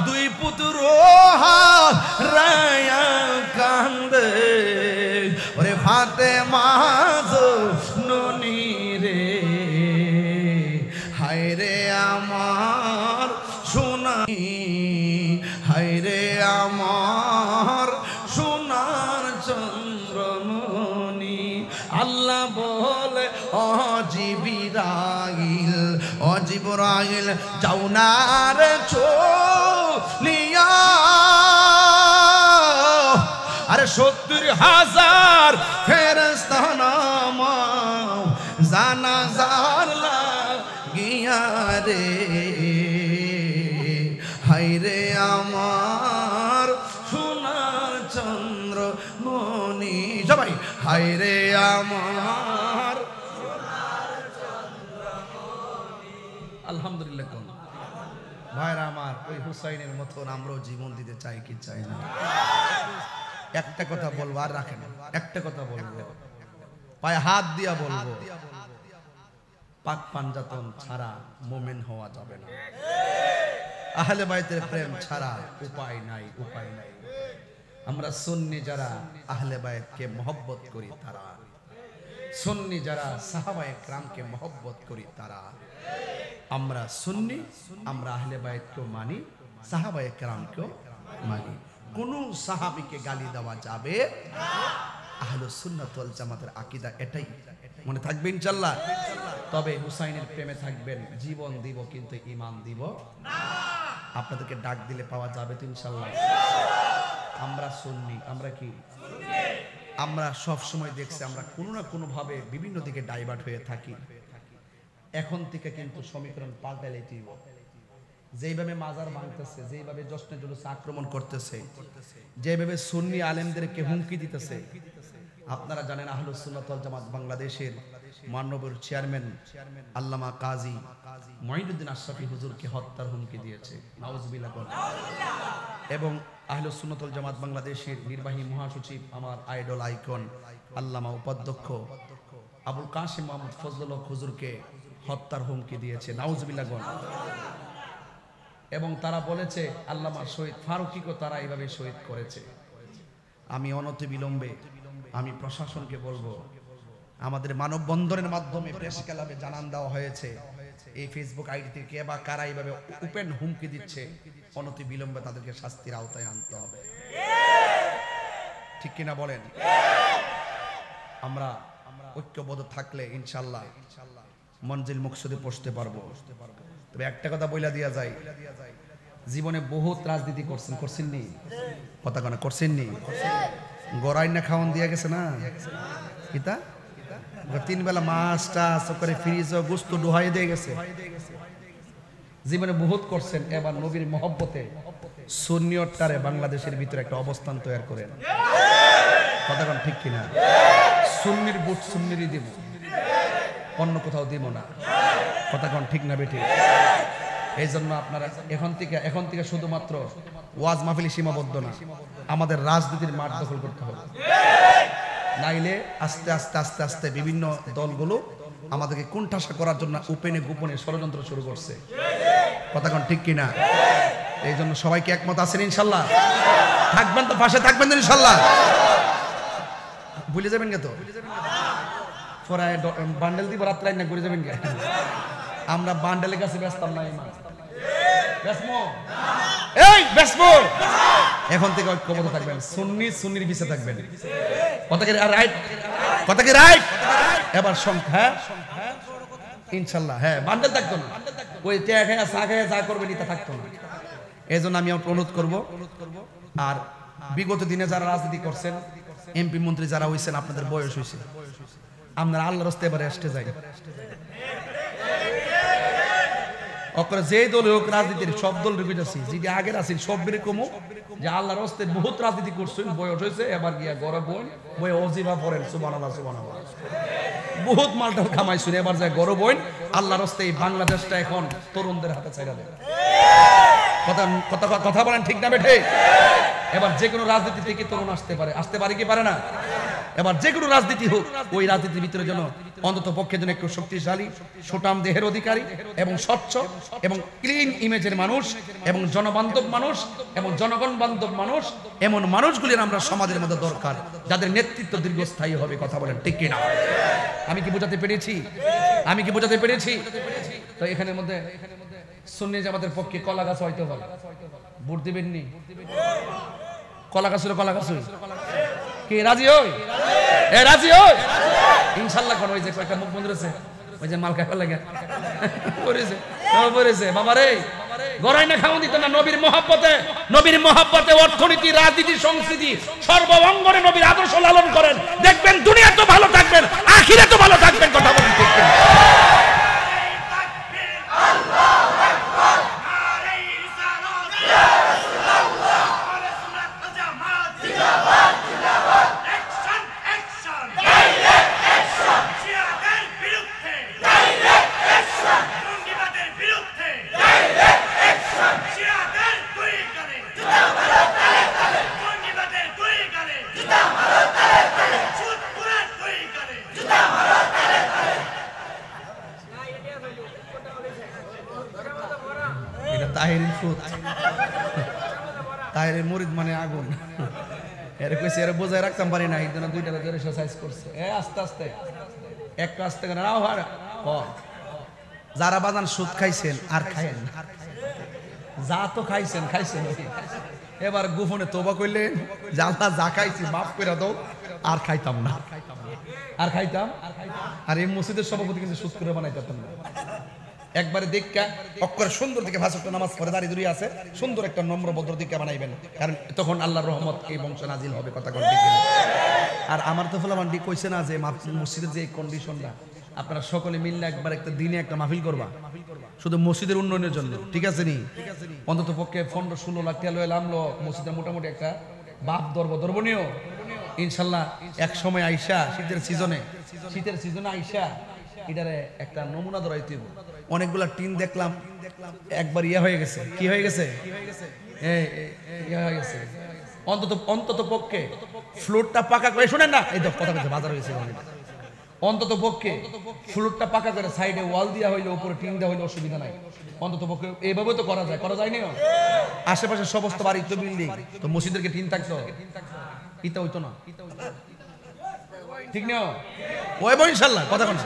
দুই পুত্র হারায়া কান্দে ওরে ফাতেমা ননি রে হায়রে আমার সোনাই হায়রে আমার সোনার চন্দ্রমণি আল্লাহ বলে অজিবরাইল যাও না রে চলিয়া আরে ৭০,০০০ ফেরেশতা নামাও জানাজার লাগিয়া রে হায়রে আমার সোনার চন্দ্রমণি সবাই হায়রে আমার আলহামদুলিল্লাহ কোন ভাইরা আমার ওই হুসাইনের মতন আমরাও জীবন দিতে চাই কি চাই না একটা কথা বলবো আর রাখেন একটা কথা বলবো পায়ে হাত দিয়া বলবো পাক পাঞ্জাতন ছাড়া মুমিন হওয়া যাবে না আহলে বাইতের প্রেম ছাড়া উপায় নাই উপায় নাই আমরা সুন্নি যারা আহলে বাইতকে মহব্বত করি তারা সুন্নি যারা সাহাবায়ে কেরামকে মহব্বত করি তারা আমরা সুন্নি আমরা আহলে বাইতকেও মানি সাহাবায়ে কেরামকেও মানি কোন সাহাবীকে গালি দেওয়া যাবে না আহলুস সুন্নাত ওয়াল জামাতের আকীদা এটাই মনে থাকবে ইনশাআল্লাহ তবে হুসাইনের প্রেমে থাকবেন জীবন দিব কিন্তু ঈমান দিব না আপনাদেরকে ডাক দিলে পাওয়া যাবে তো ইনশাআল্লাহ আমরা সুন্নি আমরা কি আমরা সব সময় দেখছি আমরা কোনো না কোনো ভাবে বিভিন্ন দিকে ডাইভার্ট হয়ে থাকি এখন থেকে কিন্তু সমীকরণ পাল্টাইলেই হবে যেইভাবে মাজার ভাঙতেছে যেইভাবে জশ্নে জুলুস আক্রমণ করতেছে যেভাবে সুন্নি আলেমদেরকে হুমকি দিতেছে আপনারা জানেন আহলুস সুন্নাত ওয়াল জামাত বাংলাদেশের মাননীয় চেয়ারম্যান আল্লামা কাজী মঈনুদ্দিন আশরাফি হুজুরকে হত্যার হুমকি দিয়েছে নাউজুবিল্লাহ এবং আহলুস সুন্নাত ওয়াল জামাত বাংলাদেশের নির্বাহী মহাসচিব আমার আইডল আইকন আল্লামা উপাধ্যক্ষ আবুল কাসিম মোহাম্মদ ফজলুল হক হুজুরকে হত্যার হুমকি দিয়েছে নাউজুবিল্লাহ এবং তারা বলেছে আল্লামা শহীদ ফারুকীকে তারা এইভাবে শহীদ করেছে আমি অনতি বিলম্বে আমি প্রশাসনকে বলবো আমাদের মানববন্ধনের মাধ্যমে প্রেস ক্লাবে জানান দেওয়া হয়েছে এই ফেসবুক আইডিতে কে বা কারা এইভাবে ওপেন হুমকি দিচ্ছে অনতি বিলম্বে তাদেরকে শাস্তির আওতায় আনতে হবে ঠিক কিনা বলেন আমরা ঐক্যবদ্ধ থাকলে ইনশাআল্লাহ মঞ্জিল মুকসুদে পৌঁছতে পারবো তবে একটা কথা বইলা দিয়া যায় জীবনে বহুত রাজনীতি করছেন নি কথা কোন করছেন নি গড়াই না খাওয়ান দিয়া গেছে না কিতা তিন বেলা মাছটা সকালে ফ্রিজ গোস্ত ডুহাই দিয়ে গেছে জীবনে বহুত করছেন এবার নবীর মহব্বতে সুন্নিয়তটারে বাংলাদেশের ভিতরে একটা অবস্থান তৈরি করেন কথা কোন ঠিক কিনা সুন্নির বুট সুন্নিরই দিব অন্য কোথাও দিব না কথা কোন ঠিক না বেঠিক এই জন্য আপনারা এখন থেকে শুধুমাত্র ওয়াজ মাহফিলে সীমাবদ্ধ না আমাদের রাজনীতির মাঠ দখল করতে হবে নাইলে আস্তে আস্তে আস্তে আস্তে বিভিন্ন দলগুলো আমাদেরকে কুণ্ঠাসা করার জন্য উপেনে গোপনে ষড়যন্ত্র শুরু করছে কথা কোন ঠিক কিনা এই জন্য সবাইকে একমত আছেন ইনশাআল্লাহ থাকবেন তো পাশে থাকবেন তো ইনশাআল্লাহ ভুলে যাবেন তো ফরায় বান্ডেল দিব রাত লাইন না করে যাবেন আমরা বান্ডেলের কাছে ব্যস্ত না ইমান ব্যস্ত এই বেসবো এখন থেকে ঐক্যবদ্ধ থাকবেন, সুন্নি সুন্নির পিছে থাকবেন। কথা কি রাইট? কথা কি রাইট? এবার সংখ্যা ইনশাআল্লাহ হ্যাঁ বান্ডেল থাকতো না, ওই চা খেয়ে চা খেয়ে যা করবেন এটা থাকতো না। এই জন্য আমি অনুরোধ করব, আর বিগত দিনে যারা রাজনীতি করছেন, এমপি মন্ত্রী যারা হয়েছেন, আপনাদের বয়স হয়েছে, আপনারা আল্লাহর রাস্তায় এবারে আসতে যাই। অকরে যে দল হোক রাজনীতির সব দল ঢুকেছি, যদি আগের আছেন সব বেরে কমো যে আল্লাহর রাস্তায় বহুত রাজনীতি করছেন, বয়স হয়েছে, এবার গিয়া গড়ে বই বই অজিবা পড়েন, সুবহানাল্লাহ সুবহানাল্লাহ, বহুত মালটা কামাইছেন, এবার যায় গড়ে বই আল্লাহর রাস্তায়। এই বাংলাদেশটা এখন তরুণদের হাতে ছাইড়া দেন। কথা কথা কথা বলেন ঠিক না বেঠে? এবার যে কোনো রাজনীতি থেকে তরুণ আসতে পারে কি পারে না? এবার যে কোনো রাজনীতি হোক, ওই রাজনীতির ভিতরে যেন অন্তত পক্ষে যেন একটু শক্তিশালী, সুঠাম দেহের অধিকারী এবং স্বচ্ছ এবং ক্লিন ইমেজের মানুষ এবং জনবান্ধব মানুষ এবং জনগণ বান্ধব মানুষ, এমন মানুষগুলির আমরা সমাজের মধ্যে দরকার, যাদের নেতৃত্ব দীর্ঘস্থায়ী হবে। কথা বলেন ঠিক কিনা? আমি কি বোঝাতে পেরেছি? আমি কি বোঝাতে পেরেছি? তো এখানের মধ্যে সুন্নি জামাতের পক্ষে কলা গাছ হয়তো হবে, ভোট দিবেননি? কলা গাছ কলা গাছ কি রাজি হই? এ রাজি হই ইনশাআল্লাহ। কোন ওই যে কয়েকটা মুখ বন্ধ রয়েছে, ওই যে মাল খাওয়া লাগে পড়েছে বাবা রে, গড়াই না খাওয়া দিত না। নবীর মহব্বতে অর্থনীতি, রাজনীতি, সংস্কৃতি সর্বঙ্গনে নবীর আদর্শ লালন করেন, দেখবেন দুনিয়া তো ভালো থাকবেন, আখিরে তো ভালো থাকবেন। কথা বলেন ঠিক কিনা? তাহেরের মুরিদ মানে আগুন, এর কইছে এর বোঝায় রাখতাম পারি না, এই জন্য দুইটা ধরে এক্সারসাইজ করছে। আস্তে আস্তে একটা আস্তে কেন নাও হার যারা বাজান সুদ খাইছেন আর খাইেন, যা তো খাইছেন এবার গোপনে তোবা কইলেন যে আল্লাহ যা খাইছি মাফ করে দাও, আর খাইতাম না, আর খাইতাম। আর এই মসজিদের সভাপতি কিন্তু সুদ করে বানাইতাম না। একবারে দেখা অক্ষরে সুন্দর দিকে ভাষা নামাজ পড়ে দাঁড়িয়ে দূরে আছে, সুন্দর একটা নম্র ভদ্র দিকে বানাইবেন, কারণ তখন আল্লাহর রহমত এই বংশ নাজিল হবে। কথা কোন ঠিক? আর আমার তো ফলামান্ডি কইছে না যে মসজিদের যে কন্ডিশনটা, আপনারা সকলে মিললে একবার একটা দিনে একটা মাহফিল করবা, শুধু মসজিদের উন্নয়নের জন্য, ঠিক আছে নি? অন্তত পক্ষে 15-16 লাখ টাকা লয়ে নামলো মসজিদের, মোটামুটি একটা বাপ ধর্মনীয় ইনশাল্লাহ। এক সময় আইসা শীতের সিজনে আইসা এটারে একটা নমুনা ধরাইতে হবে। অনেকগুলা টিন দেখলাম একবার ইয়া হয়ে গেছে। কি হয়ে গেছে? অন্তত পক্ষে ফ্লোরটা পাকা করে, শুনেন না, এই কথা বলছে বাজার হয়েছে, অন্তত পক্ষে ফ্লোরটা পাকা করে সাইডে ওয়াল দিয়া হইলে, উপরে টিন দেওয়া হইলে অসুবিধা নাই। অন্তত পক্ষে এইভাবে তো করা যায় না? আশেপাশে সমস্ত বাড়ি তো বিল্ডিং, তো মসজিদেরকে টিন থাকতো, ইতা হইতো না, ঠিক না? ওইব ইনশাল্লাহ। কথা কোন?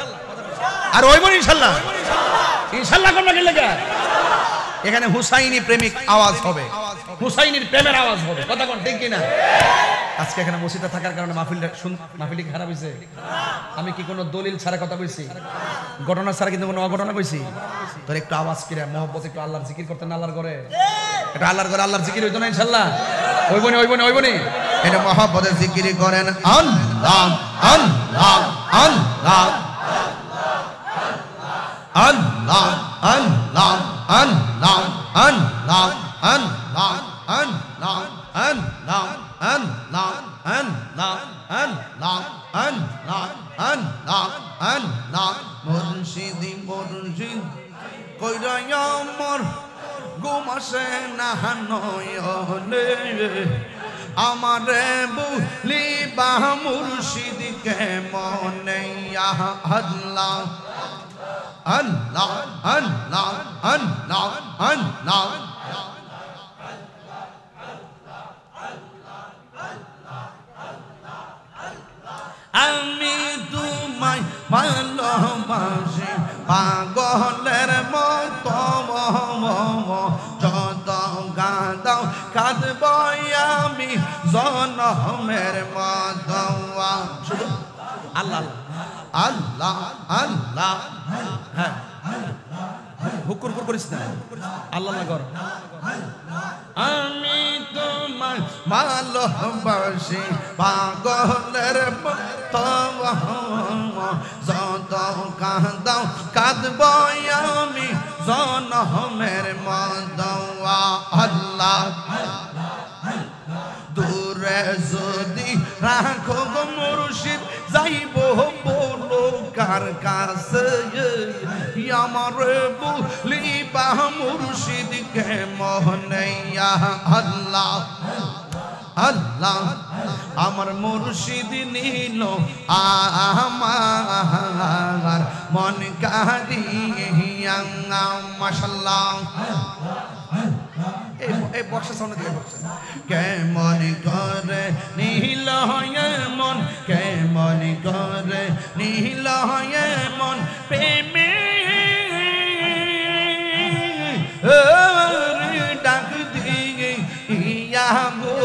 আর ওইব ইনশাল্লাহ। ইনশাল্লাহ কোন লাগে লাগা? এখানে হুসাইনি প্রেমিক আওয়াজ হবে, হুসাইনির প্রেমের আওয়াজ হবে। কথা কোন ঠিক কি না? আজকে এখানে মসজিদে থাকার কারণে মাহফিলটি খারাপ হয়েছে। আমি কি কোনো দলিল ছাড়া কথা বলছি? ঘটনা ছাড়া কিন্তু কোনো অঘটনা কইছি? তোর একটু আওয়াজ কিরা মহব্বত, একটু আল্লাহর জিকির করতেন আল্লাহর ঘরে, এটা আল্লাহর ঘরে আল্লাহর জিকির হইতো না ইনশাল্লাহ? ওইবনি এটা মহব্বতের জিকির করেন। আল্লাহ আল্লাহ আল্লাহ আল্লাহ আল্লাহ আল্লাহ আল্লাহ আল্লাহ আল্লাহ আল্লাহ আল্লাহ আল্লাহ আল্লাহ আল্লাহ আল্লাহ আল্লাহ মুর্শিদ কইরা আমার ঘুমাসে না নয়নে, আমারে বলিবা মুর্শিদ কেমনে? আল্লাহ আল্লাহ আল্লাহ আল্লাহ আল্লাহ আমি তোমায় ভালোবাসি পাগলের মতো, যত গান জনমের মদওয়া শুধু আল্লাহ আল্লাহ আল্লাহ হ্যাঁ হুকুর করিস না আল্লাহ কর আমি তোমার ভালোবাসি পাগলের মতো যত কাঁদাও কাঁদব আমি জনমের মদওয়া আল্লাহ দূরে যদি রাখো গো মুর্শিদ যাইব বলো কার কাছে আমার বলিবা মুর্শিদ কে মোহনাইয়া আল্লাহ আল্লাহ আমার মুর্শিদ নিল আমার মন কারিয়া মাশাআল্লাহ এই বক্সা সামনে দিকে বক্সা কেমন করে নীল হয় মন কেমন করে নীল হয় মন প্রেমে ডাক দিয়ে ইয়া গো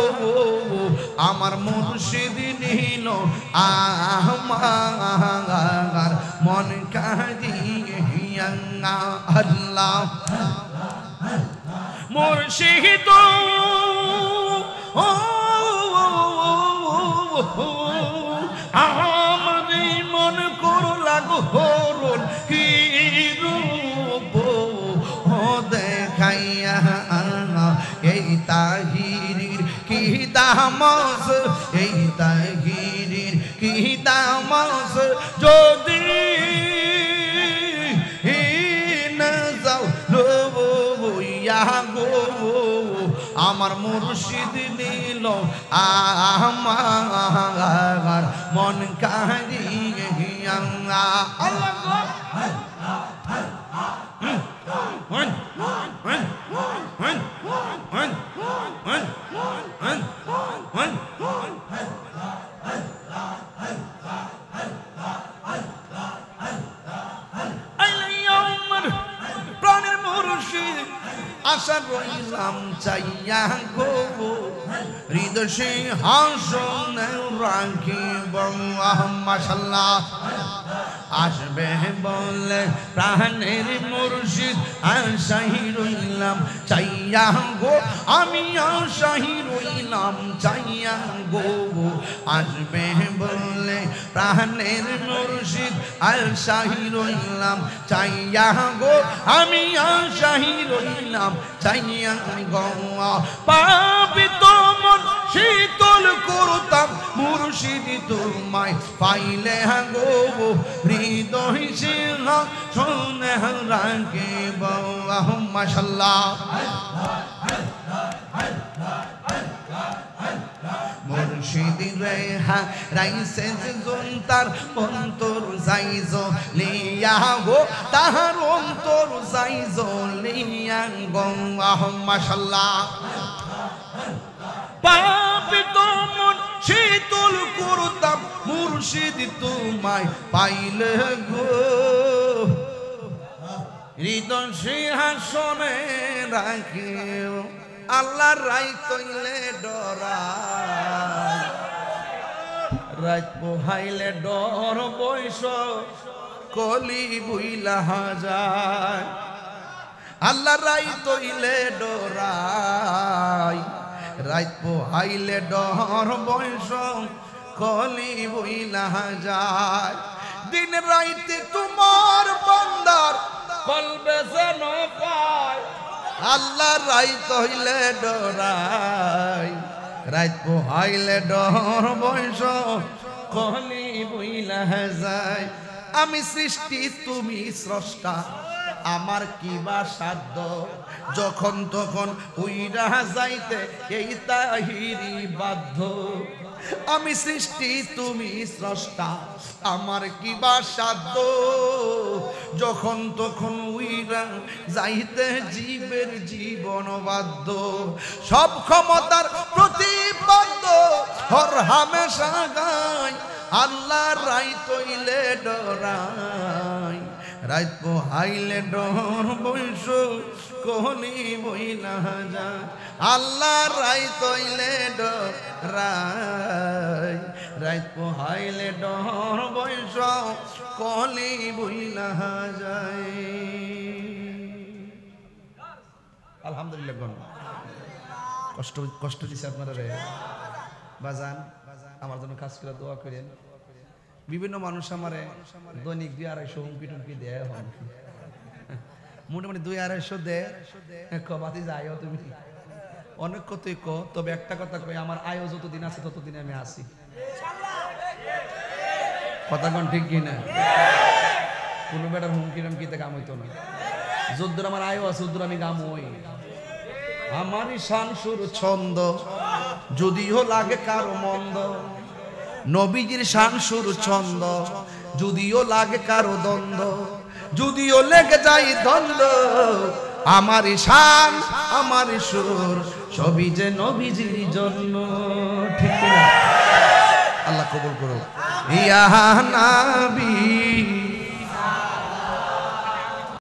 আমার মুর্শিদ নিল আমার মন কারিয়া আল্লাহ মুর্শিদ আমার মন করো লাগো হরণ কি রূপ দেখাইয়া এই তাহিরির কি দামস এই তাহিরির কি দামস যদি আমার মুর্শিদ নিল আমার মন কারিয়া আল্লাহ প্রাণের মুর্শিদ আশা রইলাম চাইয়া গো হৃদয় সিংহাসন রাখিব মাশাআল্লাহ আসবে বলে প্রাণের মুর্শিদ আশাই রইলাম চাইয়া গো আমি আশাই রইলাম চাইয়া গো আসবে বলে প্রাণের মুর্শিদ আশাই রইলাম চাইয়া গো আমি আশাই রইলাম চাইয়া গো পাপি তোমার শীতল করতাম মুর্শিদ তোমায় পাইলে গো হৃদয় সিংহাসন রাখিব মাশাআল্লাহ মুর্শিদ রেহা রাইসে জুনতার অন্তর যাইজো লিয়া গো তাহার অন্তর যাইজো লিয়া গো মাশাআল্লাহ পাপি তোমার শীতল করতাম মুর্শিদ তোমায় পাইলে গো হৃদয় সিংহাসনে রাখিও আল্লাহ রাই তৈলে ডরাই রাত পোহাইলে ডর বৈশ কলি বুইলা যায় আল্লাহ রাই তৈলে ডরাই রাত পোহাইলে ডর বৈশ কলি বুইলা যায় দিন রাইতে তোমার বান্দার কলবে যেন পায় আল্লাহ রাইত হইলে ডরাই রাত পোহাইলে ডর বৈশ কলি বুইলা যায় আমি সৃষ্টি তুমি স্রষ্টা আমার কি বা সাধ্য যখন তখন উইরা যাইতে এই তাহিরি বাধ্য আমি সৃষ্টি তুমি স্রষ্টা আমার কি বা সাধ্য যখন তখন উইরা যাইতে জীবের জীবন বাধ্য সব ক্ষমতার প্রতিপাদ্য হর হামেশা গায় আল্লাহ রাই তৈলে ডরাই রাত পোহাইলে ডর বৈশ কোহলি বইলা যা আল্লাহ রাত হইলে ডর রাই রাত পোহাইলে ডর বৈশ কোহলি বইলা যায়। আলহামদুলিল্লাহ গণ কষ্ট কষ্ট দিছে আপনারা রে বাজান আমার জন্য কাজ করে দোয়া করেন। বিভিন্ন মানুষ আমারে দৈনিক 200-250 হুমকি টুমকি দেয় হন মোটামুটি 200-250 দেয় কবাতি যাইও তুমি অনেক কথাই ক তবে একটা কথা কই আমার আয়ও যতদিন আছে ততদিন আমি আসি কথা কোন ঠিক কি না কোনো বেটার হুমকি টুমকিতে কাম হইতো না যদ্দুর আমার আয়ও আছে যদ্দুর আমি গাম হই আমারই শান সুর ছন্দ যদিও লাগে কারো মন্দ নবীজির শান সুর ছন্দ যদিও লাগে কারো দ্বন্দ্ব যদিও লেগে যায় দ্বন্দ্ব আমারই শান আমারই সুর সবই যে নবীজির জন্য ঠিক না আল্লাহ কবুল করো ইয়া নবী